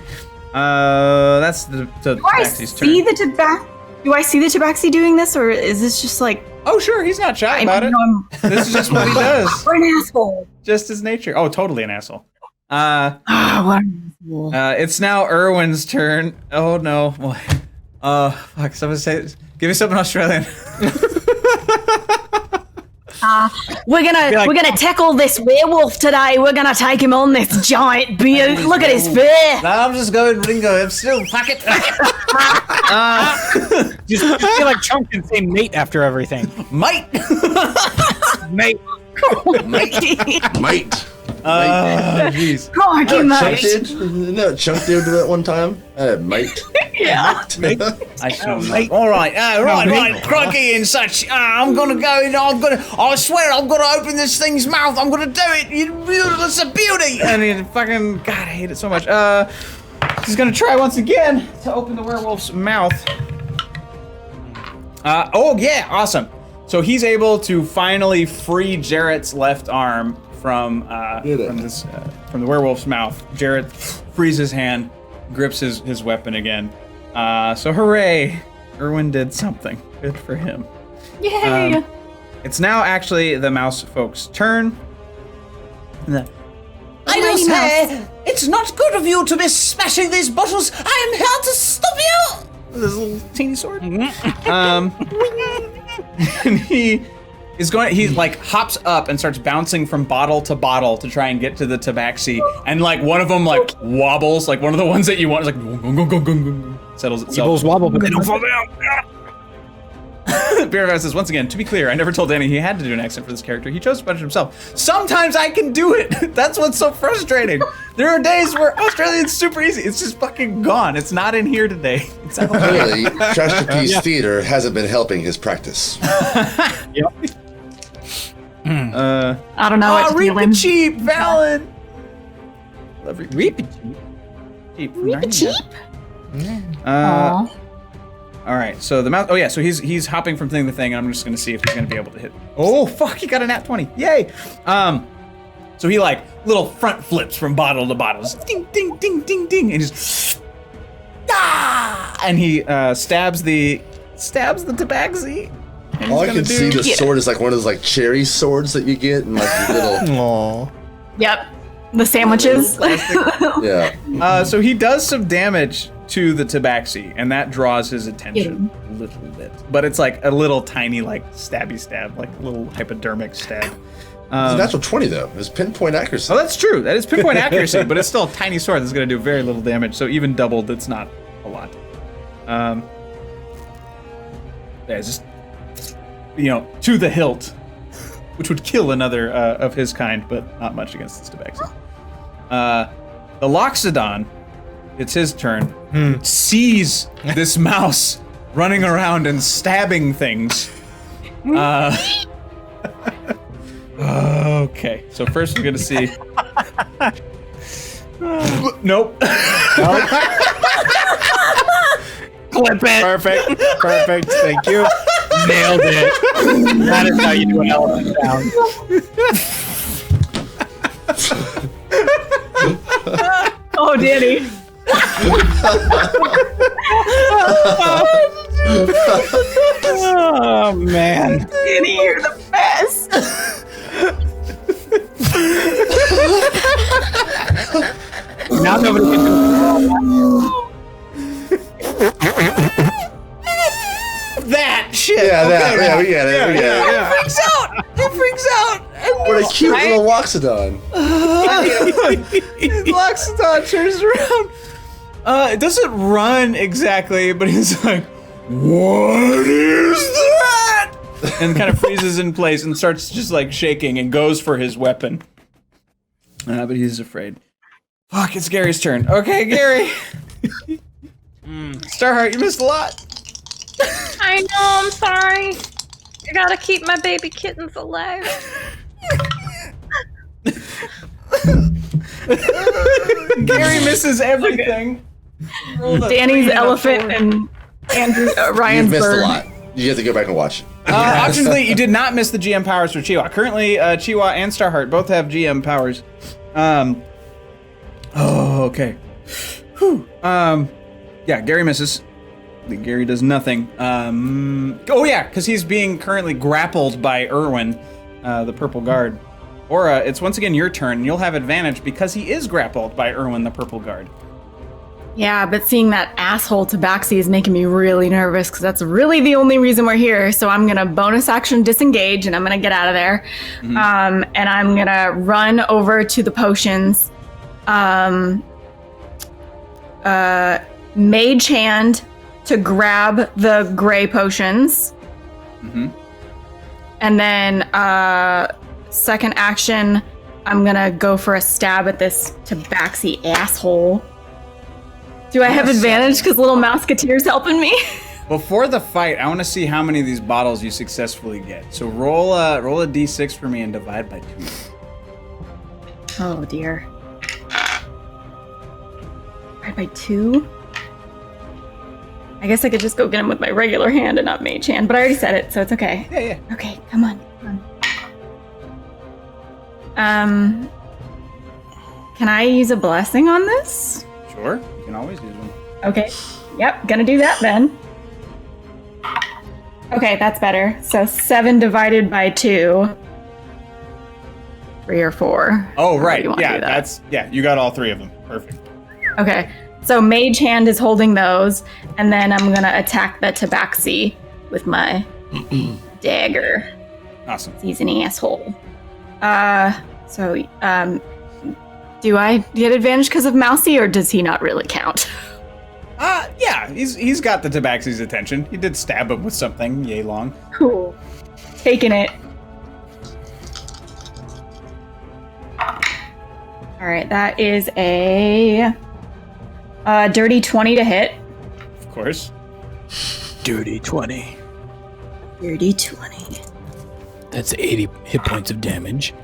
That's the Do I Tabaxi's see turn. the Do I see the Tabaxi doing this, or is this just like Oh, sure, he's not shy about it. This is just what he does. We're an asshole. Just his nature. Oh, totally an asshole. What an asshole. It's now Erwin's turn. Oh no. Fuck, someone say, give me something Australian. We're gonna tackle this werewolf today. We're gonna take him on this giant beard. Look at his fur. No, I'm just going Ringo. I'm still, fuck it. Just feel like Chunk can say mate after everything. Mate. Mate. Mate. Jeez. Crikey, Chunk mate. did? No, Chunk did that one time. Mate. Yeah. I shall not. All right, right, crikey and such. I'm gonna go and I swear, I'm gonna open this thing's mouth. I'm gonna do it. It's a beauty. And he fucking, God, I hate it so much. He's gonna try once again to open the werewolf's mouth. Oh yeah, awesome. So he's able to finally free Jarrett's left arm from the werewolf's mouth. Jarrett frees his hand, grips his weapon again. So hooray! Erwin did something. Good for him. Yay! It's now actually the mouse folks' turn. I don't say, it's not good of you to be smashing these bottles. I am here to stop you. With his little teeny sword. And he like hops up and starts bouncing from bottle to bottle to try and get to the tabaxi. And like one of them like wobbles, like one of the ones that you want is like settles itself. Bulls wobble, but they don't fall down. Beervan says, once again, to be clear, I never told Danny he had to do an accent for this character. He chose to punch himself. Sometimes I can do it. That's what's so frustrating. There are days where Australian's super easy. It's just fucking gone. It's not in here today. It's out Clearly, Trash Trapeze Theater hasn't been helping his practice. Yep. I don't know what to reap do. the cheap, Valen. Reap it cheap. Reap it cheap? All right, so the mouse. Oh yeah, so he's hopping from thing to thing, and I'm just gonna see if he's gonna be able to hit. Oh fuck, he got a nat 20. Yay! So he like little front flips from bottle to bottle, just ding ding ding ding ding, and just and he stabs the tabaxi. All I can see the sword is like one of those like cherry swords that you get in like the little. Aww. Yep. The sandwiches. Yeah. So he does some damage to the tabaxi, and that draws his attention a little bit. But it's like a little tiny, like stabby stab, like a little hypodermic stab. It's a natural 20 though. It's pinpoint accuracy. Oh, that's true. That is pinpoint accuracy, but it's still a tiny sword that's going to do very little damage. So even doubled, it's not a lot. Yeah, just to the hilt, which would kill another of his kind, but not much against this tabaxi. The Loxodon, it's his turn, sees this mouse running around and stabbing things. Okay, so first we're gonna see. Nope. Clip it. Perfect. Thank you. Nailed it. That is how you do an elephant sound. Oh, Danny. Oh man. Danny, you're the best. Now nobody can do that shit. Yeah, that. Okay, Yeah, we get it. We get it. It freaks out. It freaks out. What a cute little Loxodon. Loxodon turns around. It doesn't run exactly, but he's like, "What is that?" And kind of freezes in place and starts just like shaking and goes for his weapon. But he's afraid. Fuck, it's Gary's turn. Okay, Gary. Starheart, you missed a lot. I know, I'm sorry. I gotta keep my baby kittens alive. Gary misses everything. Danny's elephant and Andrew Ryan's You've missed bird. a lot. You have to go back and watch it. Optionally, you did not miss the GM powers for Chihuahua. Currently, Chihuahua and Starheart both have GM powers. Okay. Whew. Yeah, Gary misses. Gary does nothing. Oh yeah, because he's being currently grappled by Erwin, the purple guard. Aura, it's once again your turn. You'll have advantage because he is grappled by Erwin, the purple guard. Yeah, but seeing that asshole Tabaxi is making me really nervous because that's really the only reason we're here. So I'm going to bonus action disengage and I'm going to get out of there. And I'm going to run over to the potions. Mage hand to grab the gray potions. And then second action, I'm going to go for a stab at this Tabaxi asshole. Do I have advantage because Little Mouseketeer's helping me? Before the fight, I want to see how many of these bottles you successfully get. So roll a d6 for me and divide by 2. Oh dear. Divide by 2? I guess I could just go get him with my regular hand and not mage hand, but I already said it, so it's okay. Yeah. Okay, come on. Can I use a blessing on this? Sure, you can always use one. Okay. Yep, gonna do that then. Okay, that's better. So 7 divided by 2. 3 or 4. Oh, right. Yeah, you got all 3 of them. Perfect. Okay. So Mage Hand is holding those, and then I'm gonna attack the Tabaxi with my dagger. Awesome. He's an asshole. Do I get advantage because of Mousy, or does he not really count? Yeah, he's got the Tabaxi's attention. He did stab him with something yay long. Cool. Taking it. All right, that is a dirty 20 to hit. Of course. Dirty 20. Dirty 20. That's 80 hit points of damage.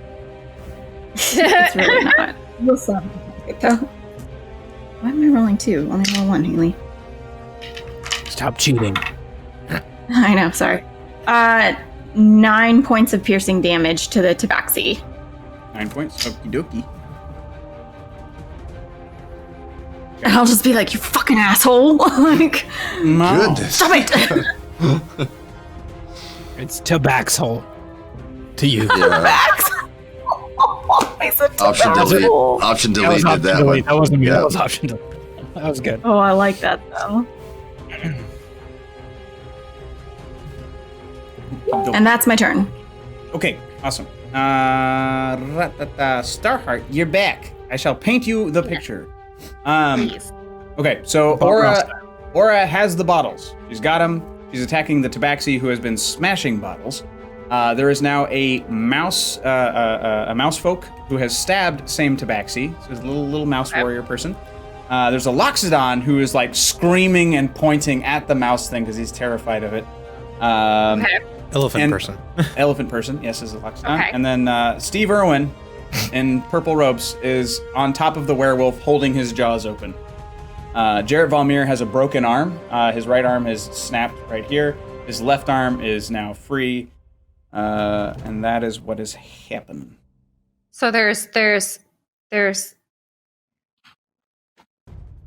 It's really not. We'll stop. Why am I rolling 2? Only roll 1, Haley. Stop cheating. I know, sorry. 9 points of piercing damage to the Tabaxi. 9 points. Okie dokie. And I'll just be like, you fucking asshole. Like, No. Goodness. stop it. It's Tabaxhole. To you. Tabax. I said Option delete. Tabaxhole. Option That was delete did option that delete. one. That wasn't me. Yeah. That was option delete. That was good. Oh, I like that though. And that's my turn. Okay, awesome. Starheart, you're back. I shall paint you the picture. Please. Okay, so Aura has the bottles. She's got them. She's attacking the Tabaxi, who has been smashing bottles. There is now a mouse folk who has stabbed same Tabaxi. So there's a little mouse warrior person. There's a Loxodon who is like screaming and pointing at the mouse thing because he's terrified of it. Elephant person. Elephant person, yes, is a Loxodon. Okay. And then Steve Irwin in purple robes is on top of the werewolf holding his jaws open. Jarrett Valmir has a broken arm. His right arm is snapped right here. His left arm is now free. And that is what has happened. So there's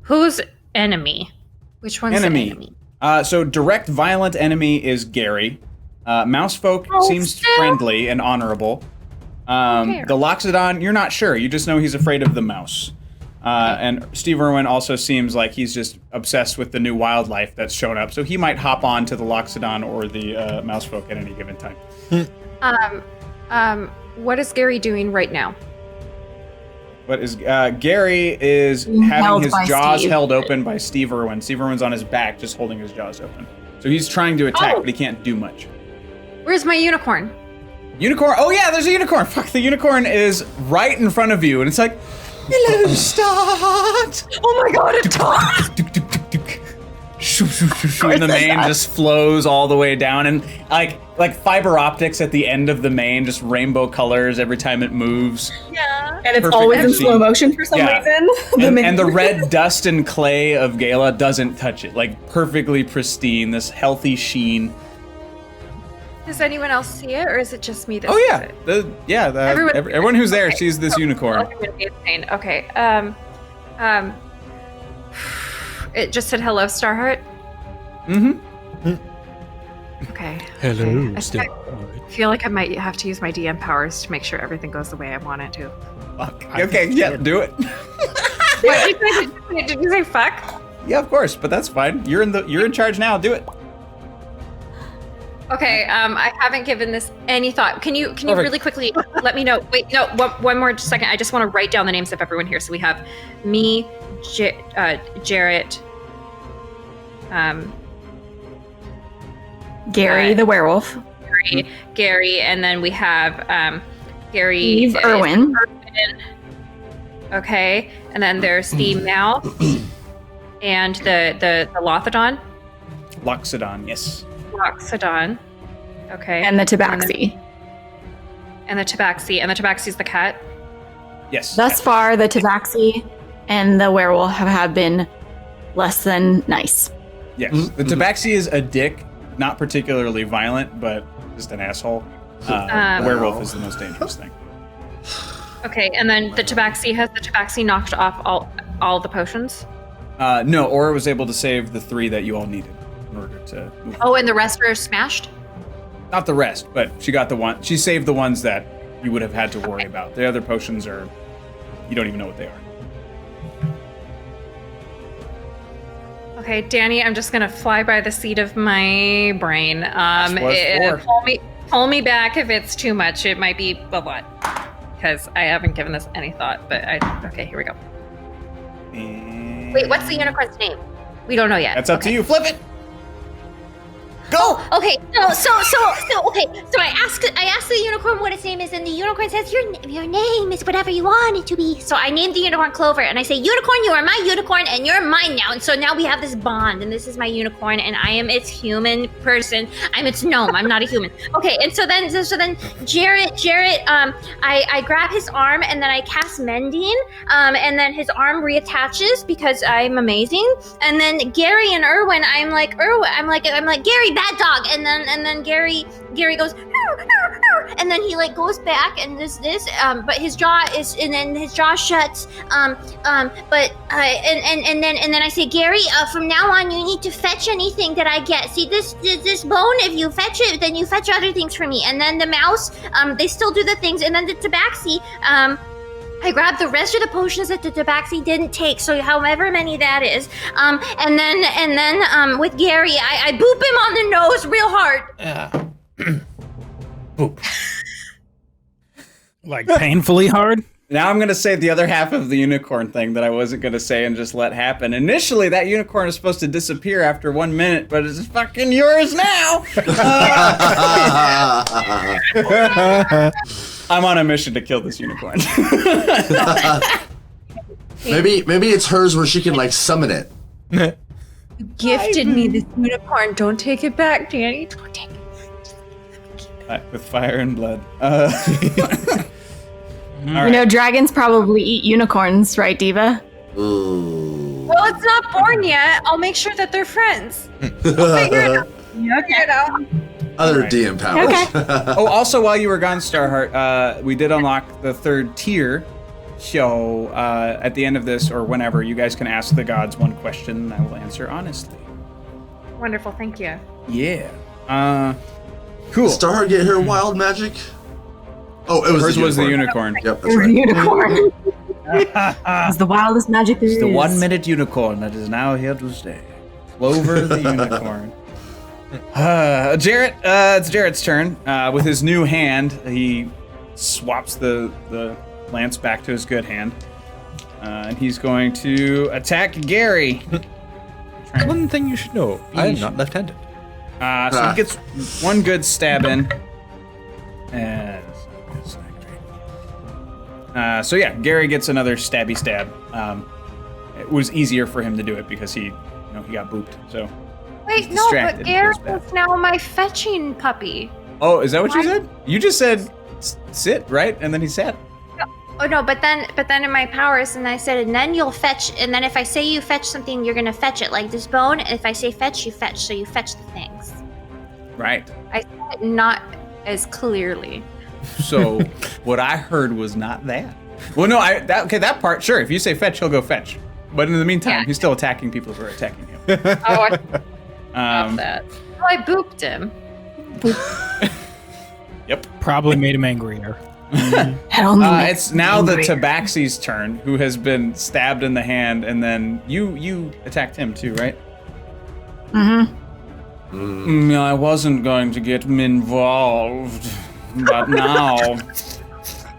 who's enemy? Which one's enemy? So direct violent enemy is Gary. Mousefolk seems still? friendly and honorable. The Loxodon, you're not sure. You just know he's afraid of the mouse. And Steve Irwin also seems like he's just obsessed with the new wildlife that's shown up. So he might hop on to the Loxodon or the Mousefolk at any given time. What is Gary doing right now? But Gary is Being having held his by jaws Steve. held open by Steve Irwin. Steve Irwin's on his back, just holding his jaws open. So he's trying to attack, but he can't do much. Where's my unicorn? Unicorn! Oh yeah, there's a unicorn! Fuck, the unicorn is right in front of you, and it's like, hello, Start! Oh my god, it talks! And the mane just flows all the way down, and like fiber optics at the end of the mane, just rainbow colors every time it moves. Yeah. And it's Perfect always in machine. slow motion for some Yeah. reason. And the red dust and clay of Gala doesn't touch it. Like, perfectly pristine, this healthy sheen. Does anyone else see it, or is it just me that Oh sees yeah, it? everyone who's there Okay. sees this unicorn. I'm gonna be insane. Okay. It just said hello, Starheart. Mm-hmm. Okay. Hello, Okay. I feel like I might have to use my DM powers to make sure everything goes the way I want it to. Fuck. Okay, yeah, do it. What did you say? Did you say fuck? Yeah, of course, but that's fine. You're in charge now. Do it. Okay, I haven't given this any thought. Can you really quickly let me know? Wait, no, one more second. I just want to write down the names of everyone here. So we have me, Jarrett, Gary the werewolf. Gary, and then we have Gary, Eve, Irwin. Okay, and then there's the mouth and the Lothodon. Loxodon, yes. Loxodon. Okay. And the Tabaxi. And the Tabaxi is the cat. Yes. Thus far, the Tabaxi and the werewolf have been less than nice. Yes. The Tabaxi is a dick, not particularly violent, but just an asshole. Werewolf is the most dangerous thing. Okay, and then has the Tabaxi knocked off all the potions? No, Aura was able to save the 3 that you all needed in order to move. Oh, and the rest are smashed? Not the rest, but she got the one. She saved the ones that you would have had to worry about. The other potions are, you don't even know what they are. Okay, Danny, I'm just gonna fly by the seat of my brain. Pull me back if it's too much. It might be a lot, because I haven't given this any thought. But okay, here we go. And Wait, what's the unicorn's name? We don't know yet. that's up to you. Flip it. Go. Okay. So I ask the unicorn what its name is, and the unicorn says your name is whatever you want it to be. So I named the unicorn Clover, and I say, unicorn, you are my unicorn, and you're mine now. And so now we have this bond, and this is my unicorn, and I am its human person. I'm its gnome. I'm not a human. Okay. And so then Jarrett, I grab his arm, and then I cast Mending, and then his arm reattaches because I'm amazing. And then Gary and Irwin, I'm like Gary, bad dog, and then Gary goes, and then he like goes back, and but his jaw shuts, and then I say, Gary, from now on you need to fetch anything that I get. See this bone, if you fetch it, then you fetch other things for me. And then the mouse, they still do the things, and then the Tabaxi, I grabbed the rest of the potions that the Tabaxi didn't take, so however many that is. And then with Gary, I boop him on the nose real hard. Boop. Like painfully hard? Now I'm going to say the other half of the unicorn thing that I wasn't going to say and just let happen. Initially, that unicorn is supposed to disappear after 1 minute, but it's fucking yours now. I'm on a mission to kill this unicorn. Maybe it's hers where she can like summon it. You gifted me this unicorn. Don't take it back, Danny. Don't take it. With fire and blood. You know, dragons probably eat unicorns, right, Diva? Ooh. Well, it's not born yet. I'll make sure that they're friends. I'll figure it out. Other Right. DM powers. Okay. Oh, also, while you were gone, Starheart, we did unlock the 3rd tier. So, at the end of this, or whenever, you guys can ask the gods one question, and I will answer honestly. Wonderful, thank you. Yeah. Cool. Starheart get her wild magic? Oh, it was Hers the was the unicorn. unicorn. Yep, that's right. Unicorn. It's the wildest magic there is. It's the 1 minute unicorn that is now here to stay. Clover the unicorn. Jarrett, it's Jarrett's turn. With his new hand, he swaps the lance back to his good hand. And he's going to attack Gary. One thing you should know, I am not left-handed. So he gets one good stab in. And so yeah, Gary gets another stabby stab. It was easier for him to do it because he got booped. So Wait, he's no, distracted. but He Gary goes back. is now my fetching puppy. Oh, is that what you said? You just said sit, right? And then he sat. Oh no, but then in my powers, and I said, and then you'll fetch, and then if I say you fetch something, you're gonna fetch it, like this bone. And if I say fetch, you fetch, so you fetch the things. Right. I said it not as clearly. So what I heard was not that. Well, no, that part, sure. If you say fetch, he'll go fetch. But in the meantime, he's still attacking people who are attacking him. Oh, I love that. Oh, I booped him. Yep. Probably made him angrier. That only makes It's now me the angrier. Tabaxi's turn, who has been stabbed in the hand, and then you attacked him too, right? I wasn't going to get involved, but now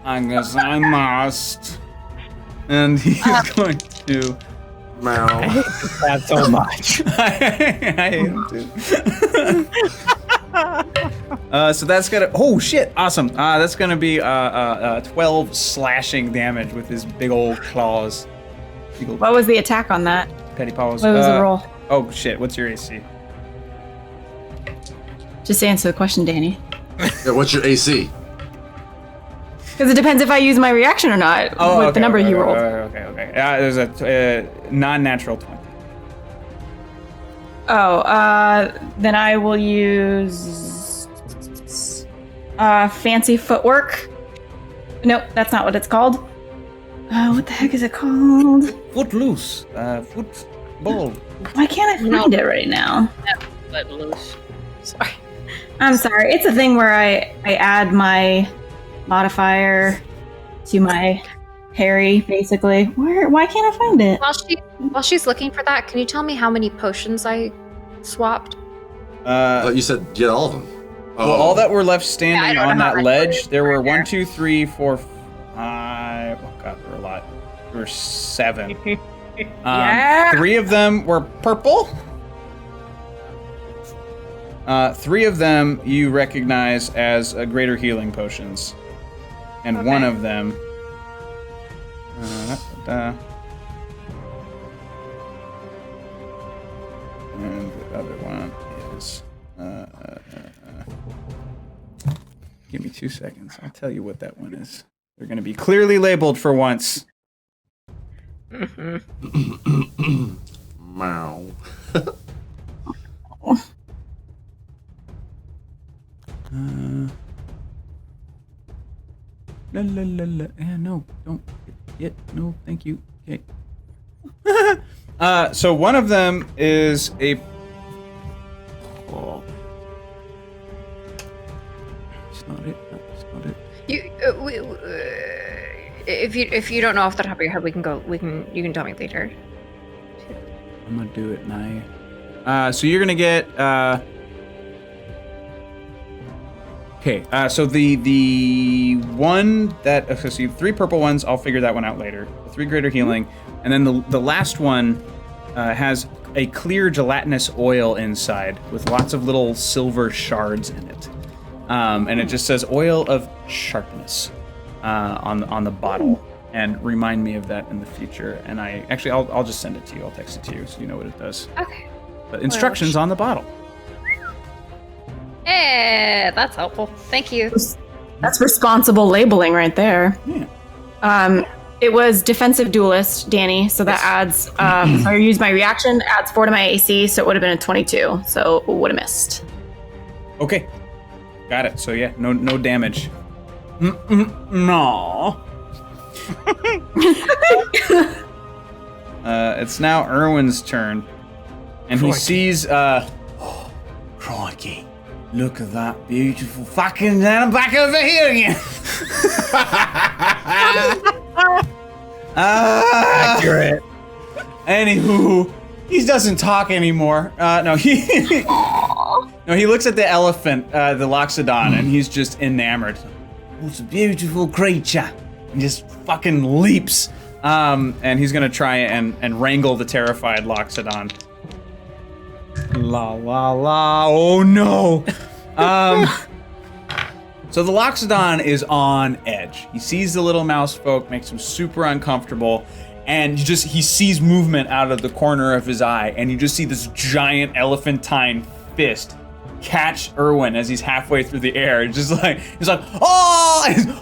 I guess I must. And he's going to. Meow. That's so much. I hate him too. So that's gonna. Oh shit! Awesome. That's gonna be 12 slashing damage with his big old claws. Big old What was the attack on that? petty paws. What was the roll? Oh shit! What's your AC? Just answer the question, Danny. Yeah, what's your AC? Because it depends if I use my reaction or not with the number you rolled. Okay. There's a non-natural 20. Then I will use fancy footwork. Nope, that's not what it's called. What the heck is it called? Footloose. Football. Why can't I find it right now? Let loose. Sorry. I'm sorry. It's a thing where I add my modifier to my parry, basically. Why can't I find it? While she's looking for that, can you tell me how many potions I swapped? I thought you said get all of them. Well, all that were left standing don't on know how that many ledge, were there were there. 1, 2, 3, 4, 5. Oh god, there were a lot. There were 7. Yeah. 3 of them were purple. 3 of them you recognize as greater healing potions, and one of them. And the other one is. Give me 2 seconds. I'll tell you what that one is. They're going to be clearly labeled for once. Meow. La la la la. No, don't yet. No, thank you. Okay. So one of them is a. Oh. It's not it. No, it's not it. If you don't know off the top of your head, you can tell me later. I'm gonna do it now. So you're gonna get. Okay, so the one that so you have 3 purple ones. I'll figure that one out later. The 3 greater healing, and then the last one has a clear gelatinous oil inside with lots of little silver shards in it, and it just says oil of sharpness on the bottle. And remind me of that in the future. And I'll just send it to you. I'll text it to you so you know what it does. Okay. But instructions on the bottle. Hey, that's helpful. Thank you. That's responsible labeling right there. Yeah. It was defensive duelist, Danny, so that adds, I used my reaction, adds 4 to my AC, so it would have been a 22, so it would have missed. Okay. Got it. So yeah, no damage. No. It's now Erwin's turn. And he sees, crikey. Look at that beautiful fucking. I'm back over here again. Accurate. Anywho, he doesn't talk anymore. No, he looks at the elephant, the Loxodon, and he's just enamored. It's a beautiful creature. And just fucking leaps. And he's gonna try and wrangle the terrified Loxodon. La la la. Oh no. So the Loxodon is on edge. He sees the little mouse folk, makes him super uncomfortable, and he sees movement out of the corner of his eye, and you just see this giant elephantine fist catch Erwin as he's halfway through the air. He's like, oh, and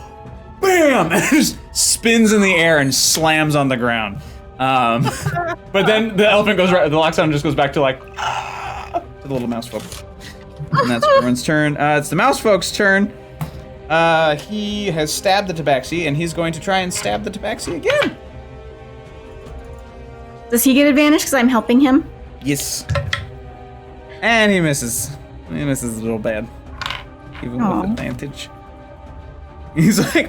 bam, and just spins in the air and slams on the ground. But then the elephant goes right. The Loxodon just goes back to to the little mouse folk. And that's Erwin's turn. It's the mouse folk's turn. He has stabbed the Tabaxi, and he's going to try and stab the Tabaxi again. Does he get advantage because I'm helping him? Yes. And he misses. He misses a little bad. Even with advantage. He's like,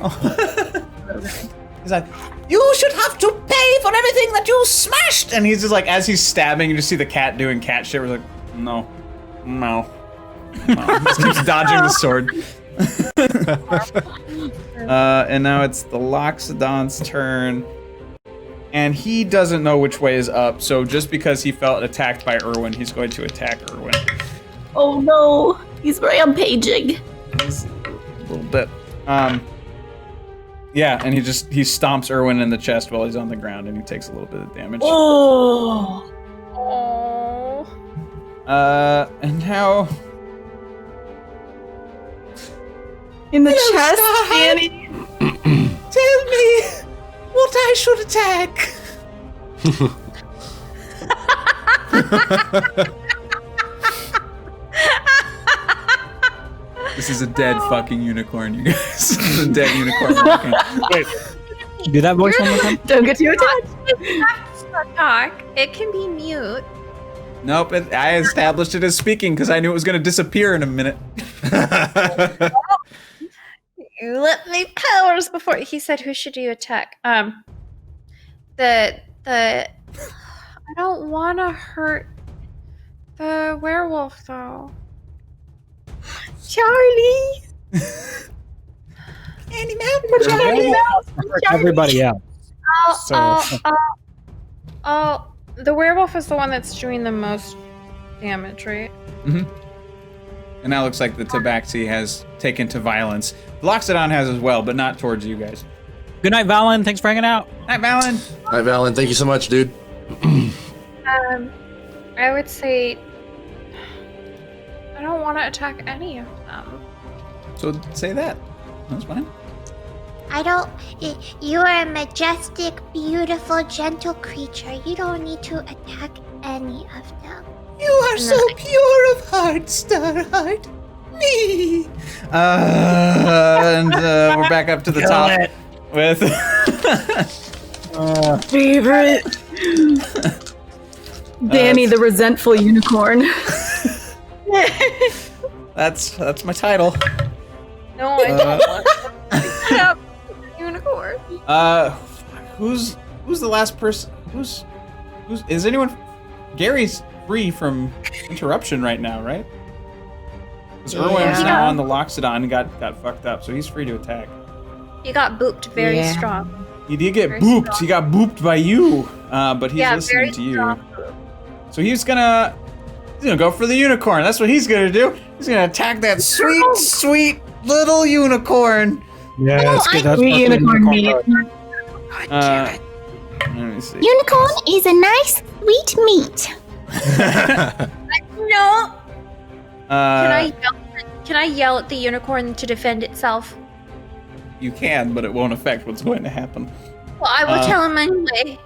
he's like, you should have to pay for everything that you smashed. And he's just like, as he's stabbing, you just see the cat doing cat shit. We're like, no. Just keeps dodging the sword. And now it's the Loxodon's turn. And he doesn't know which way is up, so just because he felt attacked by Irwin, he's going to attack Irwin. Oh no, he's rampaging. Just a little bit. Yeah, and he stomps Irwin in the chest while he's on the ground, and he takes a little bit of damage. Oh. And now In the chest, Danny. Tell me what I should attack. This is a dead fucking unicorn, you guys. This is a dead unicorn. Wait. Do that voice one more time? Don't get too attached. Talk. It can be mute. Nope, I established it as speaking because I knew it was going to disappear in a minute. You let me powers before he said, "Who should you attack?" I don't want to hurt the werewolf though. Charlie. Andy Mouse. Everybody else. The werewolf is the one that's doing the most damage, right? Mm-hmm. And now it looks like the Tabaxi has taken to violence. Loxodon has as well, but not towards you guys. Good night, Valen. Thanks for hanging out. Night, Valen. Hi, Valen. Thank you so much, dude. I would say I don't want to attack any of them. So say that. That's fine. You are a majestic, beautiful, gentle creature. You don't need to attack any of them. You are so pure of heart, Starheart. Me. And we're back up to the top with Favorite. Danny, the resentful unicorn. that's my title. No, I don't want to unicorn. Who's the last person? Who's is anyone? Gary's free from interruption right now, right? Because Irwin's now on the Loxodon and got fucked up, so he's free to attack. He got booped very strong. He did get Very booped. strong. He got booped by you, but he's listening to you. Strong. So he's gonna go for the unicorn. That's what he's gonna do. He's gonna attack that sweet little unicorn. Yeah, that's good. That's Sweet unicorn meat. Let me see. Unicorn is a nice, sweet meat. No. Can I yell at the unicorn to defend itself? You can, but it won't affect what's going to happen. Well, I will tell him anyway.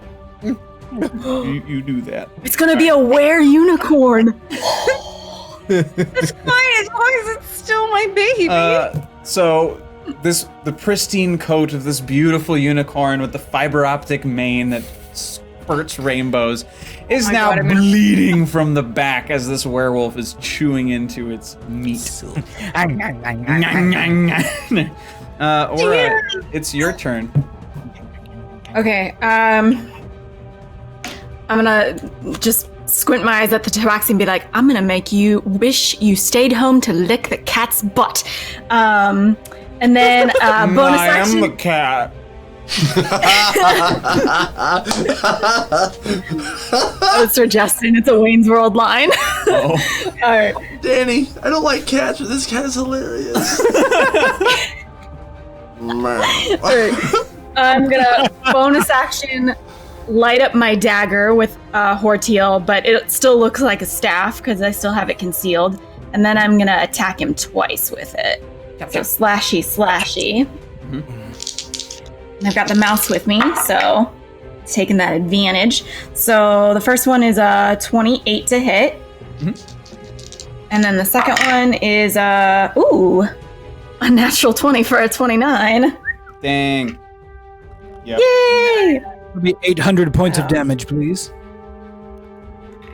You do that. It's gonna be a were-unicorn. It's fine as long as it's still my baby. So the pristine coat of this beautiful unicorn with the fiber optic mane that spurts rainbows is now bleeding from the back as this werewolf is chewing into its meat. Aura, it's your turn. Okay, I'm gonna just squint my eyes at the tabaxi and be like, I'm gonna make you wish you stayed home to lick the cat's butt. And then bonus I action. am the cat. Oh, Sir Justin, it's a Wayne's World line. Oh. All right. Danny, I don't like cats, but this cat is hilarious. I'm gonna bonus action light up my dagger with Hortiel, but it still looks like a staff because I still have it concealed. And then I'm gonna attack him twice with it. So slashy. Mm-hmm. And I've got the mouse with me, so taking that advantage. So the first one is a 28 to hit. Mm-hmm. And then the second one is a natural 20 for a 29. Dang. Yep. Yay! It'll be 800 points of damage, please.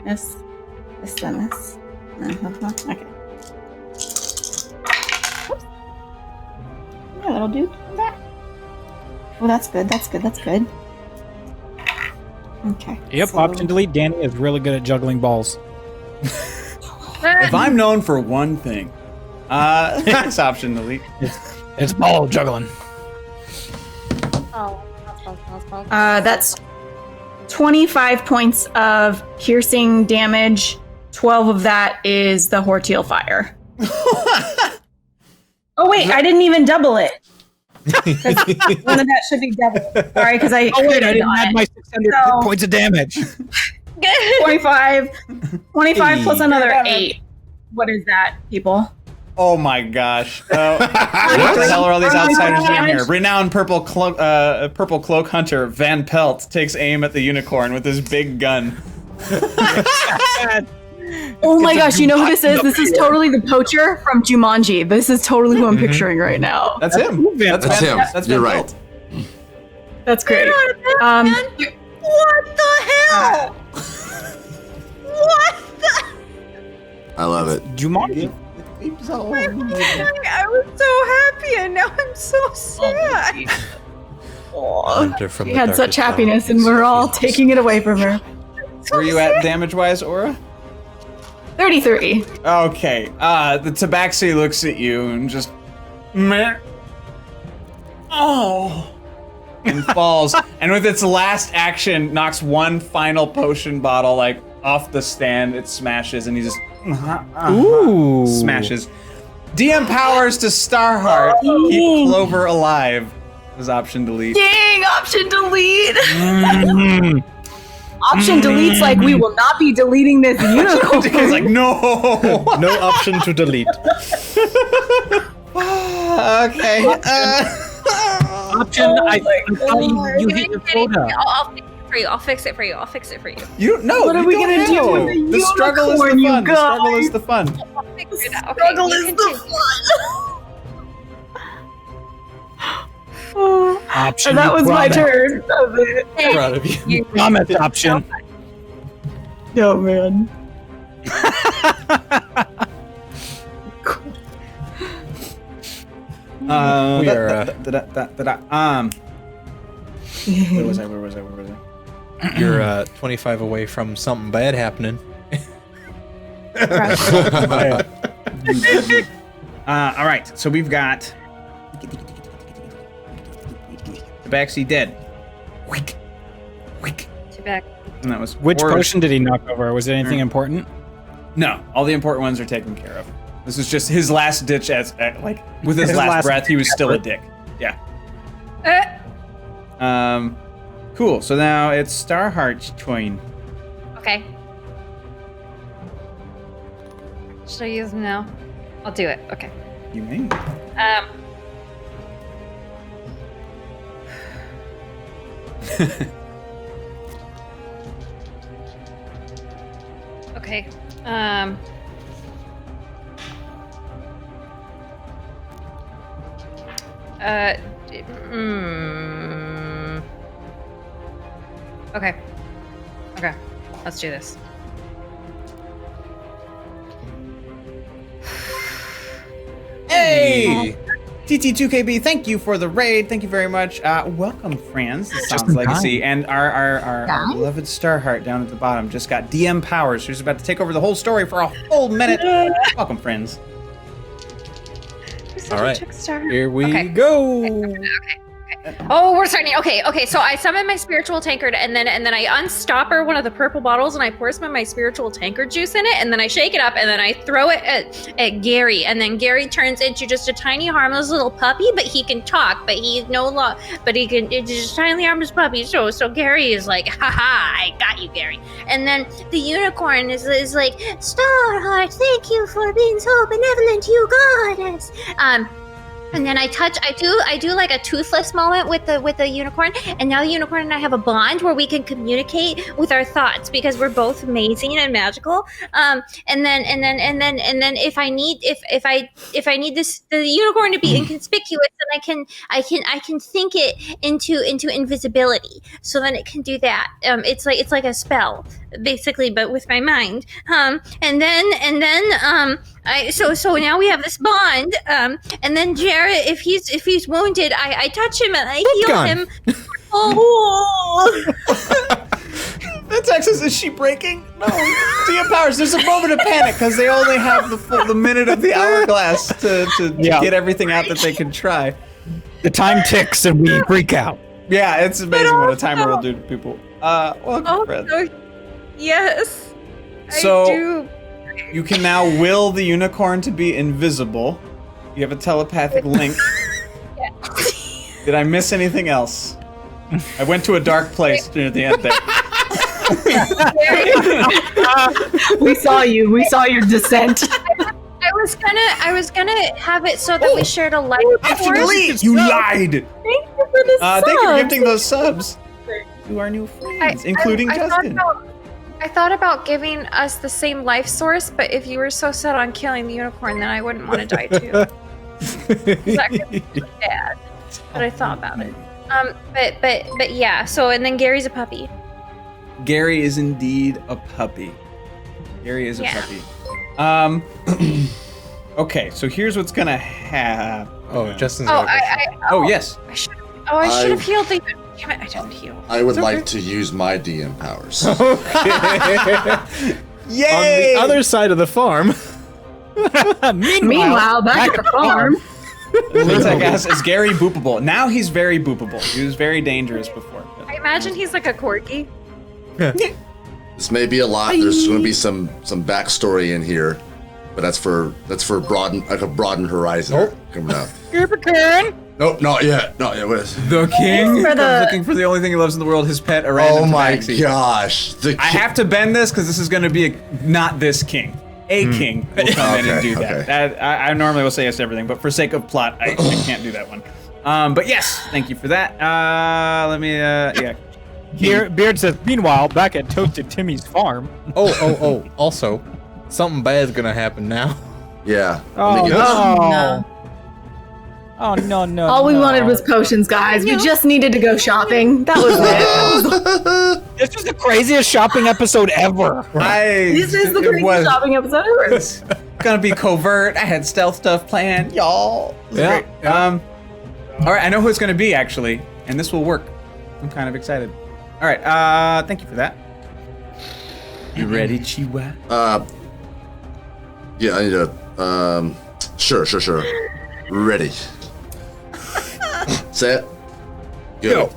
This. Okay. Yeah, that'll do that. Oh, that's good. That's good. That's good. Okay. Yep, so- option delete. Danny is really good at juggling balls. If I'm known for one thing, it's option delete. It's ball juggling. That's 25 points of piercing damage. 12 of that is the Hortiel fire. Oh wait, I didn't even double it. 'Cause one of that should be double. Sorry, because I. Oh wait, I didn't add my 600 So- points of damage. 25 plus another Damn it. 8. What is that, people? Oh my gosh! What the hell are all these outsiders doing here? Renowned purple cloak hunter Van Pelt takes aim at the unicorn with his big gun. Oh my gosh, you know who this is? This is totally the poacher from Jumanji. This is totally who I'm picturing right now. That's him. That's him. That's You're Van right. Pelt. That's great. What the hell? What the? I love it. Jumanji. I was so happy, and now I'm so sad. Hunter from She the had darkest such happiness, realm. and we're all taking it away from her. Where you at damage-wise, Aura? 33. Okay. The Tabaxi looks at you and just, meh. Oh, and falls, and with its last action, knocks one final potion bottle like off the stand. It smashes, and he just Ooh. smashes. DM powers to Starheart. Keep Clover alive. Is option delete. Dang, option delete. Option delete's like, we will not be deleting this unicorn. It's like, no. No option to delete. Okay. Option. I thought you hit your quota. I'll fix it for you. I'll fix it for you. You no. What are you we don't gonna have do to. with the The struggle is the unicorn, you fun. The struggle guys? is the fun. I'll figure it out. Okay, Struggle you is continue. the fun. Option. And that was my promise. turn. That was it. Proud of you. Promise option. Oh man. We are, Where was I? You're 25 away from something bad happening. All right, so we've got Tabaxi dead. Weak. Tobacco. And that was Which Aura's- potion did he knock over? Was it anything important? No, all the important ones are taken care of. This is just his last ditch like with his, last breath, he was still a dick. Yeah. Cool. So now it's Starheart's turn. Okay. Should I use them now? I'll do it. Okay. You may. Okay. Okay. Okay. Let's do this. Hey! TT2KB, thank you for the raid. Thank you very much. Welcome, friends. This Just sounds in legacy. And our beloved Starheart down at the bottom just got DM powers. Who's about to take over the whole story for a whole minute. Welcome, friends. All right. Trickstar. Here we Okay. go. Oh, we're starting. Okay. So I summon my spiritual tankard, and then I unstopper one of the purple bottles, and I pour some of my spiritual tankard juice in it, and then I shake it up, and then I throw it at Gary, and then Gary turns into just a tiny harmless little puppy, but he can talk, but he's no law, but he can. It's just a tiny harmless puppy. So Gary is like, haha, I got you, Gary. And then the unicorn is like, Starheart, thank you for being so benevolent, you goddess. And then I do like a toothless moment with the unicorn, and now the unicorn and I have a bond where we can communicate with our thoughts because we're both amazing and magical. And then if I need this the unicorn to be inconspicuous, then I can think it into invisibility, so then it can do that. It's like a spell basically, but with my mind. And then So now we have this bond. And then Jarrett, if he's wounded, I touch him and I heal gun. him. Oh. The Texas, is she breaking? No. Tia Powers, there's a moment of panic because they only have the minute of the hourglass to get everything out that they can try. The time ticks and we freak out. Yeah, it's amazing what a timer will do to people. Welcome, Fred. Yes. So- I do. You can now will the unicorn to be invisible. You have a telepathic link. Did I miss anything else? I went to a dark place near the end there. We saw you. We saw your descent. I was gonna have it so that we shared a life force. You lied! Thank you for the Thank you for subs. gifting those subs to our new friends, including Justin. I thought about giving us the same life source, but if you were so set on killing the unicorn, then I wouldn't want to die too. That could be bad. But I thought about it. But yeah. So and then Gary's a puppy. Gary is indeed a puppy. Gary is a Yeah. puppy. Okay, so here's what's gonna happen. Oh, Justin's Oh, got a Oh, yes. I should have healed the. Damn it! I didn't heal. I would like to use my DM powers. Yay! On the other side of the farm. Meanwhile, back at the farm. Is Gary boopable? Now he's very boopable. He was very dangerous before. I imagine he's like a corgi. This may be a lot. There's going to be some backstory in here, but that's for broaden horizon coming up. Nope, not yet. Not yet. What is it? The king For the- looking for the only thing he loves in the world, his pet, a random Oh my tabaxi. gosh! I have to bend this because this is going to be not this king. A king will come in and do that. Okay. I normally will say yes to everything, but for sake of plot, I can't do that one. But yes, thank you for that. Let me, yeah. Beard says, meanwhile, back at Toasted Timmy's farm. Oh. Also, something bad's gonna happen now. Yeah. Oh, Let me get this. no. Oh, no. All we wanted was potions, guys. We just needed to go shopping. That was it. This was the craziest shopping episode ever. This is the it craziest was shopping episode ever. It's gonna be covert. I had stealth stuff planned, y'all. This is Yeah, great. All right, I know who it's gonna be actually, and this will work. I'm kind of excited. All right, thank you for that. You ready, Chiwa? Yeah, I need to. Sure. Ready. Set. Go.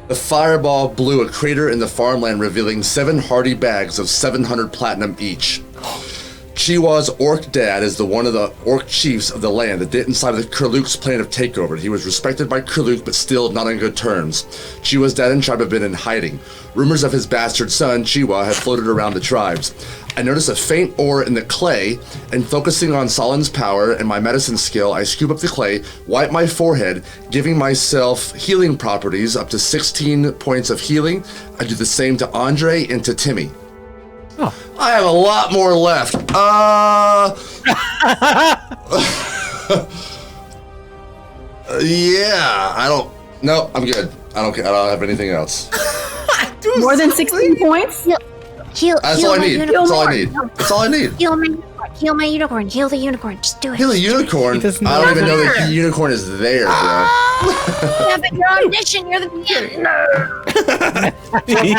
The fireball blew a crater in the farmland, revealing 7 hearty bags of 700 platinum each. Chiwa's orc dad is one of the orc chiefs of the land that didn't sign the Kurluk's plan of takeover. He was respected by Kurluk, but still not on good terms. Chiwa's dad and tribe have been in hiding. Rumors of his bastard son, Chiwa, have floated around the tribes. I notice a faint ore in the clay, and focusing on Sahlen's power and my medicine skill, I scoop up the clay, wipe my forehead, giving myself healing properties up to 16 points of healing. I do the same to Andre and to Timmy. Oh. I have a lot more left. Yeah, I don't. No, I'm good. I don't care. I don't have anything else. More than 16 points? That's all I need. That's all I need. That's all I need. Heal my unicorn. Heal the unicorn. Just do it. Heal a unicorn. He doesn't I don't even know there. that unicorn is there, bro. Yeah, but you're omniscient. You're the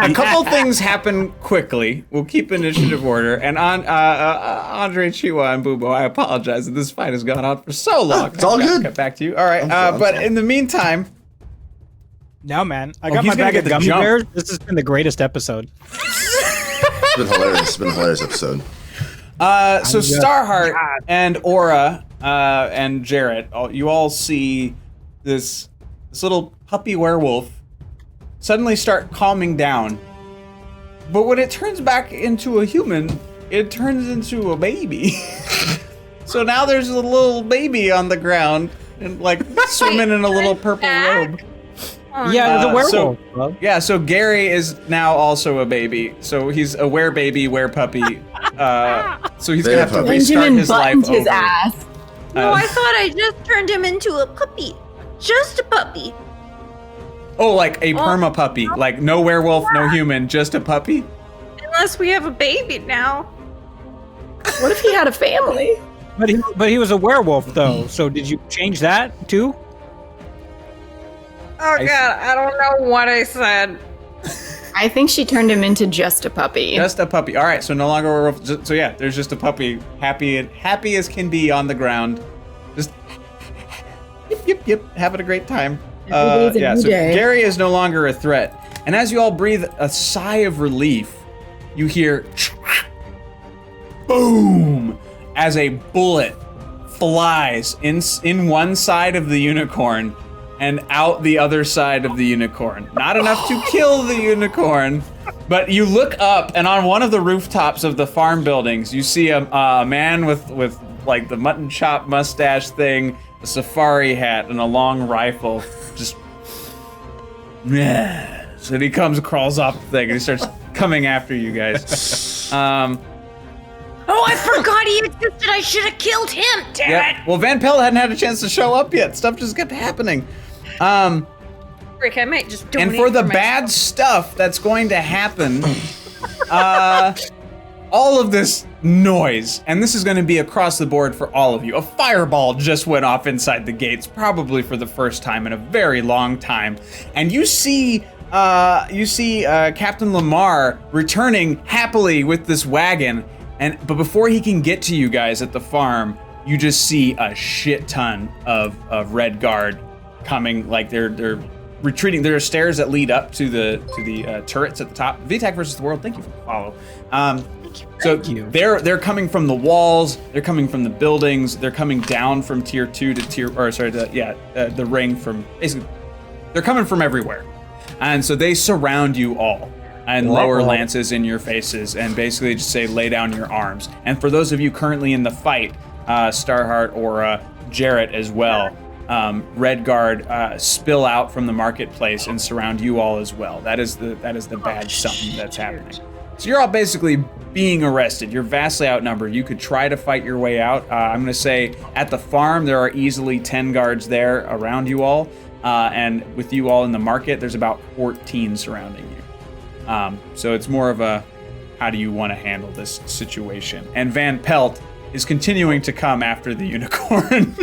A couple things happen quickly. We'll keep initiative order. And on Andre, Chiwa, and Bubo, I apologize that this fight has gone on for so long. It's all good. Get back to you. All right. I'm But sorry. in the meantime, No, man. I Oh, got he's my gonna bag get of the gummy jump. bears. This has been the greatest episode. It's been hilarious. It's been a hilarious episode. so Starheart and Aura and Jarrett, you all see this little puppy werewolf suddenly start calming down. But when it turns back into a human, it turns into a baby. So now there's a little baby on the ground and like swimming in a little purple robe. Yeah, it was a so- werewolf. bro. Yeah, so Gary is now also a baby. So he's a were-baby, were-puppy. So he's gonna have to restart Benjamin his life buttoned his over. ass. No, I thought I just turned him into a puppy. Just a puppy. Oh, like a perma puppy. Like no werewolf, no human, just a puppy? Unless we have a baby now. What if he had a family? But he was a werewolf though. So did you change that too? Oh god, I don't know what I said. I think she turned him into just a puppy. Just a puppy. All right, so no longer a werewolf. So yeah, there's just a puppy, happy as can be on the ground, just yip, having a great time. Yeah, so Gary is no longer a threat. And as you all breathe a sigh of relief, you hear boom as a bullet flies in one side of the unicorn and out the other side of the unicorn. Not enough to kill the unicorn, but you look up, and on one of the rooftops of the farm buildings, you see a man with like the mutton chop mustache thing, a safari hat, and a long rifle. Just yes, and he crawls off the thing, and he starts coming after you guys. Oh, I forgot he existed. I should have killed him. Damn it. Well, Van Pelt hadn't had a chance to show up yet. Stuff just kept happening. Rick, I might just And for the bad stuff that's going to happen, all of this noise, and this is going to be across the board for all of you. A fireball just went off inside the gates, probably for the first time in a very long time. And you see Captain Lamar returning happily with this wagon. But before he can get to you guys at the farm, you just see a shit ton of Red Guard coming. Like they're retreating. There are stairs that lead up to the turrets at the top. VTAC versus the world. Thank you for the follow. Thank you. They're coming from the walls. They're coming from the buildings. They're coming down from tier 2 to the ring from basically. They're coming from everywhere, and so they surround you all. And lower lances in your faces and basically just say, lay down your arms. And for those of you currently in the fight, Starheart or Jarrett as well, Red Guard spill out from the marketplace and surround you all as well. That is the bad something that's happening. So you're all basically being arrested. You're vastly outnumbered. You could try to fight your way out. I'm going to say at the farm, there are easily 10 guards there around you all. And with you all in the market, there's about 14 surrounding you. So it's more of a, how do you want to handle this situation? And Van Pelt is continuing to come after the unicorn.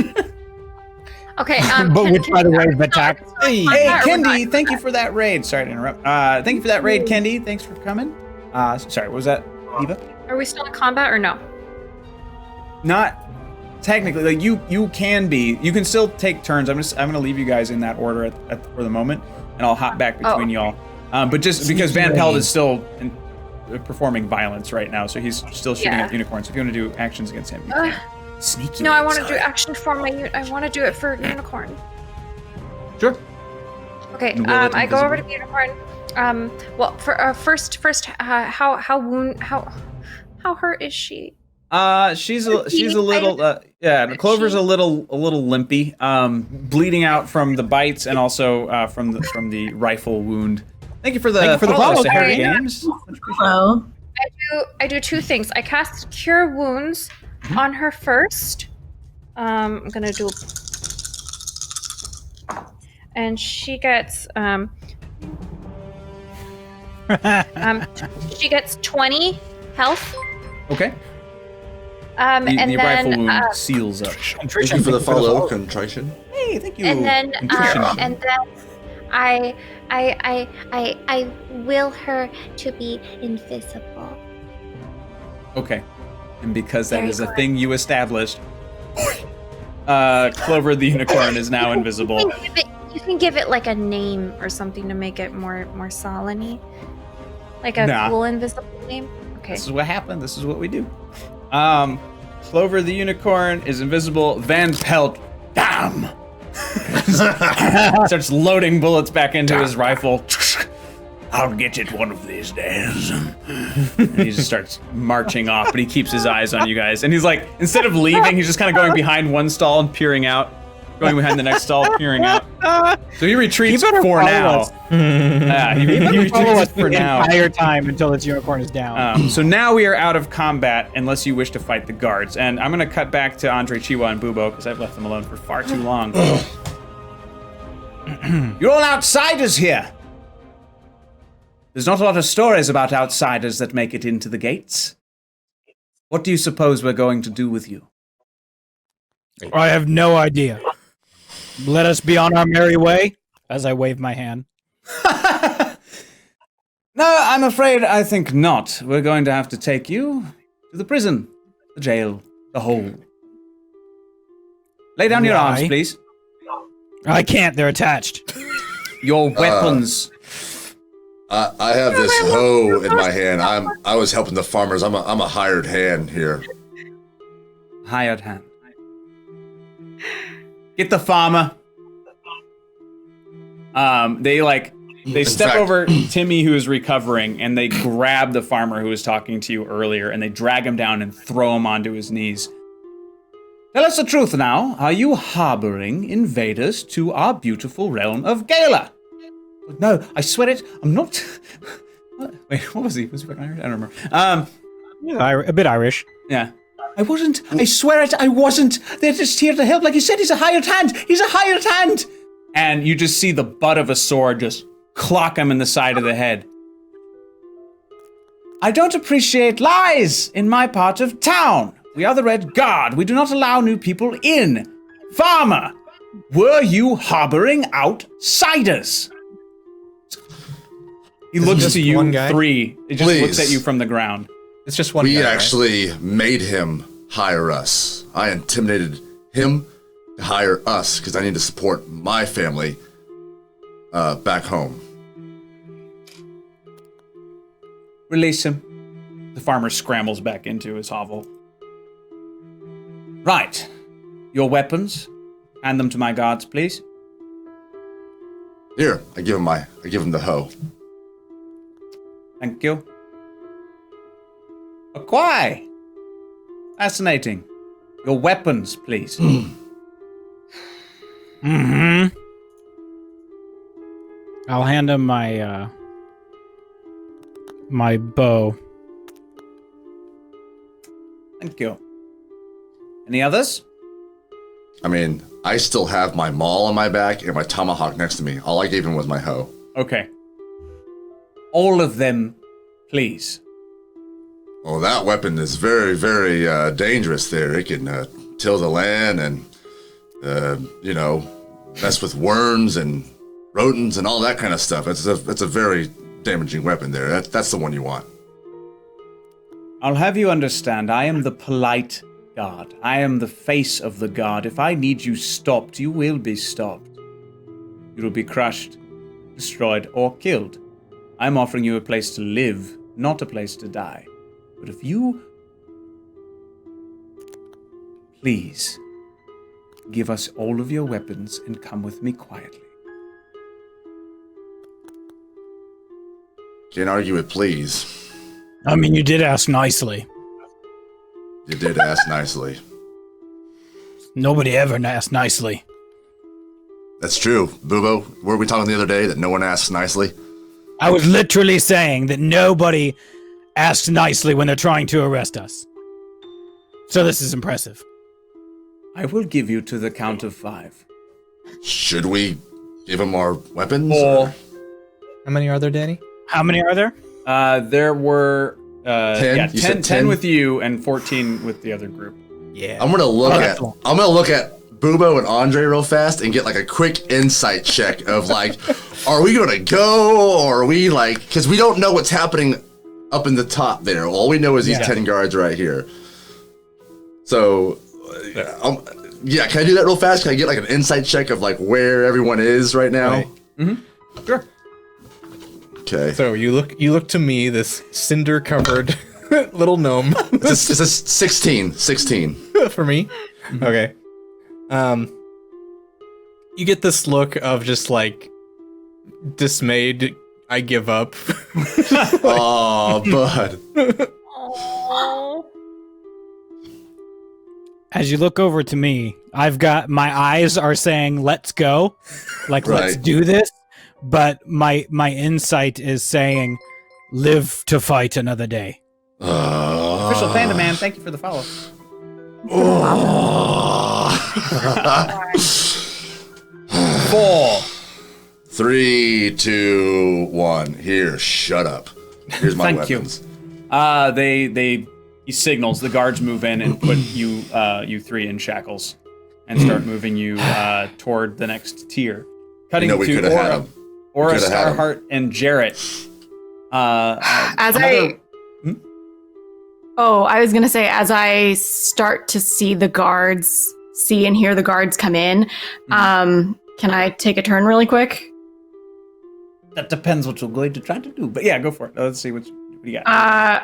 Okay, but we try to wave attack. Hey, Kendi, thank you for that raid. Sorry to interrupt. Thank you for that raid, Kendi. Thanks for coming. Sorry, what was that, Eva? Are we still in combat or no? Not technically. Like you can be. You can still take turns. I'm gonna leave you guys in that order for the moment, and I'll hop back between y'all. But just because Van Pelt is still performing violence right now, so he's still shooting at unicorns. If you want to do actions against him, you can. Sneaky. No, I want to do action for I want to do it for unicorn. Sure. Okay. I go over to the unicorn. Well, for first, how hurt is she? She's a little Clover's a little limpy, bleeding out from the bites and also from the rifle wound. Thank you for the follow, Sahara Games. Hello. I do two things. I cast Cure Wounds on her first. I'm gonna do, and she gets she gets 20 health. Okay. And the then rifle wound seals up. Thank you for the follow, Contrition. Hey, thank you. And then I will her to be invisible. Okay. And because that is a thing you established, Clover the unicorn is now invisible. You can give it like a name or something to make it more Sahlen-y. Like a cool invisible name. Okay. This is what happened. This is what we do. Clover the unicorn is invisible. Van Pelt, damn! Starts loading bullets back into his rifle. I'll get it one of these days. And he just starts marching off, but he keeps his eyes on you guys. And he's like, instead of leaving, he's just kind of going behind one stall and peering out. Going behind the next stall, peering out. So he retreats for now. He retreats for now. The entire time until its unicorn is down. So now we are out of combat unless you wish to fight the guards. And I'm going to cut back to Andre, Chiwa, and Bubo because I've left them alone for far too long. You're all outsiders here. There's not a lot of stories about outsiders that make it into the gates. What do you suppose we're going to do with you? I have no idea. Let us be on our merry way, as I wave my hand. No, I'm afraid I think not. We're going to have to take you to the prison, the jail, the hole. Lay down your arms, please. I can't, they're attached. Your weapons. I have this hoe in my hand. I was helping the farmers. I'm a hired hand here. Hired hand. Get the farmer. They step over Timmy, who is recovering, and they grab the farmer who was talking to you earlier, and they drag him down and throw him onto his knees. Tell us the truth now. Are you harboring invaders to our beautiful realm of Gala? No, I swear it. I'm not. Wait, what was he? Was he fucking Irish? I don't remember. Yeah, a bit Irish. Yeah. I wasn't. I swear it. I wasn't. They're just here to help. Like you said, he's a hired hand. He's a hired hand. And you just see the butt of a sword just clock him in the side of the head. I don't appreciate lies in my part of town. We are the Red Guard. We do not allow new people in. Farmer, were you harboring outsiders? He looks to you, one guy? 3. It just Please. looks at you from the ground. It's just one We guy, right? actually made him hire us. I intimidated him to hire us because I need to support my family back home. Release him. The farmer scrambles back into his hovel. Right. Your weapons. Hand them to my guards, please. Here, I give him the hoe. Thank you. Acquire. Fascinating. Your weapons, please. Mm-hmm. I'll hand him my my bow. Thank you. Any others? I mean, I still have my maul on my back and my tomahawk next to me. All I gave him was my hoe. Okay. All of them, please. Well, that weapon is very, very dangerous there. It can till the land and, mess with worms and rodents and all that kind of stuff. It's a very damaging weapon there. That's the one you want. I'll have you understand, I am the polite guard. I am the face of the guard. If I need you stopped, you will be stopped. You will be crushed, destroyed, or killed. I'm offering you a place to live, not a place to die. But if you... Please, give us all of your weapons and come with me quietly. Can't argue with please. I mean, you did ask nicely. You did ask nicely. Nobody ever asked nicely. That's true. Boobo, were we talking the other day that no one asks nicely? I was literally saying that nobody asks nicely when they're trying to arrest us. So this is impressive. I will give you to the count of 5. Should we give him our weapons? 4. How many are there, Danny? How many are there? There were 10? Yeah, You 10, said 10 with you and 14 with the other group. Yeah. I'm gonna look that's cool. at Boobo and Andre real fast and get like a quick insight check of like, are we gonna go or are we like, because we don't know what's happening up in the top there. All we know is these 10 guards right here. So, can I do that real fast? Can I get like an insight check of like where everyone is right now? Right. Mm-hmm. Sure. Okay. So you look to me, this cinder-covered little gnome. It's a 16 For me? Okay. You get this look of just like dismayed, I give up. Oh, bud. As you look over to me, I've got my eyes are saying let's go. Like let's Right. do this. But my insight is saying live to fight another day. Official Panda Man, thank you for the follow. 4. 3, 2, 1. Here, shut up. Here's my Thank you. weapons. They he signals. The guards move in and put you three in shackles and start moving you toward the next tier. Cutting we could have had him. Aura, Starheart, and Jarrett. I was gonna say, as I start to see and hear the guards come in, can I take a turn really quick? That depends what you're going to try to do, but yeah, go for it. Let's see what you got.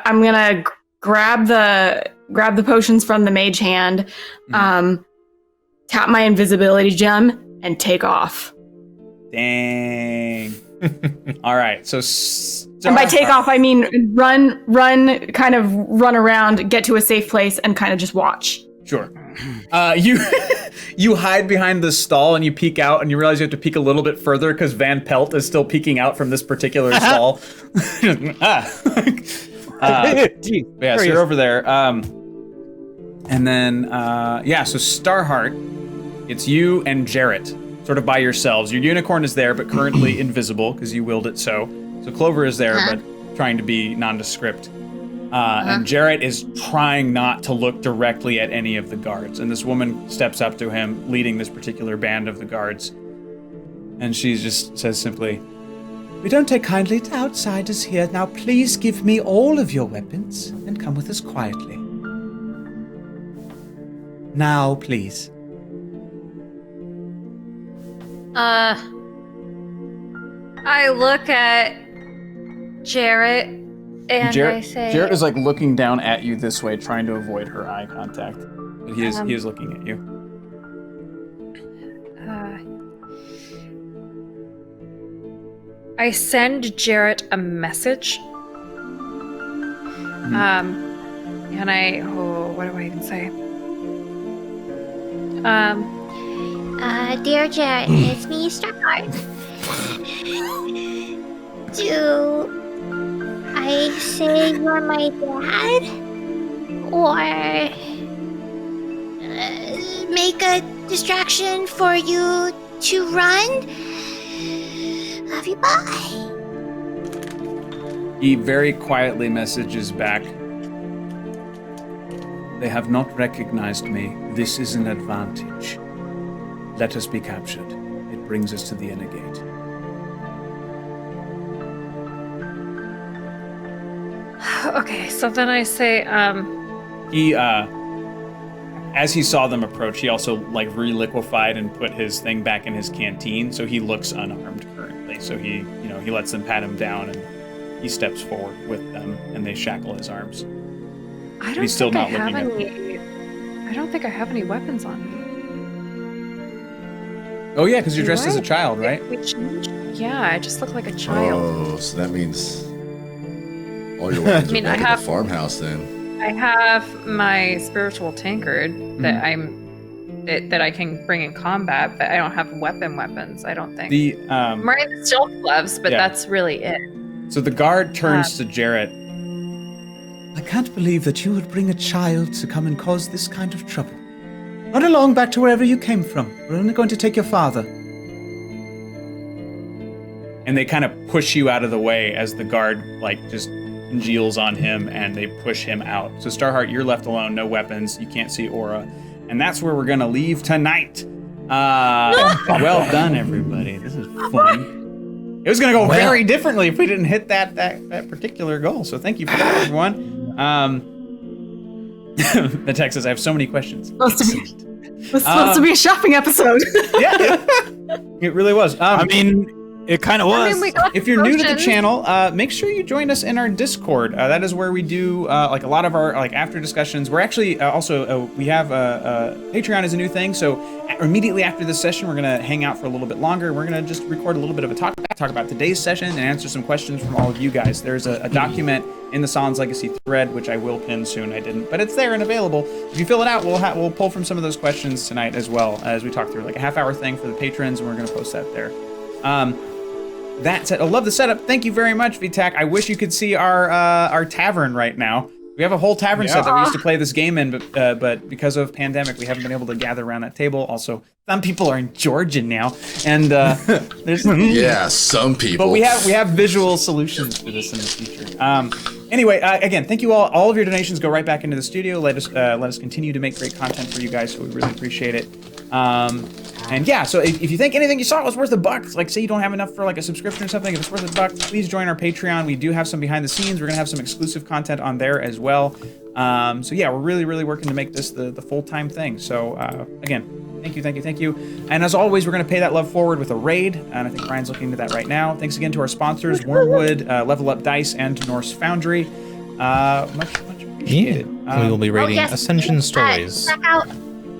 I'm gonna grab the potions from the mage hand, tap my invisibility gem, and take off. Dang. All right, so and by take off, I mean run, kind of run around, get to a safe place, and kind of just watch. Sure. You hide behind the stall and you peek out, and you realize you have to peek a little bit further because Van Pelt is still peeking out from this particular stall. So you're over there. And then, so Starheart, it's you and Jarrett, sort of by yourselves. Your unicorn is there, but currently invisible because you willed it so. So Clover is there, but trying to be nondescript. And Jarrett is trying not to look directly at any of the guards. And this woman steps up to him, leading this particular band of the guards. And she just says simply, "We don't take kindly to outsiders here. Now please give me all of your weapons and come with us quietly. Now, please." I look at Jarrett and I say... Jarrett is like looking down at you this way, trying to avoid her eye contact. But he is looking at you. I send Jarrett a message. And what do I even say? Dear Jarrett, it's me, Starheart. Do I say you're my dad? Or make a distraction for you to run? Love you, bye. He very quietly messages back, "They have not recognized me. This is an advantage. Let us be captured. It brings us to the inner gate." Okay, so then I say, He, as he saw them approach, he also like reliquefied and put his thing back in his canteen, so he looks unarmed currently. So he lets them pat him down, and he steps forward with them, and they shackle his arms. I don't think I have any weapons on me. Oh yeah, because you're dressed as a child, right? Yeah, I just look like a child. Oh, so that means all your weapons are back at the farmhouse then. I have my spiritual tankard that that I can bring in combat, but I don't have weapons, I don't think. I'm wearing the stealth gloves, but that's really it. So the guard turns to Jarrett. "I can't believe that you would bring a child to come and cause this kind of trouble. Run along back to wherever you came from. We're only going to take your father." And they kind of push you out of the way as the guard just congeals on him, and they push him out. So Starheart, you're left alone, no weapons, you can't see Aura. And that's where we're gonna leave tonight. Well done, everybody. This is fun. It was gonna go very differently if we didn't hit that particular goal. So thank you for that, everyone. The text says, "I have so many questions." Supposed to be a shopping episode. Yeah, it really was. It kind of was. If you're new to the channel, make sure you join us in our Discord. That is where we do a lot of our after discussions. We're actually we have Patreon is a new thing. So immediately after this session, we're gonna hang out for a little bit longer. We're gonna just record a little bit of a talk about today's session and answer some questions from all of you guys. There's a document in the Sahlen's Legacy thread, which I will pin soon. I didn't, but it's there and available. If you fill it out, we'll pull from some of those questions tonight as well as we talk through a half-hour thing for the patrons, and we're gonna post that there. That said, I love the setup. Thank you very much, VTAC. I wish you could see our tavern right now. We have a whole tavern set that we used to play this game in, but because of pandemic, we haven't been able to gather around that table. Also, some people are in Georgia now, and there's some people. But we have visual solutions for this in the future. Anyway, again, thank you all. All of your donations go right back into the studio. Let us continue to make great content for you guys. So we really appreciate it. And yeah, so if you think anything you saw was worth $1, like say you don't have enough for like a subscription or something, if it's worth $1, please join our Patreon. We do have some behind the scenes. We're gonna have some exclusive content on there as well. So yeah, we're really working to make this the full-time thing. So again, thank you. And as always, we're gonna pay that love forward with a raid, and I think Ryan's looking into that right now. Thanks again to our sponsors, Wormwood, Level Up Dice, and Norse Foundry. Much appreciated. We will be raiding yes. Ascension Stories.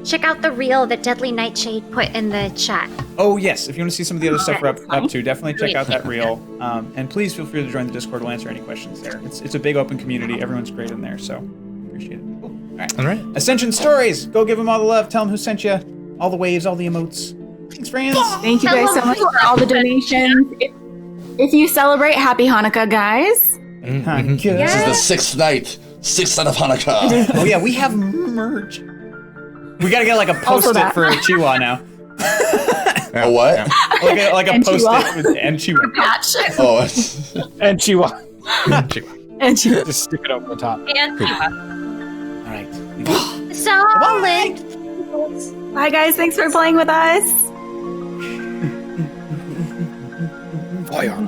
Check out the reel that Deadly Nightshade put in the chat. Oh yes, if you want to see some of the other stuff we're up funny. to, definitely check out that reel. And please feel free to join the Discord. We'll answer any questions there. It's a big open community. Everyone's great in there, so appreciate it. Cool. All right. Ascension Stories. Go give them all the love. Tell them who sent you. All the waves, all the emotes. Thanks, friends. Thank you guys so much for all the donations. If you celebrate, happy Hanukkah, guys. Hanukkah. This is the sixth night of Hanukkah. Oh yeah, we have merch. We gotta get like a Also post-it that. for Chihuahua now. A what? Like a And post-it Chihuahua. with and Chihuahua. Patch. Oh, And Chihuahua. And you. Just stick it over the top. And All right. Solid. Bye, guys. Thanks for playing with us. Fire.